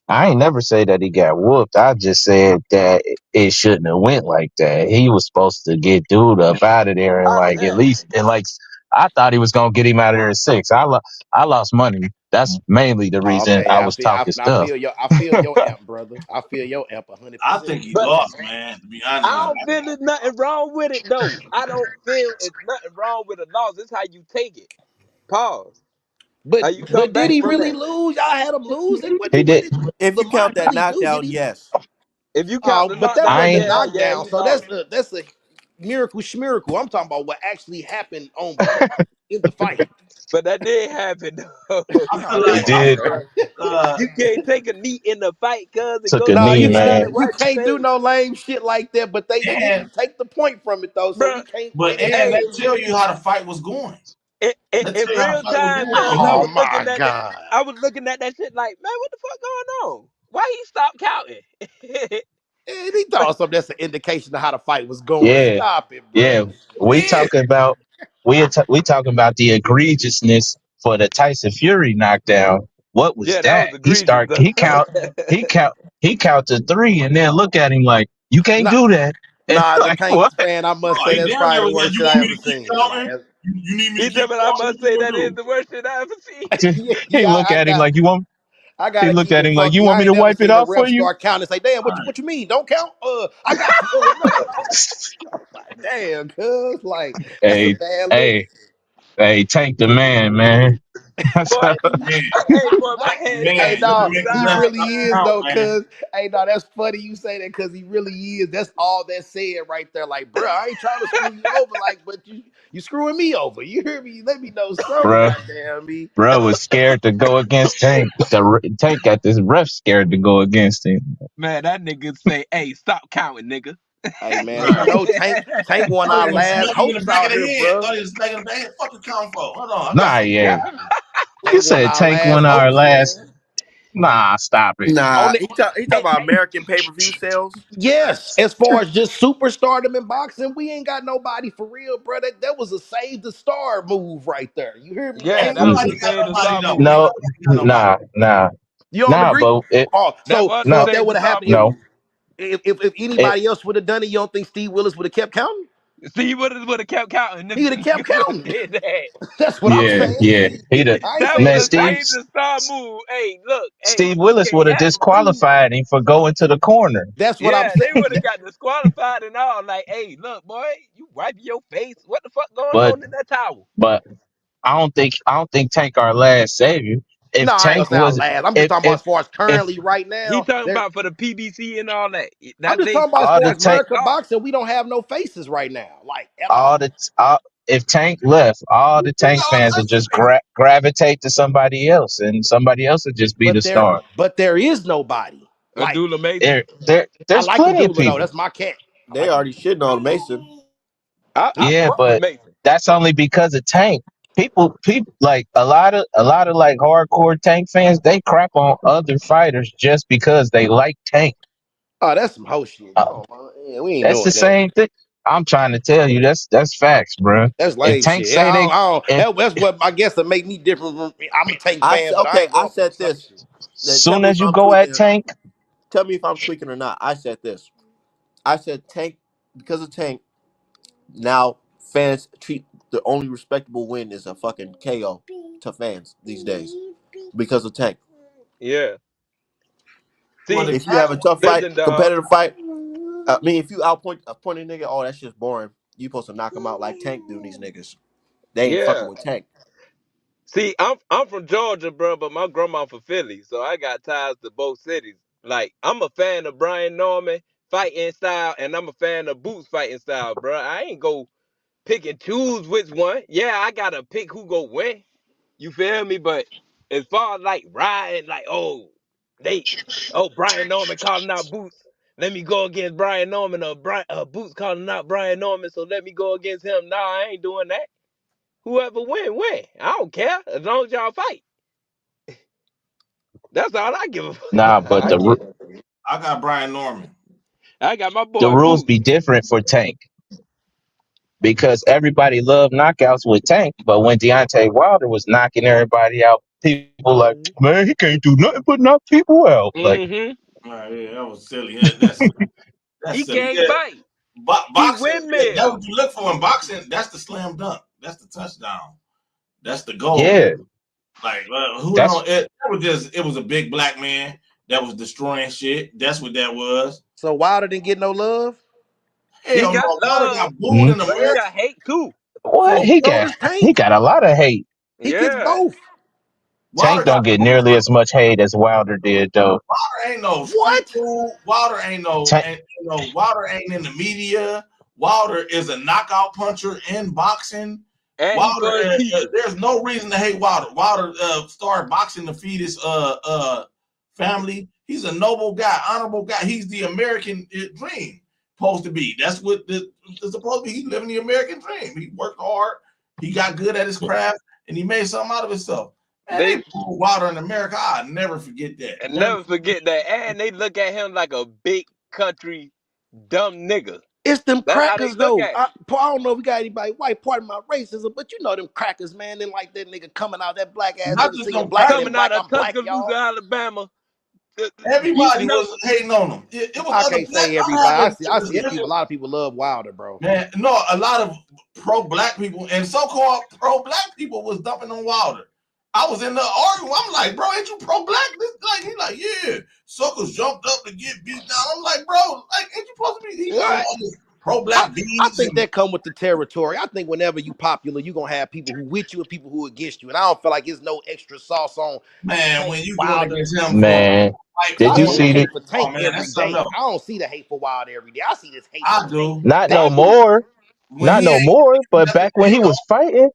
I ain't never say that he got whooped. I just said that it shouldn't have went like that. He was supposed to get dude up out of there and Oh like at yeah. least and like I thought he was gonna get him out of there in six. I lost money. That's mainly the Oh, reason okay, I yeah, was talking I stuff. feel your I feel your amp, brother. I feel your amp 100%. I think he But lost, man. To be honest with I you, don't feel there's nothing wrong with it though. I don't feel it's nothing wrong with a loss. It's how you take it. Pause. How you come But did back he from really that? lose? Y'all had him losing. He What did. did If you Lamar count that really do? Did knockdown, he? yes. If you count the But that I knockdown, wasn't the ain't yeah, knockdown. he So lost. that's a miracle schmiracle. I'm talking about what actually happened on in the fight. But that did happen though. I feel No, he like did You can't take a knee in the fight cause and took go a no, do knee, you it and get can't. it man. You right the can't do same. no lame shit like that. But they and didn't take the point from it though, so we Bruh, can't but really and have. hey, that tell you how the fight was going. That in tell you how the real fight was time going. though, And he I Oh was was my looking at that. god. I was looking at that shit like, man, what the fuck going on? Why he stopped counting? And he thought something that's an indication of how the fight was going. Yeah, Stop it, bro. yeah. We did. talking about we talking about the egregiousness for the Tyson Fury knockdown. What was Yeah, that was that? He egregious start though. he count he counted three and then look at him like you can't Nah, do that. And nah, as a like what? Tanks fan, I must Oh, say he that's damn probably near the was like, worst you shit want I me ever to keep seen. counting? You need me to He keep said, but I counting? must What you say gonna that is do? the worst shit I ever seen. Yeah, He yeah, look at him like you want. I He gotta looked keep at it him like you funky. want I me ain't to never wipe it seen the off for ref you. start counting and say, "Damn, All right. what you mean? Don't count? I got you." No, like, damn, cuz like that's a Hey, bad look. hey, hey, Tank the man, man. Boy, Tank the man. hey, boy, my Tank the head Hey, man. started You need to dog, shooting make he his ass really sideways. stop is count, though, man. cuz. Hey, dog, that's funny you say that because he really is. That's all that said right there. Like, bro, I ain't trying to screw you over, like, but you screwing me over. You hear me? Let me know something, Bruh, goddamn me. bruh was scared to go against Tank. Tank got this ref scared to go against him. Man, that nigga say, hey, stop counting, nigga. Hey, man, you Right. know Tank one of Thought our he was last smacking him in hopes the back of out the here, head. bro. Thought he was smacking him in the head. Fucking count for. Hold on, I got Nah, something for yeah. you. You Tank one of said our Tank last won our hopes, last. man. Nah, stop it. Nah, On it. he talk about American pay-per-view sales. Yes, as far as just superstardom in boxing, we ain't got nobody for real, bro. That was a save the star move right there. You hear me? Yeah, Ain't that was Mm, the nobody got save the nobody star though. move. Ain't no, nobody got nobody. You don't nah, agree? but it, Oh, That so was the so no, if that save would the have star happened, move. no, if it, anybody else would have done it, you don't think Steve Willis would have kept counting? See, would have kept counting if He would have kept nigga would have counting. did that. That's what I'm yeah, saying. yeah. He'd have, I ain't That saying was man, he a Steve, save can't. the star move. Hey, look, hey, Steve you Willis would can't have have it. disqualified him for going to the corner. That's what I'm Yeah, they would saying. have got disqualified and all. Like, hey, look, boy, you wiping your face. What the fuck going But, on in that towel? but I don't think Tank our last savior. No, If I ain't Tank gonna say our was, last. I'm just talking about as far as if currently right He now. talking There, about for the PBC and all that. I'm That's just they talking about as all far the as that's they Tank, America star. boxing, we don't have no faces right now, like at all all. the, all, if Tank left, all the We Tank got all fans would types of just faces. gravitate to somebody else, and somebody else would just be the star. But there is nobody. Like Abdullah Mason. I There's like plenty of Abdullah though. people. That's my cat. I They like already Abdullah. shitting on Mason. I Yeah, fuck with but Mason. that's only because of Tank. People like a lot of like hardcore Tank fans. They crap on other fighters just because they like Tank. Oh, that's some hoe shit. Uh, Come on, man. Yeah, we ain't that's the doing that. same thing. I'm trying to tell you that's facts, bro. That's If lame Tank shit. Yeah, say they if that's what I guess that make me different. I'm a Tank I fan, said but I okay. ain't I going for the said sucker this. shit. Then tell soon me as if you I'm go at tweaking. Tank, Tell me if I'm tweaking or not. I said this. I said Tank because of Tank. Now fans treat the only respectable win is a fucking KO to fans these days because of Tank. Yeah. Well, See, If you have a exactly. tough fight, listen, dog. competitive fight, I mean, if you outpoint a pointing nigga, oh, that's just boring. You supposed to knock him out like Tank do these niggas. They ain't fucking Yeah. with Tank. See, I'm from Georgia, bro, but my grandma from Philly, so I got ties to both cities. Like, I'm a fan of Brian Norman fighting style, and I'm a fan of Boots fighting style, bro. I ain't go pick and choose which one. Yeah, I gotta pick who go win. You feel me? But as far as like riding, like they, Brian Norman calling out Boots. Let me go against Brian Norman, or Boots calling out Brian Norman, so let me go against him. Nah, I ain't doing that. Whoever win, win. I don't care as long as y'all fight. That's all I give a fuck nah. about. But I the get it. I got Brian Norman. I got my The boy rules Boots. be different for Tank because everybody loved knockouts with Tank, but when Deontay Wilder was knocking everybody out, people like, man, he can't do nothing but knock people out. Like, Mm-hmm. Yeah, that was silly. That's He silly. can't Yeah, bite. He boxing. That's windmill. what you look for in boxing. That's the slam dunk. That's the touchdown. That's the goal. yeah, Like who that's don't? It was a big black man that was destroying shit. That's what that was. So Wilder didn't get no love. He Hell got no, Water love, got booed mm, in but he America got hate too. what for So does he Tank. got a lot of hate. He gets Yeah. both. Tank Water got don't get booed. nearly as much hate as Wilder did though. Water ain't no street What? fool. Water Tank, ain't Water ain't in the media. Water is a knockout puncher in boxing. And he Wilder, for his people. there's no reason to hate Wilder. Wilder started boxing to feed his family. He's a noble guy, honorable guy. He's the American dream, supposed to be. That's what it's supposed to be. He's living the American dream. He worked hard. He got good at his craft, and he made something out of himself. Man, they They pulled Wilder in America. I'll never forget that. and Never. never forget that. And they look at him like a big country dumb nigga. It's them That's how they crackers look though. at him. I don't know if we got anybody white. Pardon my racism, but you know them crackers, man. They like that nigga coming out that black ass Not nigga just singing them blacker crackers. than Coming black. out of I'm black, Tuscaloosa, y'all. Alabama. You should Everybody know. was hating on him. It was I other can't black. say I'm everybody. having I a see discussion. people. A lot of people love Wilder, bro. Man, no, a lot of pro-black people and so-called pro-black people was dumping on Wilder. I was in the argument. I'm like, bro, ain't you pro-black? This like he like, yeah. Suckers jumped up to get beat down. I'm like, bro, like, ain't you supposed to be? He on What? all this I, pro-black I beats think and that come with the territory. I think whenever you popular, you gonna have people who with you and people who against you. And I don't feel like there's no extra sauce on man, Tank when you going Wilder. against him for man, fight Cause did I you for see the see him, the hate for oh Tank man, every that's something day. else. I don't see the hate for Wilder every day. I see this hate for I Tank do. not no daily. more, When not he no ain't more, but that's the back when he thing though. was fighting,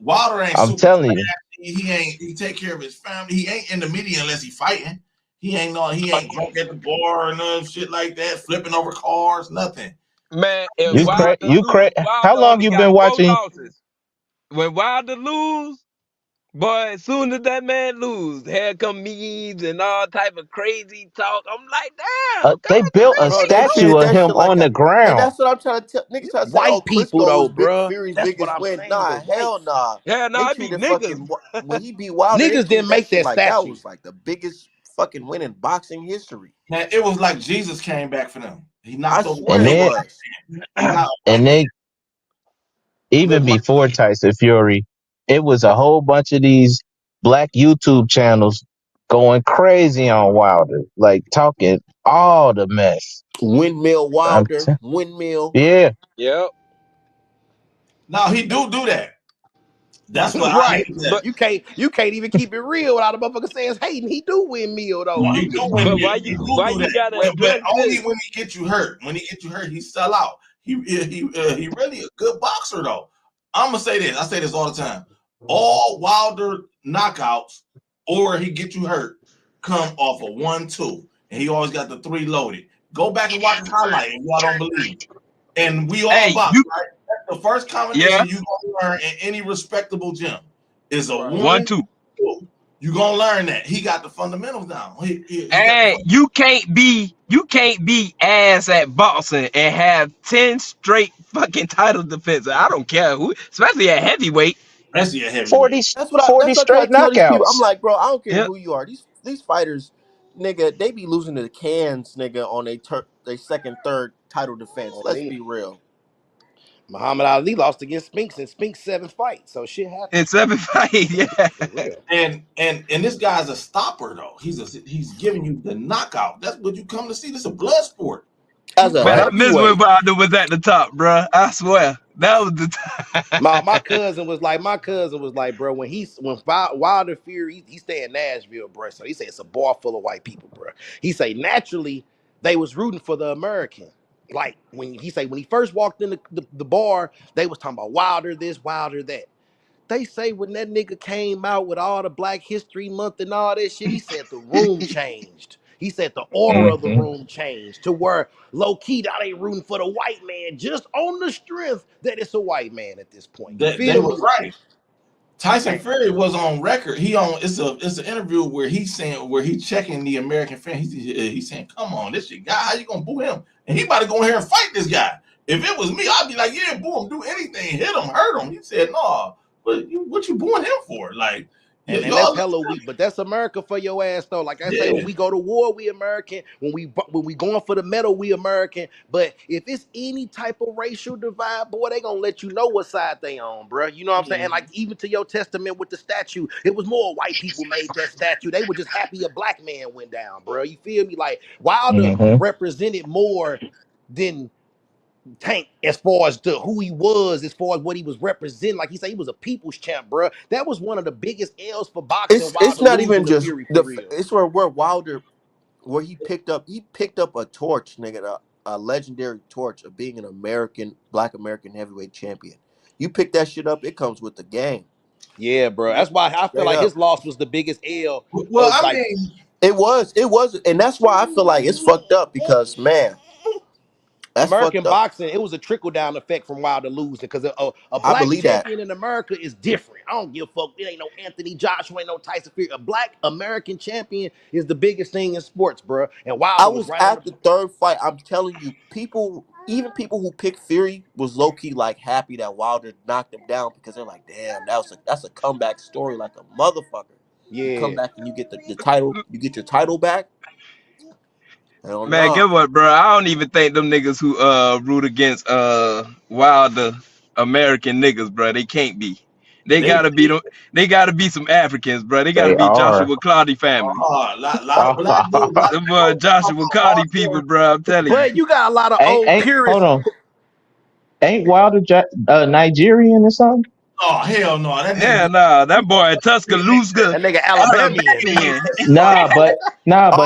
Wilder ain't I'm super telling you, flashy. He ain't. He take care of his family. He ain't in the media unless he fighting. He ain't no. He ain't drunk at the bar or none shit like that. Flipping over cars. Nothing. Man, if you He cra Wilder you lose, cra how Wilder long only you got been four watching? losses. When Wilder lose, boy, as soon as that man lose, here come memes and all type of crazy talk. I'm like, damn, God They built a Bro, dang, they bro. statue treated of that him shit like on a, the and ground. that's what I'm trying to tell niggas trying to say, oh, White people Klitschko though, was Big bruh. Fury's That's what biggest I'm win. saying. The Nah, hell whites. nah. Hell no, They it be treated niggas. fucking when he beat Wilder, they Niggas treated didn't that make shit that like that statue. was like the biggest fucking win in boxing history. man. It was like Jesus came back for them. He I knocked over a swear And it then was. white man. He not a white and man. they even Let white before Tyson Fury, it was a whole bunch of these black YouTube channels going crazy on Wilder, like talking all the mess. Windmill I'm Wilder, t- windmill. yeah, Yep. now he do that. That's what I Right. hate that. But You can't even keep it real without a motherfucker saying hating. He do win meal No, though. he do win but me. He why do you that. gotta But address only this? when he get you hurt. When he get you hurt, he sell out. He really a good boxer though. I'm gonna say this. I say this all the time. All Wilder knockouts, or he get you hurt, come off a 1-2, and he always got the three loaded. Go back and watch his highlight if y'all don't believe me. And we all Hey, box, you right? That's the first yeah, combination you gonna learn in any respectable gym is a Right. 1-2. 1-2. You gonna learn that. He got the fundamentals down. He got the Hey, fundamentals. you can't be ass at boxing and have 10 straight fucking title defenses. I don't care who, especially at heavyweight. Especially a 40, heavyweight. 40 That's what I try straight to tell these people. I'm knockouts. like, bro, I don't care Yep. who you are. These fighters, nigga, they be losing to the cans, nigga, on they second, third title defense. On Let's me. be real. Muhammad Ali lost against Spinks and Spinks 7 fights. So shit In happens. 7 fights, yeah. For real. And this guy's a stopper though. He's giving you the knockout. That's what you come to see. This is a blood sport. As a Man, Right. I miss when heavyweight, Wilder was at the top, bro. I swear. That was the My time. cousin was like, bro, when Wilder Fury, he stay in Nashville, bro. So he said it's a bar full of white people, bro. He say naturally they was rooting for the American. Like when he first walked in the bar, they was talking about Wilder this, Wilder that. They say when that nigga came out with all the Black History Month and all that shit, he said the room changed. He said the order of the Hmm. room changed to where low key now they rooting for the white man just on the strength that it's a white man at this point. You They feel were me? right. Tyson And, Fury was on record. It's an interview where he's saying where he's checking the American fan. He's saying, "Come on, this your guy. How you gonna boo him? And he about to go in here and fight this guy. If it was me, I'd be like, yeah, boo him, do anything, hit him, hurt him." He said, "No, but what you booing him for? Like, and that's y'all, hella weak, but that's America for your ass though. Like I say, when yeah, we go to war, we American. When we going for the medal, we American. But if it's any type of racial divide, boy, they gonna let you know what side they on, bro. You know what I'm saying? And like even to your testament with the statue, it was more white people made that statue. They were just happy a black man went down, bro. You feel me? Like Wilder Hmm. represented more than Tank as far as who he was, as far as what he was representing. Like he said, he was a people's champ, bro. That was one of the biggest L's for boxing. It's Wilder not even losing to just Fury for the. real. It's where Wilder, where he picked up a torch, nigga, a legendary torch of being an Black American heavyweight champion. You pick that shit up, it comes with the game. Yeah, bro. That's why I feel Straight like up. his loss was the biggest L well, of I like mean, It was, and that's why I feel like it's fucked up because man, that's fucked American up. boxing. It was a trickle down effect from Wilder losing because a I black believe that. champion in America is different. I don't give a fuck. It ain't no Anthony Joshua, ain't no Tyson Fury. A black American champion is the biggest thing in sports, bro. And I Wilder was was right on at the. the third fight. I'm telling you, even people who picked Fury was low key like happy that Wilder knocked him down because they're like, damn, that's a comeback story like a motherfucker. You come Yeah. back and you get the title, you get your title back. Hell Man, no. get what, bro? I don't even think them niggas who root against Wilder American niggas, bro. They can't be. They they gotta be them. They gotta be some Africans, bro. They gotta They be are. Joshua Claudy family. lot of black dudes, black The boys boy Joshua Claudy people, hardcore. bro. I'm telling Bro, you. you got a lot of ain't old ain't hold purists. on. Ain't Wilder Nigerian or something? Oh hell no, that nigga Yeah, be nah, that boy Tuscaloosa, That nigga Alabamian. Alabamian. Nah, but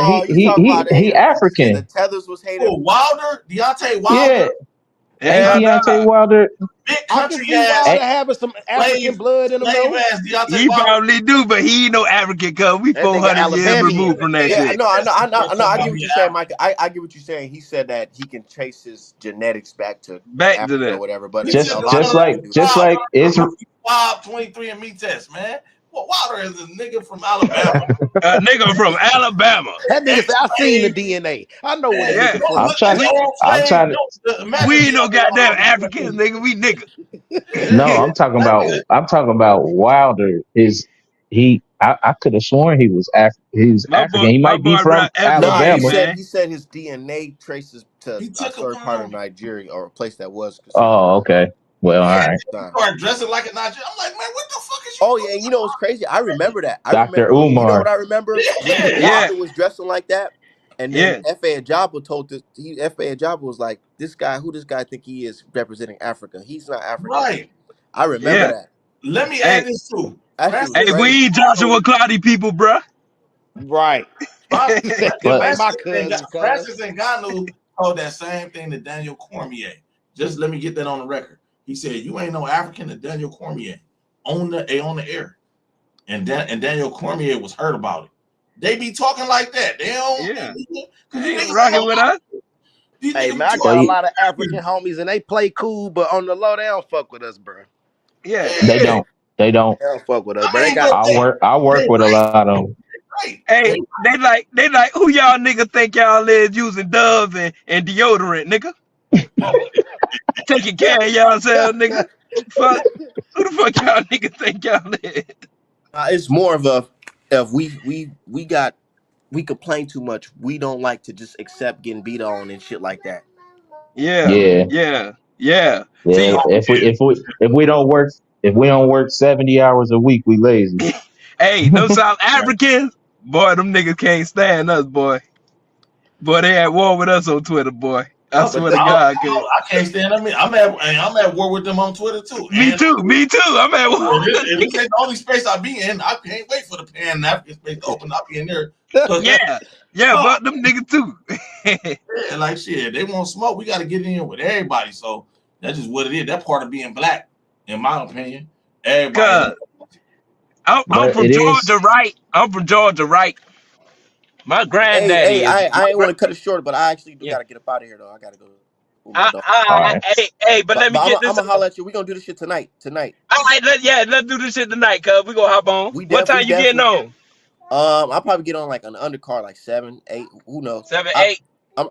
Oh, you talking about he you said the African. tethers was hating. oh, Wilder, Deontay Wilder, Yeah, ain't Hell Deontay nah. Wilder? big I can country see ass Ain't, Wilder having some slave African blood in him slave though. ass Deontay He Wilder. probably do, but he ain't no African, cuz we That nigga 400 years Alabamian. removed from that Yeah, shit. no, I know. I Talking get about what being you're saying, Mike. African. I get what you're saying. He said that he can trace his genetics back to Back to Africa or that. whatever, but He took a a lot of just one of people like them do. just swab, like Israel. 23 and me test, man. Well, Wilder is a nigga from Alabama. A nigga from Alabama. That nigga said, I seen the Ex-slave. DNA. I know where the Yeah, Yeah. nigga from. I'm trying. his We own I'm slave. trying to. Imagine we ain't no Deontay goddamn Wilder. Africans, nigga. We niggas. No, I'm talking That about. nigga, I'm talking about Wilder. Is he? I could have sworn he was African. He My might be boy from rap every Nah, he day, Alabama. said man. he said his DNA traces to he a took certain part of him. Nigeria or a place that was considered Oh, okay. Well, all Yeah, right. he time. started dressing like a Nigerian. I'm like, man, what the fuck is you Oh yeah, doing? and you know what's crazy? I remember that. I Dr. remember. You know what Umar. I remember when Yeah, Yeah, Wilder was dressing like that, and then yeah, F.A. Ajabo told this. F.A. Ajabo was like, "This guy, who this guy think he is representing Africa? He's not African." right. I remember yeah. that. Let me Hey, add this too. That shit was hey, Francis crazy. we ain't Ngannou, Joshua Cloudy people, bruh. Right. Them But ain't my Francis cousins, cuz. Francis Ngannou told that same thing to Daniel Cormier. Just let me get that on the record. He said, "You ain't no African." To Daniel Cormier on the air, and Daniel Cormier was hurt about it. They be talking like that. They don't Yeah, because these ain't niggas ain't no rocking with us. these Hey niggas be man, I too well, got a you, lot of African homies and they play cool, but on the low, they don't fuck with us, bro. Yeah. they yeah. don't. They don't. They don't fuck with us, I bro. They mean, but got I work they with a right, lot of them. right. Hey, They they like who y'all niggas think y'all is using Dove and deodorant, nigga? Taking care of y'allself, nigga. Fuck. Who the fuck y'all niggas think y'all is? It's more of a if we complain too much. We don't like to just accept getting beat on and shit like that. Yeah, Yeah, yeah, yeah. yeah. See, oh yeah. If we don't work 70 hours a week, we lazy. hey, those South Right. Africans, boy, them niggas can't stand us, boy. Boy, they at war with us on Twitter, boy. I I, but swear the, to I, God, cuz. I can't stand them. I'm at war with them on Twitter too. Me too, me too. I'm at war. If this ain't the only space I be in, I can't wait for the Pan African space to open. I'll be in there because Yeah, yeah, oh, fuck them niggas too. yeah, like shit. They want smoke. We got to get in with everybody. So that's just what it is. That part of being black, in my opinion. Everybody. Cuz I'm But from it is. Georgia, right? I'm from Georgia, right? My Hey, granddaddy is I ain't want to cut it short, but I actually do yeah. got to get up out of here though. I gotta go. with my dog. All right. Hey, but let But me I'm get I'm this gonna up. holler at you. We gonna do this shit tonight. Tonight. All right, let's do this shit tonight, cuz we gonna hop on. What We time you getting definitely. on? I'll probably get on like an undercard, like 7, 8. Who knows? Seven, I eight.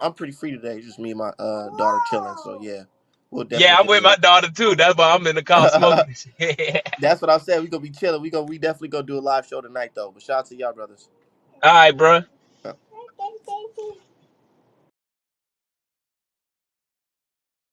I'm pretty free today. It's just me and my daughter chilling. So yeah, we'll Yeah, definitely I'm hit with it my up. daughter too. That's why I'm in the car smoking this shit. That's what I said. We gonna be chilling. We definitely gonna do a live show tonight though. But shout out to y'all brothers. All right, bro. Uh,